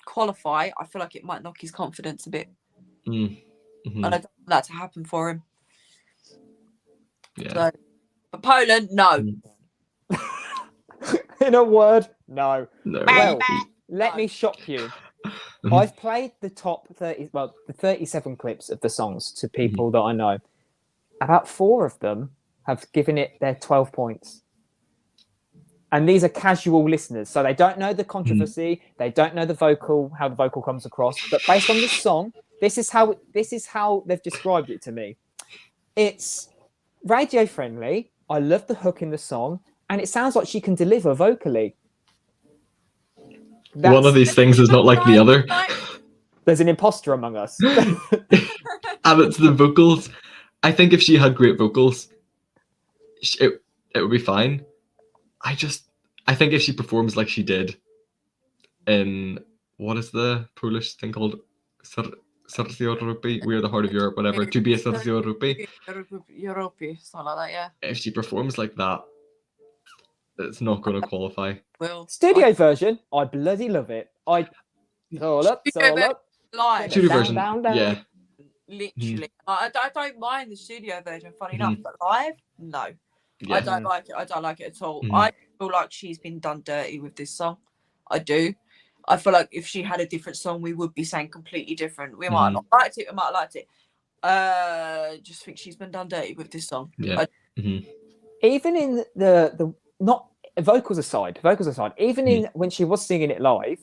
qualify, I feel like it might knock his confidence a bit. And I don't want that to happen for him. Yeah. So, but Poland, no. In a word, no. Well, let No. me shock you. I've played the top 30, the 37 clips of the songs to people that I know. About 4 of them have given it their 12 points. And these are casual listeners, so they don't know the controversy, they don't know how the vocal comes across. But based on this song, this is how they've described it to me. It's radio friendly. I love the hook in the song, and it sounds like she can deliver vocally. One of these things is not like the other. There's an imposter among us. And it's the vocals. I think if she had great vocals, it would be fine. I think if she performs like she did in, what is the Polish thing called? Serce Europy, We Are the Heart of Europe, whatever. To be a Serce Europy. Europy, something like that, yeah. If she performs like that, it's not going to qualify. Well, Studio version, I bloody love it. It's all up. live. Studio Down, version, down, down. yeah. Literally. I don't mind the studio version, funny enough, but live, no. Yeah. I don't like it. I don't like it at all. Mhm. I feel like she's been done dirty with this song. I do. I feel like if she had a different song, we would be saying completely different. We might not liked it, we might have liked it. Just think she's been done dirty with this song. Yeah. Even in the not vocals aside, even in when she was singing it live,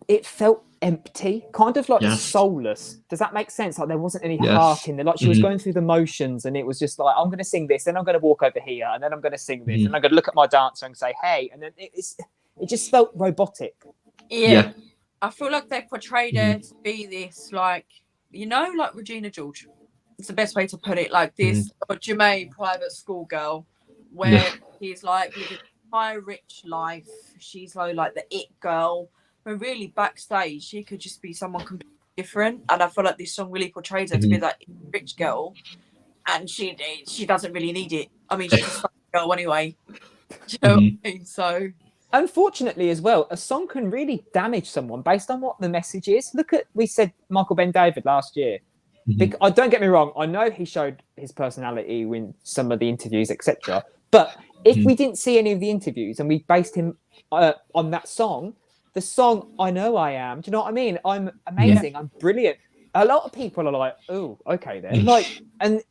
it felt empty, kind of like soulless. Does that make sense? Like there wasn't any heart in there. Like she was going through the motions, and it was just like, I'm going to sing this, then I'm going to walk over here, and then I'm going to sing this, and I'm going to look at my dancer and say, hey, and then it just felt robotic. Yeah. I feel like they portrayed her to be this, like, like Regina George. It's the best way to put it, like this Jermaine private school girl, where she's like living a high rich life. She's like the it girl. When really backstage, she could just be someone completely different. And I feel like this song really portrays her to be that rich girl, and she doesn't really need it. I mean, she's just a girl anyway. Do you know what I mean? So. Unfortunately, as well, a song can really damage someone based on what the message is. We said Michael Ben David last year. Don't get me wrong. I know he showed his personality in some of the interviews, etc. But if we didn't see any of the interviews and we based him on that song, the song I Know I Am, do you know what I mean? I'm amazing. I'm brilliant. A lot of people are like, oh, okay then. And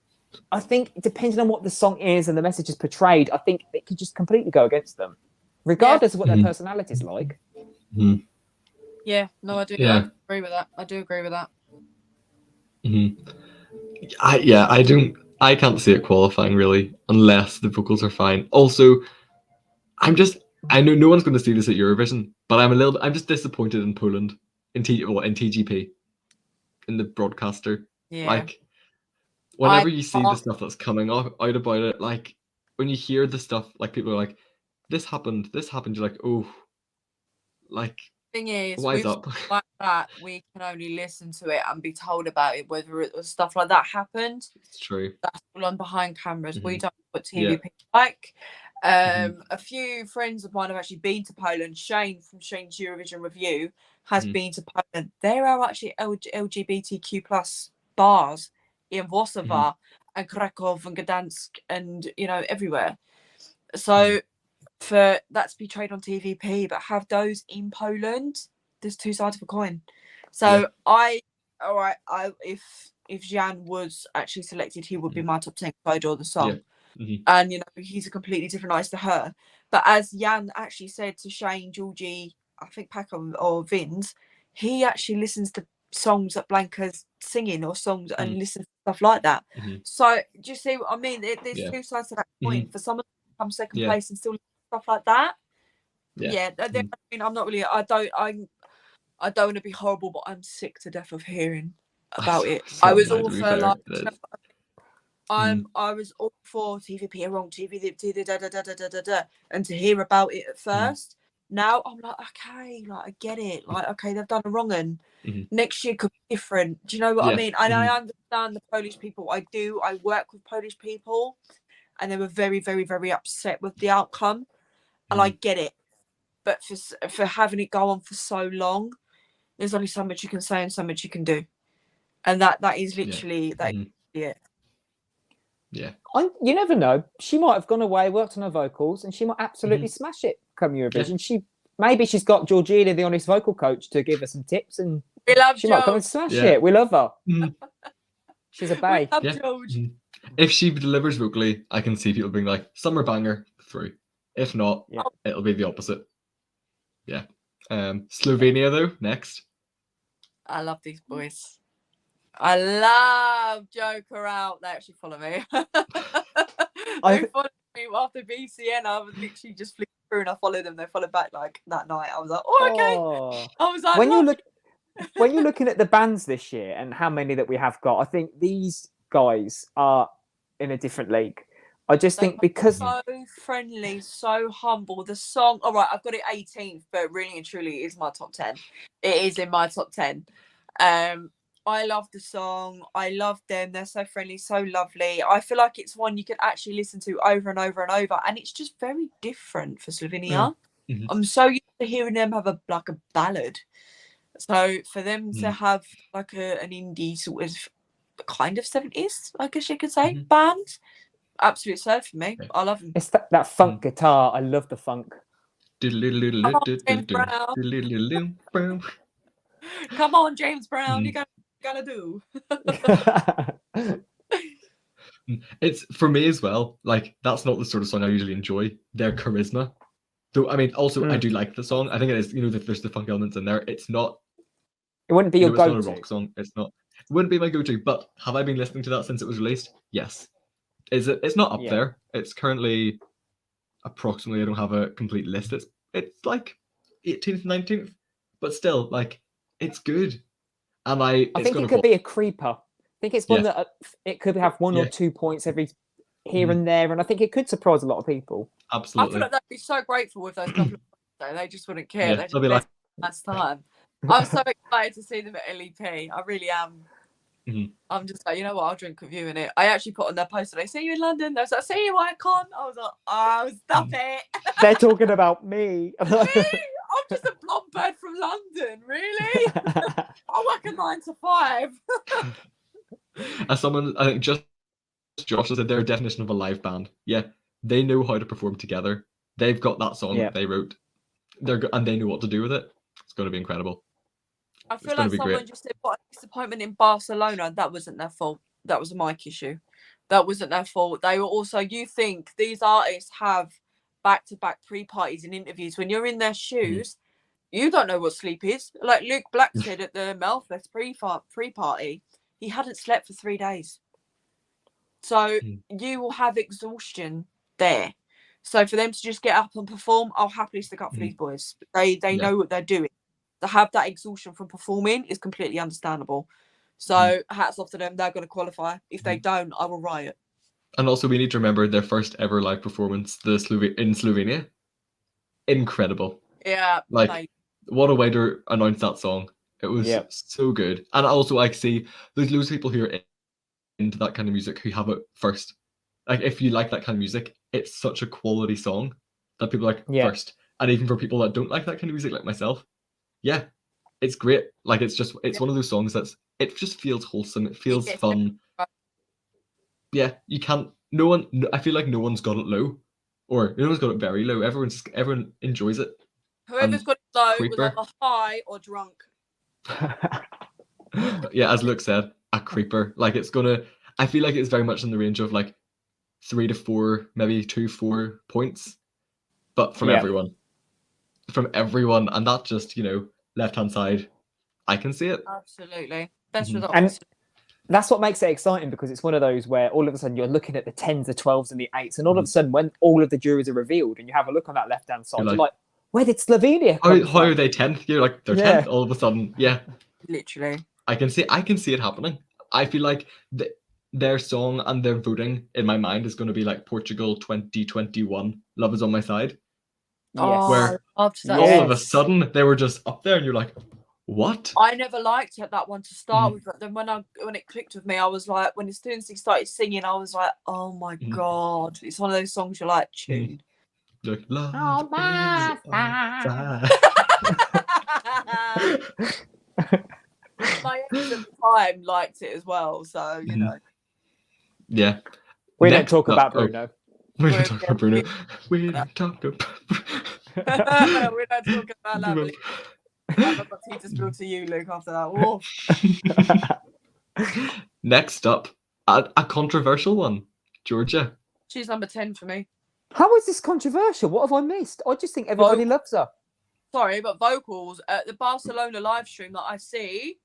I think depending on what the song is and the message is portrayed, I think it could just completely go against them, regardless of what their personality is like. Yeah, no, I do. I agree with that. I do agree with that. I can't see it qualifying really, unless the vocals are fine. Also, I know no one's going to see this at Eurovision, but I'm just disappointed in Poland, in TGP, in the broadcaster. Yeah. Like, whenever you see the stuff that's coming out about it, like when you hear the stuff, like people are like, this happened, you're like, oh, like, thing is, wise up. Like that, we can only listen to it and be told about it, whether it was stuff like that happened. It's true. That's all on behind cameras. We don't know what TVP like. A few friends of mine have actually been to Poland. Shane from Shane's Eurovision Review has been to Poland. There are actually LGBTQ plus bars in Warsaw and Krakow and Gdansk and everywhere. So for that to be portrayed on TVP, but have those in Poland, there's two sides of a coin. So if Jan was actually selected, he would be my top 10 if I adore the song. And he's a completely different artist to her. But as Jan actually said to Shane, Georgie, I think Paco or Vince, he actually listens to songs that Blanca's singing or songs and listens to stuff like that. So do you see what I mean? There's two sides to that coin. For someone to come second place and still stuff like that. I mean, I'm not really. I don't want to be horrible, but I'm sick to death of hearing about it. I was all for like. I was all for TVP are wrong, TVP da, and to hear about it at first. Now I'm like, okay, like I get it. Like, okay, they've done a wrong and next year could be different. Do you know what I mean? And I understand the Polish people. I do. I work with Polish people, and they were very, very, very upset with the outcome. And I get it. But for having it go on for so long, there's only so much you can say and so much you can do. And that is literally it. Yeah. You never know. She might have gone away, worked on her vocals, and she might absolutely smash it come Eurovision. Maybe she's got Georgina, the honest vocal coach, to give her some tips, and we love she might come and smash it. We love her. She's a babe. We love George. If she delivers vocally, I can see people being like, summer banger through. If not, it'll be the opposite. Yeah. Slovenia though, next. I love these boys. I love Joker out. They actually follow me. They followed me after BCN. I was literally just flicking through and I followed them. They followed back like that night. I was like, oh, okay. I was like, when you're looking at the bands this year and how many that we have got, I think these guys are in a different league. I just think because so friendly, so humble. The song, all right, I've got it 18th, but really and truly, it is my top 10. It is in my top 10. I love the song. I love them. They're so friendly, so lovely. I feel like it's one you can actually listen to over and over and over, and it's just very different for Slovenia. Mhm. I'm so used to hearing them have a ballad. So for them to have like an indie sort of kind of 70s, I guess you could say, band, absolute serve for me. I love them. it's that funk guitar. I love the funk. Come on, James Brown, you gotta do. It's for me as well. Like that's not the sort of song I usually enjoy. Their charisma, though. I mean, also I do like the song. I think it is. That there's the funk elements in there. It's not. It wouldn't be your It's not a go-to. rock song. It's not. It wouldn't be my go-to. But have I been listening to that since it was released? Yes. Is it? It's not up there. It's currently approximately. I don't have a complete list. It's like 18th, 19th, but still, like it's good. And I think it could be a creeper. I think it's one that it could have 1 or 2 points every here and there, and I think it could surprise a lot of people. Absolutely. I feel like they'd be so grateful with those couple of though. They just wouldn't care. Yeah, They they'll be like, last time. I'm so excited to see them at LEP. I really am. I'm just like, you know what? I'll drink with you in it. I actually put on their poster. They see you in London. They was like, see you, Icon. I was like, oh, stop it. They're talking about me. Me? I'm just a blonde bird from London. Really? I work a 9 to 5. As someone, I think just Josh said, their definition of a live band. Yeah, they know how to perform together. They've got that song that they wrote. And they know what to do with it. It's going to be incredible. I feel like someone just said, what a disappointment in Barcelona. That wasn't their fault. That was a mic issue. That wasn't their fault. They were also, you think these artists have back-to-back pre-parties and interviews. When you're in their shoes, you don't know what sleep is. Like Luke Black said at the Melfest pre-party, he hadn't slept for 3 days. So you will have exhaustion there. So for them to just get up and perform, I'll happily stick up for these boys. They know what they're doing. To have that exhaustion from performing is completely understandable. So hats off to them. They're going to qualify. If they don't, I will riot. And also, we need to remember their first ever live performance, in Slovenia. Incredible. Yeah. Like, what a way to announce that song. It was so good. And also, I see there's loads of people who are into that kind of music who have it first. Like, if you like that kind of music, it's such a quality song that people like first. And even for people that don't like that kind of music, like myself, it's great. Like, it's one of those songs it just feels wholesome. It feels fun. Yeah, you can't. I feel like no one's got it low, or no one's got it very low. Everyone enjoys it. Whoever's got it low was either high or drunk. Yeah, as Luke said, a creeper. Like I feel like it's very much in the range of like 3 to 4, maybe 2-4 points, but from everyone, and that just left hand side. I can see it. Absolutely, best result. And that's what makes it exciting, because it's one of those where all of a sudden you're looking at the 10s, the 12s, and the 8s, and all of a sudden when all of the juries are revealed and you have a look on that left hand side, you're like, where did Slovenia come from? How are they 10th? You're like, they're 10th all of a sudden. Yeah. Literally. I can see it happening. I feel like their song and their voting in my mind is going to be like Portugal 2021, Love Is On My Side. Yes. Where all of a sudden they were just up there and you're like, what? I never liked that one to start with, but then when it clicked with me, I was like, as soon as he started singing, I was like, oh my God. It's one of those songs you're like, tune. Like, love my ex at the time liked it as well, so Yeah. We don't talk about Bruno. We don't talk about Bruno. We don't talk about we don't talk about Lovely. I'm about to spill to you, Luke, after that. Next up, a controversial one. Georgia. She's number 10 for me. How is this controversial? What have I missed? I just think everybody loves her. Sorry, but vocals at the Barcelona live stream that I see.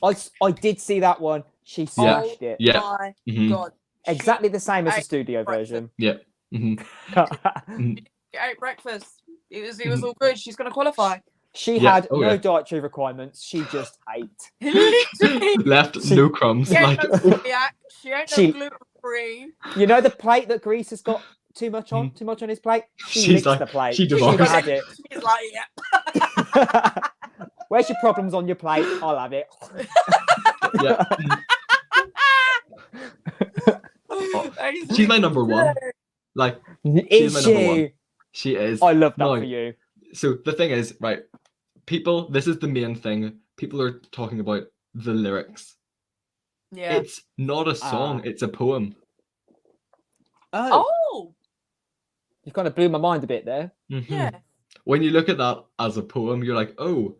I did see that one. She smashed it. Yeah. My God. Exactly the same as the studio version. Yeah. She ate breakfast. It was all good. She's going to qualify. She had no dietary requirements. She just ate. Literally. Left no crumbs. She ain't no celiac. She ain't no gluten free. You know the plate that Greece has got too much on his plate? She licks like, the plate. she She devours had it. She's like, yeah. Where's your problems on your plate? I'll have it. Yeah. She's my number one. Like, Is my number one. she? She is. I love that No, for you. So the thing is, right, people, this is the main thing. People are talking about the lyrics. Yeah. It's not a song, it's a poem. Oh, You kind of blew my mind a bit there. Mhm. yeah. When you look at that as a poem, you're like, oh,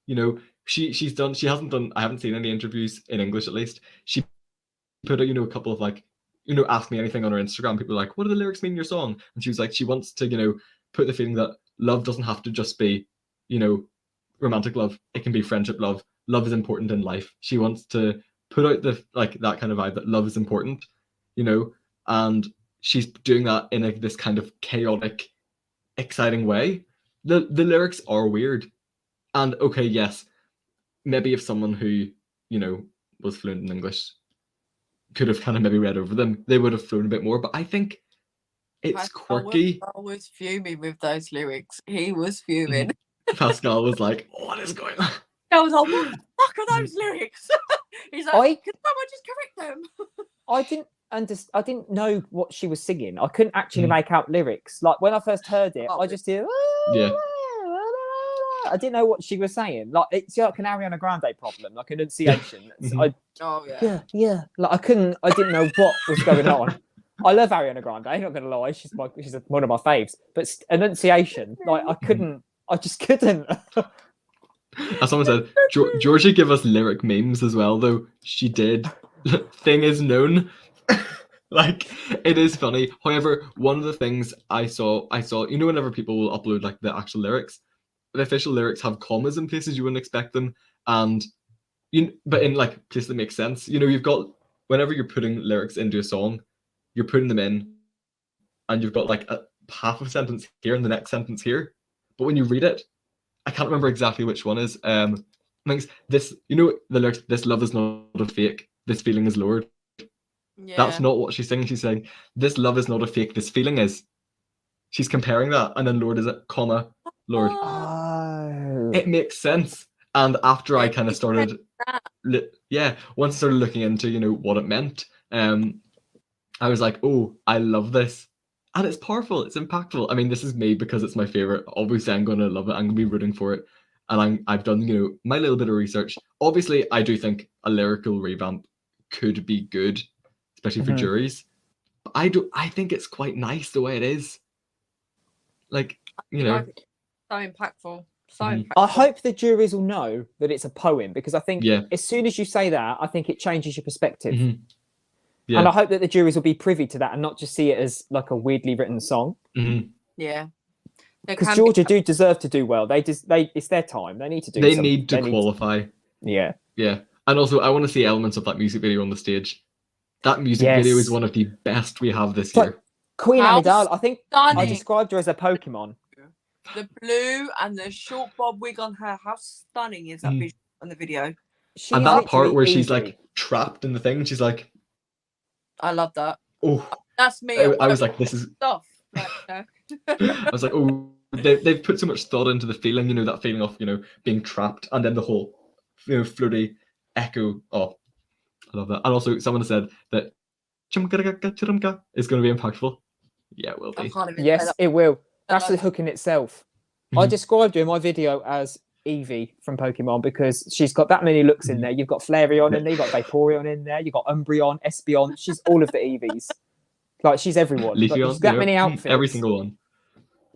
you know, she hasn't done, I haven't seen any interviews in English at least. She put out, a couple of like, ask me anything on her Instagram. People are like, what do the lyrics mean in your song? And she was like, she wants to, put the feeling that love doesn't have to just be, romantic love. It can be friendship love. Love is important in life. She wants to put out that kind of vibe that love is important, and she's doing that in this kind of chaotic, exciting way. The lyrics are weird. And okay, yes, maybe if someone who, was fluent in English could have kind of maybe read over them, they would have flown a bit more. But I think it's quirky. I was fuming with those lyrics. He was fuming. Pascal was like, what is going on? I was like, what the fuck are those lyrics? He's like, can someone just correct them? I didn't know what she was singing. I couldn't actually make out lyrics. Like when I first heard it, I just did. Yeah. I didn't know what she was saying. Like it's like an Ariana Grande problem, like enunciation. Yeah. Like I didn't know what was going on. I love Ariana Grande. I'm not gonna lie, she's one of my faves. But enunciation, like I just couldn't. As someone said, Georgia give us lyric memes as well, though. She did. Thing is known. Like, it is funny. However, one of the things I saw, whenever people will upload like the actual lyrics, the official lyrics have commas in places you wouldn't expect them, and but in like places that make sense. You've got, whenever you're putting lyrics into a song, you're putting them in, and you've got like a half of a sentence here and the next sentence here. But when you read it, I can't remember exactly which one is. I think this, the lyrics, this love is not a fake, this feeling is Lord. Yeah. That's not what she's singing. She's saying, this love is not a fake, this feeling is. She's comparing that, and then Lord is a comma, Lord. Oh. It makes sense. And after I kind of started, once I started looking into, what it meant, I was like, oh, I love this. And it's powerful, it's impactful. I mean, this is me because it's my favorite. Obviously, I'm going to love it. I'm going to be rooting for it. And I've done, my little bit of research. Obviously, I do think a lyrical revamp could be good, especially for juries. But I think it's quite nice the way it is. Like, So impactful. So impactful. I hope the juries will know that it's a poem, because I think as soon as you say that, I think it changes your perspective. Yeah. And I hope that the juries will be privy to that and not just see it as like a weirdly written song. Yeah. Because Georgia do deserve to do well. It's their time. They need to do. They need to qualify. Yeah. Yeah. And also, I want to see elements of that music video on the stage. That music video is one of the best we have this year. Queen Amidala, I think stunning. I described her as a Pokemon. The blue and the short bob wig on her. How stunning is that visual on the video? And that part where she's like trapped in the thing, she's like, I love that. Oh, that's me. I was like, this is stuff. I was like, oh, they've put so much thought into the feeling, that feeling of being trapped, and then the whole floaty echo. Oh, I love that. And also, someone said that is going to be impactful. Yeah, it will be. Yes, it will. That's the hook in itself. I described her in my video as Eevee from Pokemon because she's got that many looks in there. You've got Flareon in there, you've got Vaporeon in there, you've got Umbreon, Espeon. She's all of the Eevees. Like, she's everyone. Leafeon, she's that many outfits. Every single one.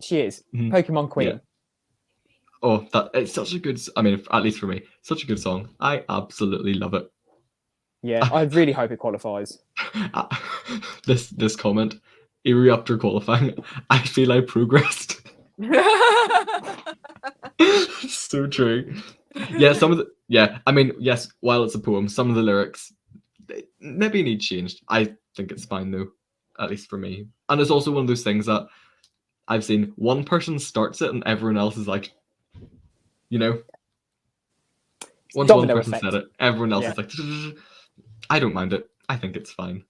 She is. Pokemon Queen. Yeah. Oh, it's such a good, I mean, at least for me, such a good song. I absolutely love it. Yeah, I really hope it qualifies. This comment, Eruptor qualifying, I feel I progressed. So true. Yeah, I mean, yes, while it's a poem, some of the lyrics maybe need changed. I think it's fine though, at least for me. And it's also one of those things that I've seen one person starts it and everyone else is like, once one person said it, everyone else is like, I don't mind it. I think it's fine.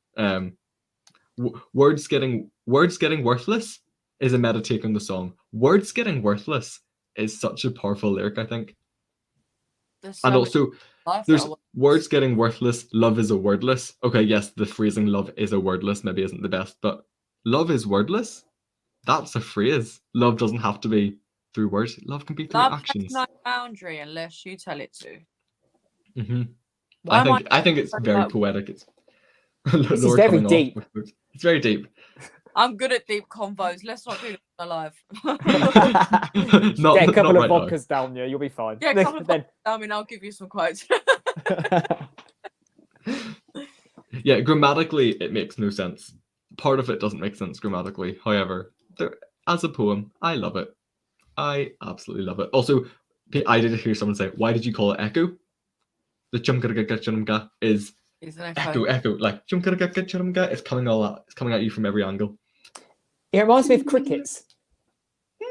Words getting worthless is a meta take on the song. Words getting worthless is such a powerful lyric, I think. And also, there's words getting worthless, love is a wordless. Okay, yes, the phrasing love is a wordless maybe isn't the best, but love is wordless. That's a phrase. Love doesn't have to be through words. Love can be through actions. Love has no boundary unless you tell it to. Mm-hmm. I think it's very poetic. It's this is very deep. It's very deep. I'm good at deep convos. Let's not do that live. Get a couple of vodkas down you, you'll be fine. Yeah, a couple of vodkas down, and I'll give you some quotes. Yeah, grammatically, it makes no sense. Part of it doesn't make sense grammatically. However, as a poem, I love it. I absolutely love it. Also, I did hear someone say, "Why did you call it echo?" The chumkaragachumga is echo. Like chumkaragachumga is coming all out. It's coming at you from every angle. It reminds me of crickets.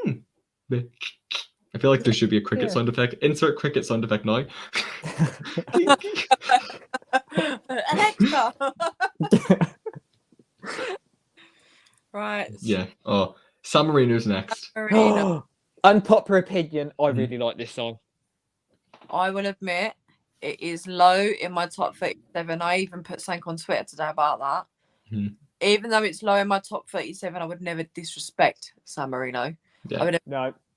I feel like there should be a cricket sound effect. Insert cricket sound effect now. Alexa. Right. Yeah. Oh, San Marino's next. Unpopular opinion. I really like this song. I will admit it is low in my top 37. I even put something on Twitter today about that. Even though it's low in my top 37, I would never disrespect San Marino. Yeah. I would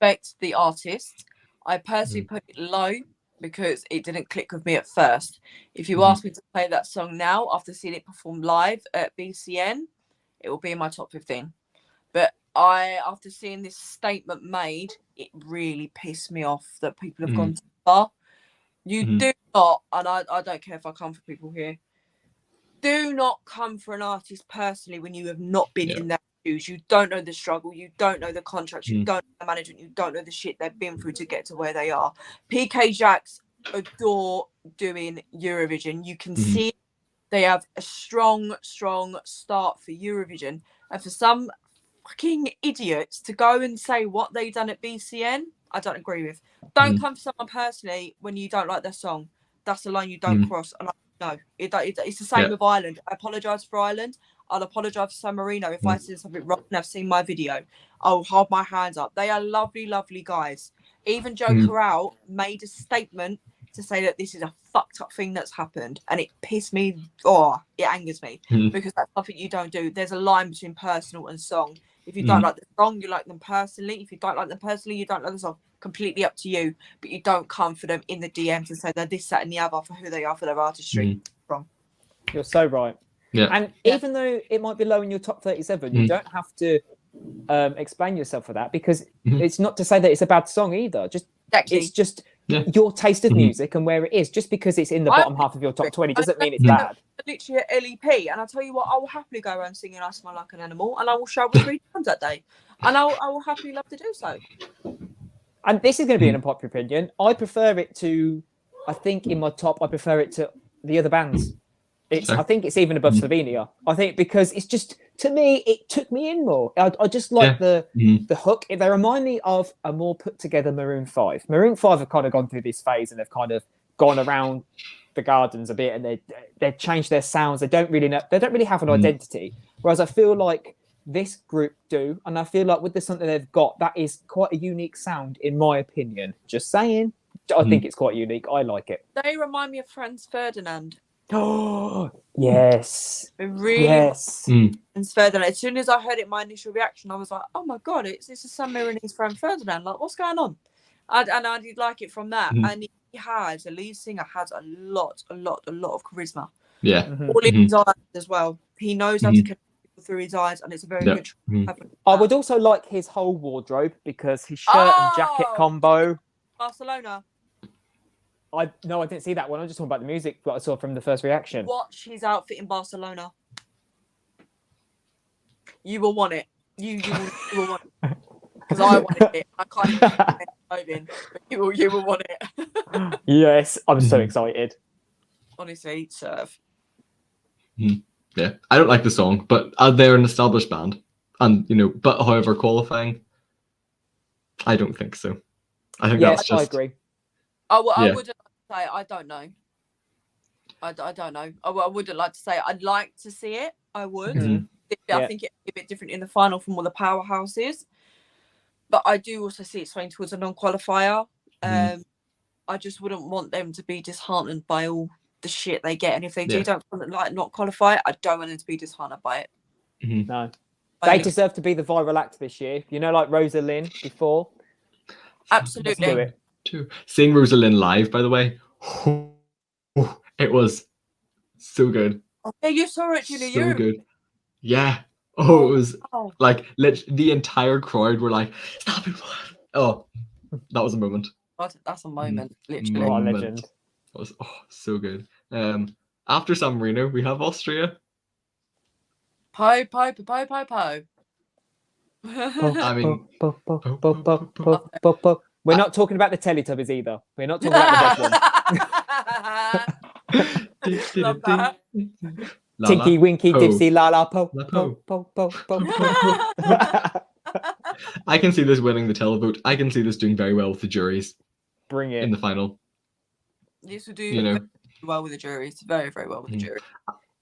respect the artist. I personally put it low because it didn't click with me at first. If you ask me to play that song now, after seeing it perform live at BCN, it will be in my top 15. But after seeing this statement made, it really pissed me off that people have gone too far. You do not, and I don't care if I come for people here, do not come for an artist personally when you have not been in their shoes. You don't know the struggle, you don't know the contracts, you don't know the management, you don't know the shit they've been through to get to where they are. PK Jacks adore doing Eurovision. You can see they have a strong start for Eurovision. And for some fucking idiots to go and say what they done at BCN, I don't agree with. Don't come for someone personally when you don't like their song. That's the line you don't cross. And no, it's the same with Ireland. I apologise for Ireland. I'll apologise for San Marino if I see something wrong and I've seen my video. I'll hold my hands up. They are lovely, lovely guys. Even Joe Corral made a statement to say that this is a fucked up thing that's happened, and it pissed me. It angers me because that's something you don't do. There's a line between personal and song. If you don't like the song, you like them personally. If you don't like them personally, you don't like the song. Completely up to you, but you don't come for them in the DMs and say they're this, that, and the other for who they are for their artistry. Wrong. You're so right. Yeah. And even though it might be low in your top 37, you don't have to explain yourself for that, because it's not to say that it's a bad song either. It's just your taste of music and where it is. Just because it's in the bottom half of your top 20 doesn't mean it's bad. Literally at LEP, and I tell you what, I will happily go around singing "I Smell Like an Animal," and I will shower 3 times that day, and I will happily love to do so. And this is going to be an unpopular opinion. I prefer it to, I think in my top, I prefer it to the other bands. I think it's even above Slovenia. I think because it's just, to me, it took me in more. I just like the hook. They remind me of a more put together Maroon 5. Maroon 5 have kind of gone through this phase and they've kind of gone around the gardens a bit, and they've changed their sounds. They don't really have an identity. Whereas I feel like this group do, and I feel like with the something they've got, that is quite a unique sound, in my opinion. Just saying, I think it's quite unique. I like it. They remind me of Franz Ferdinand. Oh yes, really. Yes. Franz Ferdinand. As soon as I heard it, my initial reaction, I was like, "Oh my god, it's a San Marinese Franz Ferdinand! Like, what's going on?" And I did like it from that. And the lead singer has a lot of charisma. Yeah, all in his eyes as well. He knows how to connect people through his eyes, and it's a very good. I would also like his whole wardrobe, because his shirt and jacket combo. Barcelona. I didn't see that one. I'm just talking about the music that I saw from the first reaction. Watch his outfit in Barcelona. You will want it. You will want it. Because I wanted it. I can't even clothing, but you will want it. Yes, I'm so excited. Honestly, serve. Yeah, I don't like the song, but they're an established band, and but however, qualifying, I don't think so. I think that's just. I agree. I wouldn't say. I don't know. I don't know. I wouldn't like to say. I'd like to see it. I would. I think it'd be a bit different in the final from all the powerhouses. But I do also see it swaying towards a non-qualifier. I just wouldn't want them to be disheartened by all the shit they get. And if they don't not qualify, I don't want them to be disheartened by it. No. They deserve to be the viral act this year. You know, like Rosalind before. Absolutely. Let's do it. Seeing Rosalind live, by the way, it was so good. Oh, yeah, you saw it, Julie. So good. Yeah. Oh, it was like the entire crowd were like, "Stop it!" Oh, that was a moment. That's a moment, literally. Oh, legend. It was so good. After San Marino, we have Austria. Po. I mean, we're not talking about the Teletubbies either. We're not talking about the dead one. Love that. Tinky Winky Dipsy La La Po Po. I can see this winning the televote. I can see this doing very well with the juries. Bring it in the final. This would do very well with the juries. Very, very well with the jury.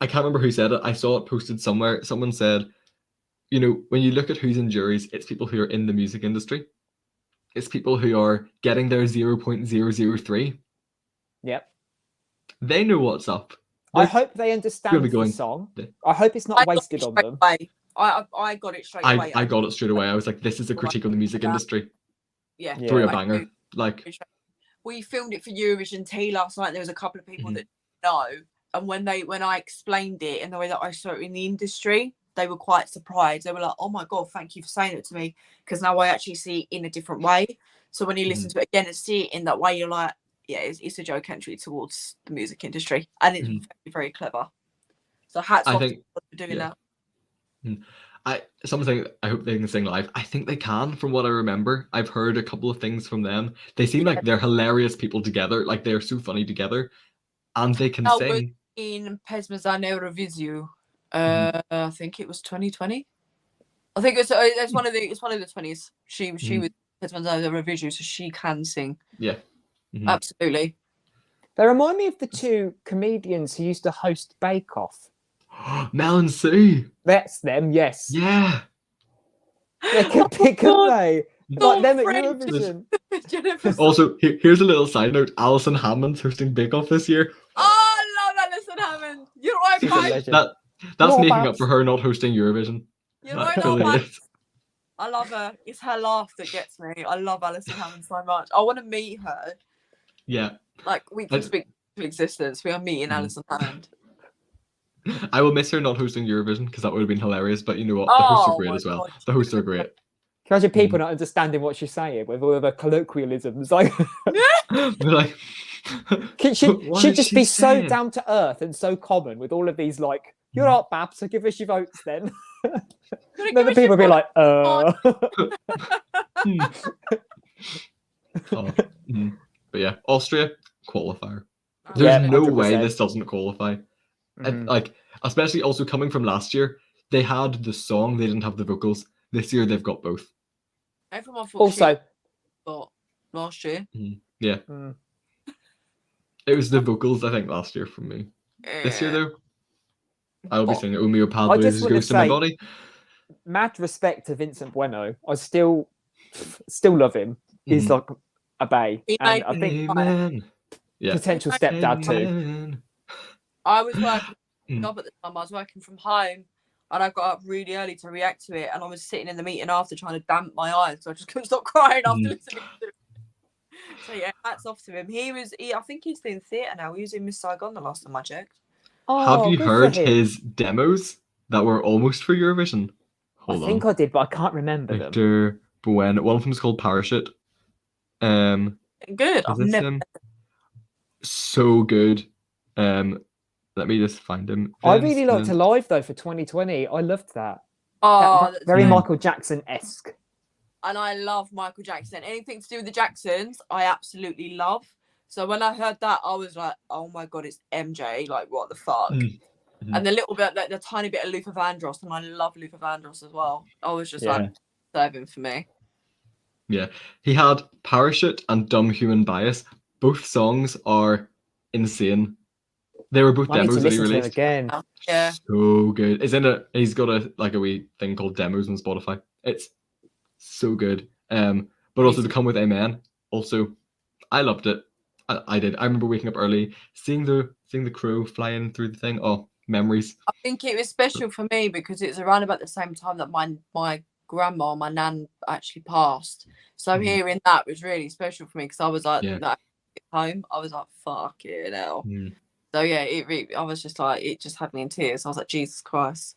I can't remember who said it. I saw it posted somewhere. Someone said, when you look at who's in juries, it's people who are in the music industry. It's people who are getting their 0.003. Yep. They know what's up. I hope they understand the song. I hope it's not wasted on them. I got it straight away. I got it straight away. I was like, this is a critique on the music industry. Yeah. Through a banger. Like, we filmed it for Eurovision Tea last night. There was a couple of people that know. And when I explained it in the way that I saw it in the industry, they were quite surprised. They were like, "Oh my God, thank you for saying it to me." Because now I actually see it in a different way. So when you listen to it again and see it in that way, you're like, yeah, it's a joke entry towards the music industry. And it's very, very clever. So hats off to them for doing that. Something I hope they can sing live. I think they can, from what I remember. I've heard a couple of things from them. They seem like they're hilarious people together. Like, they're so funny together. And they can sing. In Pesmazan Eurovision, I think it was 2020. I think it's one of the 20s. She was Pesmazan Eurovision, so she can sing. Yeah, absolutely. They remind me of the two comedians who used to host Bake Off. Mel and Sue. That's them. Yes. Yeah. They could pick up they. Like them at Eurovision. Also, here's a little side note. Alison Hammond's hosting Bake Off this year. Oh, I love Alison Hammond. You're right, mate. That's making up for her not hosting Eurovision. You're right, mate. I love her. It's her laugh that gets me. I love Alison Hammond so much. I want to meet her. Yeah. Like, we can speak to existence. We are meeting Alison Hammond. I will miss her not hosting Eurovision because that would have been hilarious. But you know what? The hosts are great as well. God. The hosts are great. Imagine people not understanding what she's saying with all of her colloquialisms. Like, we're like, she'd just be so down to earth and so common with all of these, like, "You're up, Bab, so give us your votes then." Then the people be like, But yeah, Austria qualifier. There's no way this doesn't qualify. And, like, especially also coming from last year, they had the song, they didn't have the vocals. This year they've got both. Everyone thought also last year. Yeah. It was the vocals, I think, last year from me. This year though, I'll be singing "Omeo Padre is Ghost in My Body." Mad respect to Vincent Bueno. I still love him. He's like a bae. And I think potential stepdad too. I was working job at the time. I was working from home, and I got up really early to react to it. And I was sitting in the meeting after trying to damp my eyes, so I just couldn't stop crying after listening to it. So yeah, hats off to him. I think he's doing theatre now. He was in Miss Saigon the last time I checked. Have you heard his demos that were almost for Eurovision? I think I did, but I can't remember them. Victor Bueno. One of them is called Parachute. Good. I've never. So good. Let me just find him. I really liked Alive though for 2020. I loved that. Oh, very Michael Jackson-esque. And I love Michael Jackson. Anything to do with the Jacksons, I absolutely love. So when I heard that, I was like, "Oh my God, it's MJ! Like, what the fuck?" And the little bit, the tiny bit of Luther Vandross, and I love Luther Vandross as well. I was just like, serving for me. Yeah, he had Parachute and Dumb Human Bias. Both songs are insane. They were both I need to demos that he listen to them released. again. Yeah. So good. He's got a wee thing called demos on Spotify. It's so good. But also to come with Amen. Also, I loved it. I did. I remember waking up early, seeing the crow flying through the thing. Oh, memories. I think it was special for me because it was around about the same time that my grandma, my nan, actually passed. So hearing that was really special for me because I was like, that home, I was like, fuck it now. So yeah, I was just like, it just had me in tears. I was like, Jesus Christ.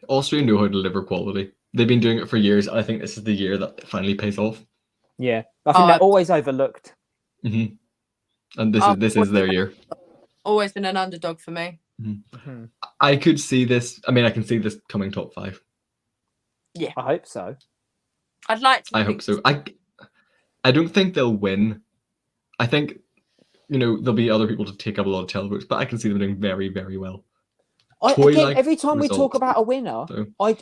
Austria know how to deliver quality. They've been doing it for years. I think this is the year that it finally pays off. Yeah, I think they're always overlooked. And this is their year. Always been an underdog for me. I could see this. I mean, I can see this coming top 5. Yeah, I hope so. I'd like to. I hope so. I don't think they'll win. I think, there'll be other people to take up a lot of televotes, but I can see them doing very, very well. Every time we talk about a winner, I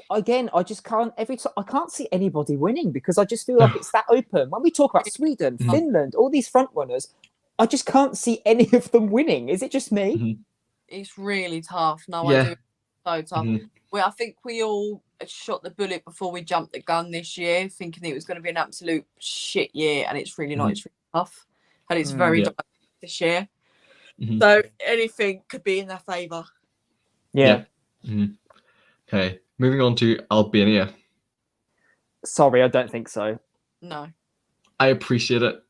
just can't. I can't see anybody winning because I just feel like it's that open. When we talk about Sweden, Finland, all these front runners, I just can't see any of them winning. Is it just me? It's really tough. No, I do. So tough. I think we all shot the bullet before we jumped the gun this year, thinking it was going to be an absolute shit year, and it's really not. It's really tough, and it's very diverse this year. So anything could be in their favour. Yeah. Okay, moving on to Albania. Sorry, I don't think so. No. I appreciate it,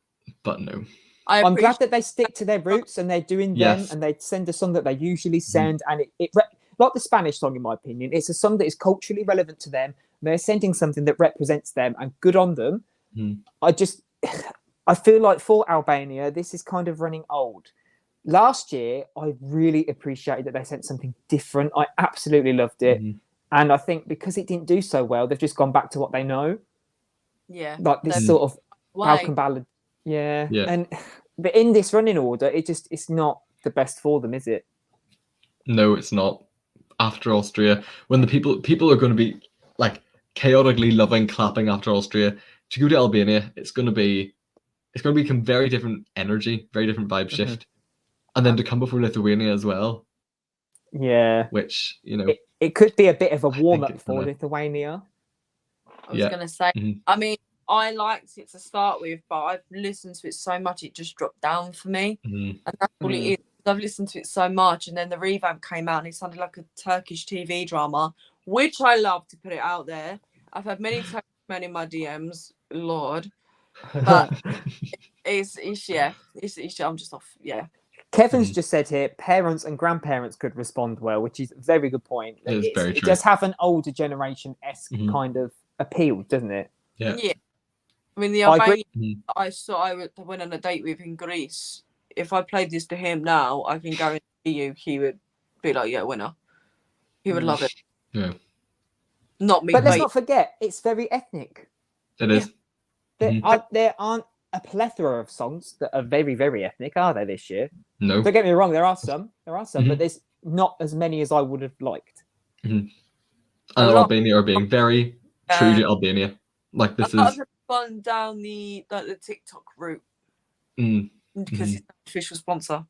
but no. I'm glad that they stick to their roots and they're doing them and they send a song that they usually send. And it like the Spanish song, in my opinion, it's a song that is culturally relevant to them. They're sending something that represents them and good on them. I feel like for Albania, this is kind of running old. Last year, I really appreciated that they sent something different. I absolutely loved it. And I think because it didn't do so well, they've just gone back to what they know. Yeah. Like this sort of Balkan ballad. Yeah. But in this running order, it's not the best for them, is it? No, it's not. After Austria, when the people are going to be like chaotically loving clapping after Austria, to go to Albania, it's going to be a very different energy, very different vibe shift. And then to come before Lithuania as well. Yeah. Which, It could be a bit of a warm-up for Lithuania. I was going to say, I mean, I liked it to start with, but I've listened to it so much, it just dropped down for me. And that's all it is. I've listened to it so much, and then the revamp came out, and it sounded like a Turkish TV drama, which I love, to put it out there. I've had many Turkish men in my DMs, Lord. But it's I'm just off, Kevin's just said here, parents and grandparents could respond well, which is a very good point. It does have an older generation-esque kind of appeal, doesn't it? Yeah. I mean, the Albanian I went on a date with in Greece. If I played this to him now, I can guarantee you he would be like, yeah, winner. He would love it. Yeah. Not me. But let's not forget, it's very ethnic. It is. There aren't a plethora of songs that are very, very ethnic, are there, this year? No. Don't get me wrong, there are some, but there's not as many as I would have liked. And Albania are being very true to Albania. Like this is gone down the TikTok route because it's an official sponsor.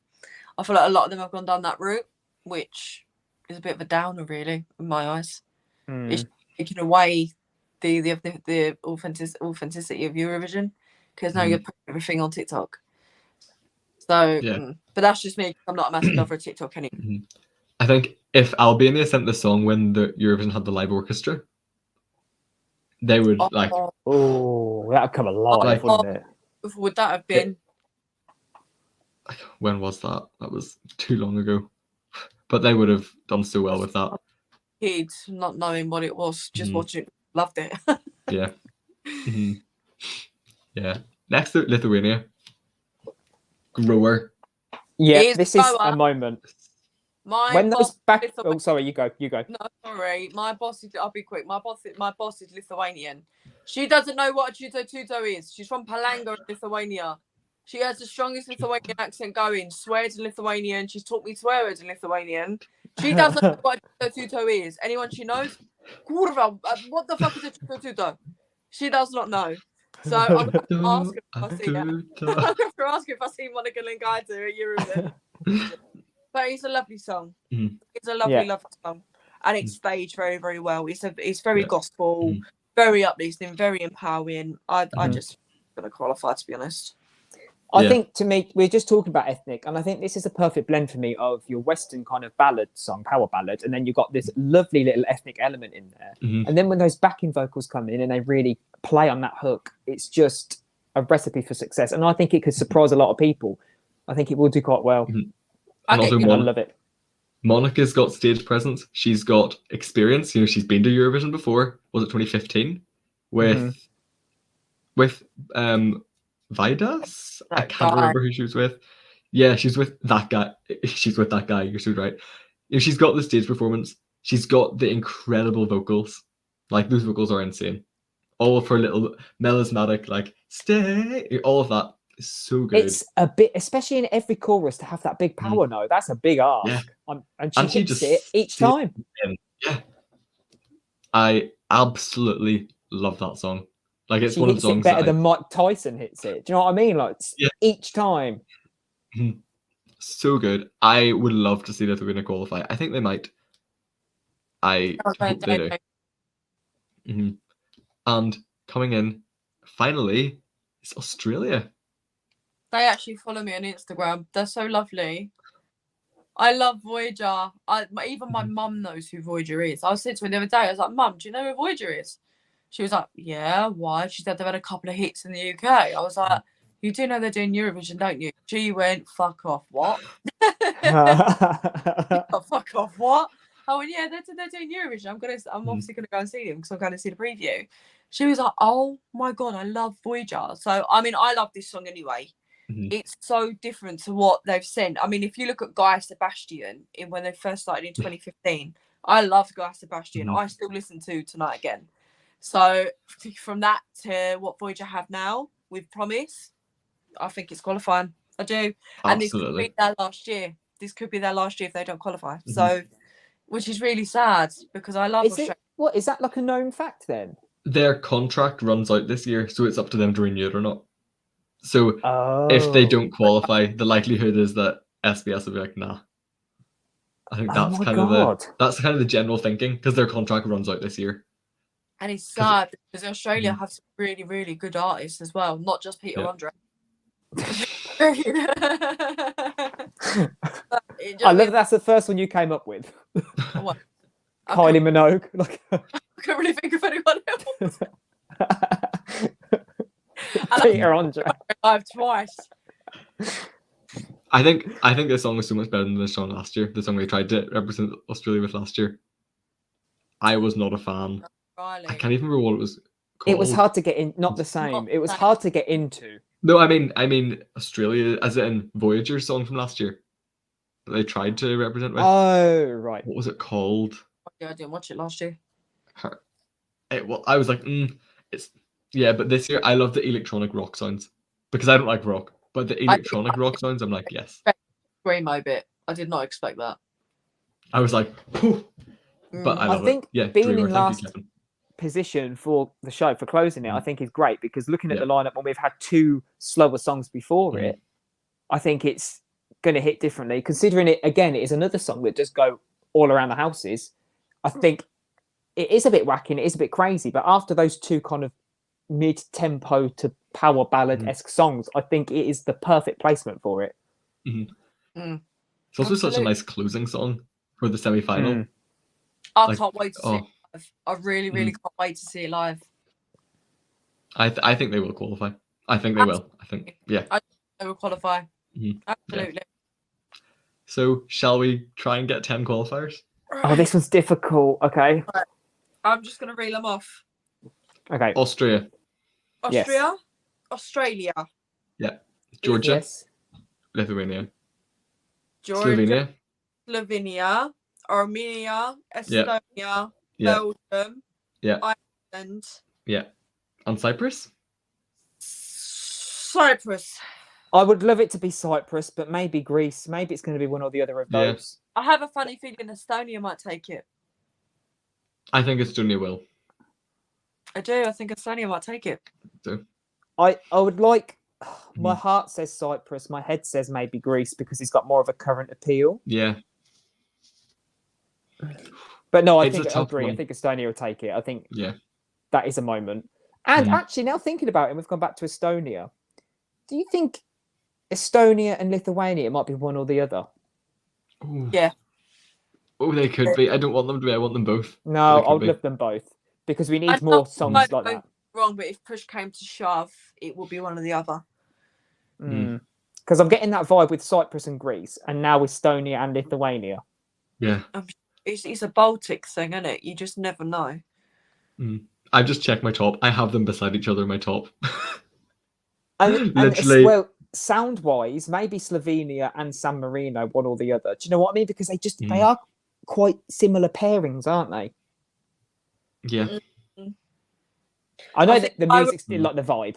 I feel like a lot of them have gone down that route, which is a bit of a downer, really, in my eyes. It's taking away the authenticity of Eurovision because now you're putting everything on TikTok. So, but that's just me. I'm not a massive lover of TikTok anymore. I think if Albania sent the song when the Eurovision had the live orchestra, they would like. Oh, that'd come alive, wouldn't it? Would that have been? When was that? That was too long ago. But they would have done so well with that. Kids not knowing what it was, just watching it, loved it. Yeah. Yeah. Next to Lithuania. Grower. Yeah, this is a moment. When those back. Oh, sorry, you go. No, sorry. My boss is. I'll be quick. My boss is Lithuanian. She doesn't know what a tuto is. She's from Palanga, Lithuania. She has the strongest Lithuanian accent going. Swears in Lithuanian. She's taught me swears in Lithuanian. She doesn't know what a tuto is. Anyone she knows? Kurva, what the fuck is a tuto? She does not know. So I'm going to ask her if I see Monica Lingaita at Eurovision. But it's a lovely song. Mhm. It's a lovely, Yeah. lovely song, and it's staged very, very well. It's very Yeah. gospel, Mhm. very uplifting, very empowering. I Mhm. just gonna qualify, to be honest. I Yeah. think to me, we're just talking about ethnic, and I think this is a perfect blend for me of your Western kind of ballad song, power ballad, and then you've got this lovely little ethnic element in there. Mhm. And then when those backing vocals come in and they really play on that hook, it's just a recipe for success. And I think it could surprise a lot of people. I think it will do quite well. Mhm. I And get also you. I love it. Monica's got stage presence. She's got experience. You know, she's been to Eurovision before. Was it 2015 with Mhm. with Vidas? I That can't guy. remember who she was with. Yeah, she's with that guy. She's with that guy. You're so right. You know, she's got the stage performance. She's got the incredible vocals. Like those vocals are insane. All of her little melismatic, like stay, all of that is so good. It's a bit, especially in every chorus, to have that big power note. That's a big ask. Yeah. And she And she hits just it each stays time. Yeah. I absolutely love that song. Like it's She one of the hits it songs better that than Mike Tyson hits it. Do you know what I mean? Like Yeah. each time. So good. I would love to see that they're going to qualify. I think they might. I hope they do. Mhm. And coming in, finally, it's Australia. They actually follow me on Instagram. They're so lovely. I love Voyager. Even my mum knows who Voyager is. I was saying to her the other day, I was like, Mum, do you know who Voyager is? She was like, yeah, why? She said they've had a couple of hits in the UK. I was like, you do know they're doing Eurovision, don't you? She went, fuck off, what? Oh, fuck off, what? I went, yeah, they're doing Eurovision. I'm obviously gonna go and see them because I'm going to see the preview. She was like, oh my god, I love Voyager. So I mean, I love this song anyway. Mhm. It's so different to what they've sent. I mean, if you look at Guy Sebastian when they first started in 2015, I loved Guy Sebastian. Mhm. I still listen to Tonight Again. So from that to what Voyager have now with Promise, I think it's qualifying. I do. And this could Absolutely. be their last year. This could be their last year if they don't qualify. So, which is really sad because I love Is Australia. it what is that like a known fact then? Their contract runs out this year, so it's up to them to renew it or not. So Oh, if they don't qualify, the likelihood is that SBS will be like, nah. I think that's my kind God. of the general thinking because their contract runs out this year. And it's sad because Australia have some really, really good artists as well, not just Peter Yeah. Andre. I love that's the first one you came up with. What? Kylie Minogue. Like I can't really think of anyone else. Peter Andre. Live twice. I think this song was so much better than the song last year. The song they tried to represent Australia with last year. I was not a fan. Riley. I can't even remember what it was called. It was hard to get in. Not the same. Not It was the same. hard to get into. No, I mean Australia, as in Voyager's song from last year. That they tried to represent with. Oh right. What was it called? Yeah, I didn't watch it last year. Well, I was like, it's but this year I love the electronic rock sounds because I don't like rock, but the electronic rock sounds, I'm like, yes. Screamo bit. I did not expect that. I was like, Phew. But I love think it. Yeah, being Dreamer, in thank you, last Kevin. position for the show for closing it, I think is great because looking at Yeah. the lineup when we've had two slower songs before Mhm. it, I think it's going to hit differently. Considering it again, it is another song that does go all around the houses. I think it is a bit wacky and it is a bit crazy, but after those two kind of mid-tempo to power ballad-esque songs, I think it is the perfect placement for it. Mhm. Mm. It's also such a Absolutely. nice closing song for the semi-final. I Like, can't wait to see it live. I really, really can't wait to see it live. I think they will qualify. I think they will. I think, yeah. They will qualify. Mhm. Absolutely. So, shall we try and get 10 qualifiers? Oh, this one's difficult. Okay. I'm just going to reel them off. Okay. Austria, Yes. Austria, Australia, Georgia, Yes. Lithuania, Georgia, Slovenia, Slovenia, Armenia, Estonia, yeah, Belgium, yeah, Iceland, yeah. And Cyprus? Cyprus. I would love it to be Cyprus, but maybe Greece. Maybe it's going to be one or the other of Yeah. those. I have a funny feeling Estonia might take it. I think Estonia will. I do. I think Estonia might take it. So, I would like My heart says Cyprus. My head says maybe Greece because it's got more of a current appeal. Yeah. But no, I It's a think I tough agree. I one. think Estonia will take it. I think Yeah. that is a moment. And Mm. actually, now thinking about it, we've gone back to Estonia. Do you think Estonia and Lithuania might be one or the other? Ooh. Yeah. Oh, they could be. I don't want them to be. I want them both. No, They I would could love them both because we I need don't more songs mind like going that. Wrong, but if push came to shove, it will be one or the other. Because I'm getting that vibe with Cyprus and Greece, and now Estonia and Lithuania. Yeah. It's a Baltic thing, isn't it? You just never know. I just checked my top. I have them beside each other in my top. And Literally. well, sound wise, maybe Slovenia and San Marino, one or the other. Do you know what I mean? Because they are quite similar pairings, aren't they? Yeah. I know I that think the I music's still like the vibe.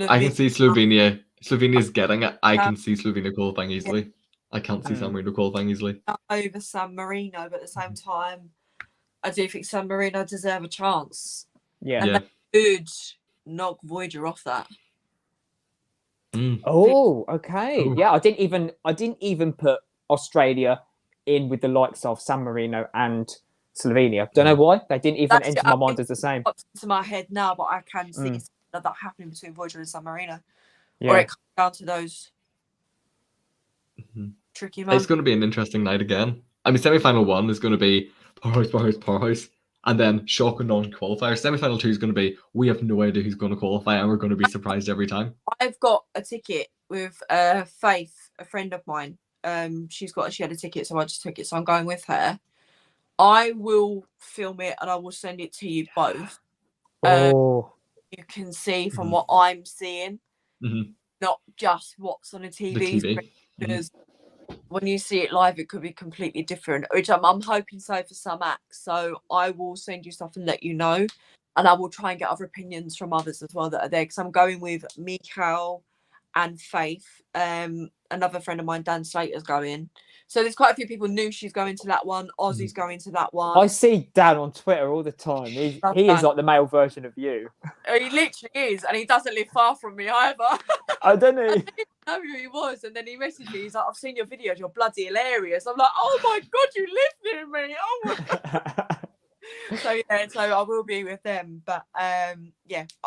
I can see Slovenia. Slovenia's getting it. I can see Slovenia qualifying easily. I can't see San Marino qualifying easily. over San Marino, but at the same time, I do think San Marino deserve a chance. Yeah. And they could knock Voyager off that. Oh, okay. Ooh. Yeah, I didn't even put Australia in with the likes of San Marino and Slovenia. Don't know why. They didn't even enter my mind as the same. Pops into my head now, but I can see that happening between Voyager and San Marino. Yeah. Or it comes down to those tricky moments. It's going to be an interesting night again. I mean, semi-final 1 is going to be powerhouse, and then shock and non-qualifier. Semi-final 2 is going to be we have no idea who's going to qualify, and we're going to be surprised every time. I've got a ticket with Faith, a friend of mine. She had a ticket, so I just took it. So I'm going with her. I will film it and I will send it to you both. You can see from what I'm seeing, not just what's on a TV. TV. Because when you see it live, it could be completely different, which I'm hoping so for some acts. So I will send you stuff and let you know. And I will try and get other opinions from others as well that are there. Because I'm going with Mikhail and Faith. Another friend of mine, Dan Slater's going. So there's quite a few people knew she's going to that one. Ozzy's going to that one. I see Dan on Twitter all the time. He is like the male version of you. He literally is. And he doesn't live far from me either. I don't know. I didn't know who he was. And then he messaged me. He's like, I've seen your videos. You're bloody hilarious. I'm like, oh my God, you live near me. Oh my So I will be with them. But I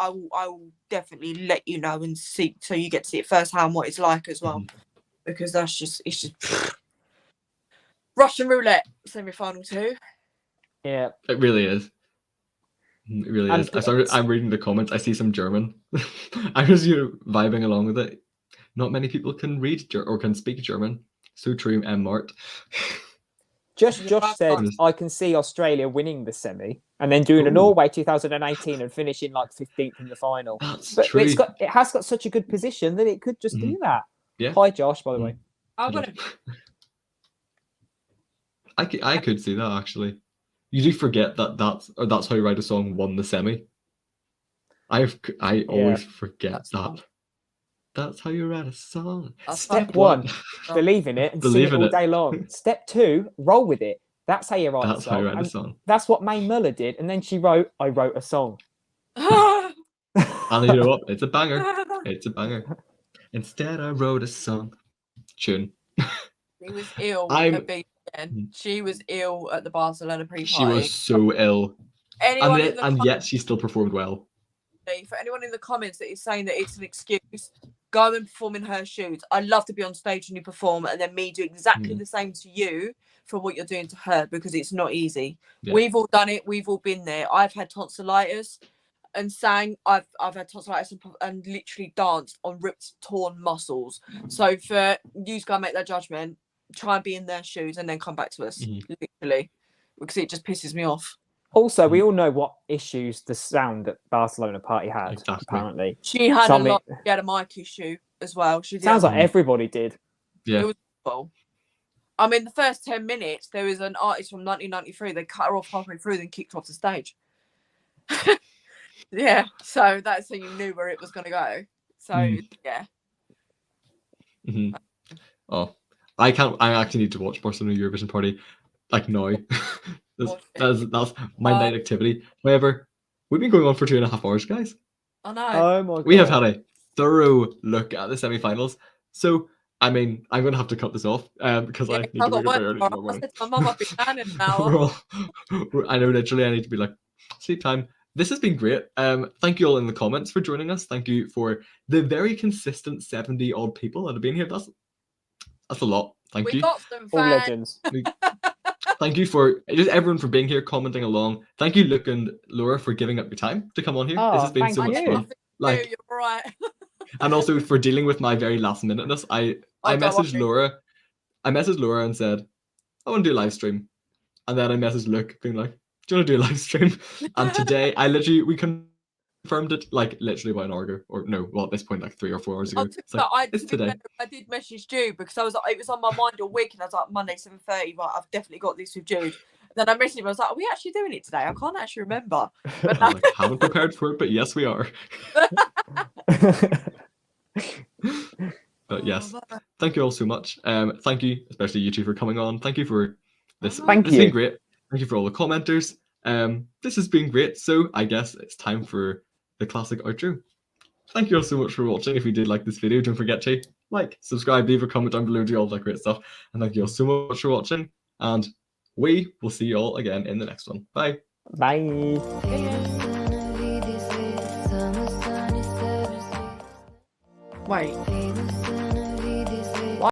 will definitely let you know and see, so you get to see it firsthand what it's like as well. Because it's just Russian roulette semi-final 2. Yeah, it really is. It really is. I'm reading the comments. I see some German. I was vibing along with it. Not many people can read or can speak German. So true, Mart. Josh said, I can see Australia winning the semi and then doing a Norway 2018 and finishing like 15th in the final. That's but true. It has got such a good position that it could just do that. Yeah. Hi, Josh, by the way. I could see that actually. You do forget that's how you write a song won the semi. I always forget that. That's how you write a song. Step 1, believe in it and sing it all day long. Step 2, roll with it. That's how you write a song. That's how you write a song. That's what May Muller did. And then she wrote, I wrote a song. And you know what? It's a banger. It's a banger. Instead, I wrote a song. Tune. She was ill at BN. She was ill at the Barcelona pre-party. She was so ill. And yet she still performed well. For anyone in the comments that is saying that it's an excuse, go and perform in her shoes. I'd love to be on stage when you perform and then me do exactly the same to you for what you're doing to her, because it's not easy. Yeah. We've all done it. We've all been there. I've had tonsillitis and sang. I've had tonsillitis and literally danced on ripped, torn muscles. So for you to go and make that judgment, try and be in their shoes and then come back to us, literally, because it just pisses me off. Also, we all know what issues the sound at Barcelona party had. Exactly. Apparently, she had she had a mic issue as well. Sounds like everybody did. Yeah. It was awful. I mean, the first 10 minutes, there was an artist from 1993. They cut her off halfway through, then kicked her off the stage. Yeah, so that's how you knew where it was going to go. So yeah. Oh, I actually need to watch Barcelona Eurovision party like now. That's my night activity. However, we've been going on for 2.5 hours, guys. I know. Oh my God. We have had a thorough look at the semi-finals. So, I mean, I'm going to have to cut this off because I need to I've wake got up very early work tomorrow tomorrow. I morning. said to my mum I'll be down in an hour. I know, literally, I need to be like, sleep time. This has been great. Thank you all in the comments for joining us. Thank you for the very consistent 70 odd people that have been here. That's a lot. Thank We you. got some All fans. legends. Thank you for just everyone for being here, commenting along. Thank you, Luke and Laura, for giving up your time to come on here. Oh, This has been so thank much you. fun. Like, You're right. and also for dealing with my very last minuteness. I Oh, don't messaged worry. Laura. I messaged Laura and said, I want to do a live stream. And then I messaged Luke being like, do you want to do a live stream? And today we confirmed it like literally about an hour ago. Or no, well at this point like 3 or 4 hours ago. It's like, it's today. I did message Jude because I was like, it was on my mind all week, and I was like, Monday 7:30. Right, I've definitely got this with Jude. Then I messaged him. I was like, are we actually doing it today? I can't actually remember. But I'm like, haven't prepared for it, but yes we are. But yes, thank you all so much. Thank you, especially you two, for coming on. Thank you for this. Thank It's you. been great. Thank you for all the commenters. This has been great. So I guess it's time for the classic outro. Thank you all so much for watching. If you did like this video, don't forget to like, subscribe, leave a comment down below, do all that great stuff. And thank you all so much for watching. And we will see you all again in the next one. Bye. Bye. wait.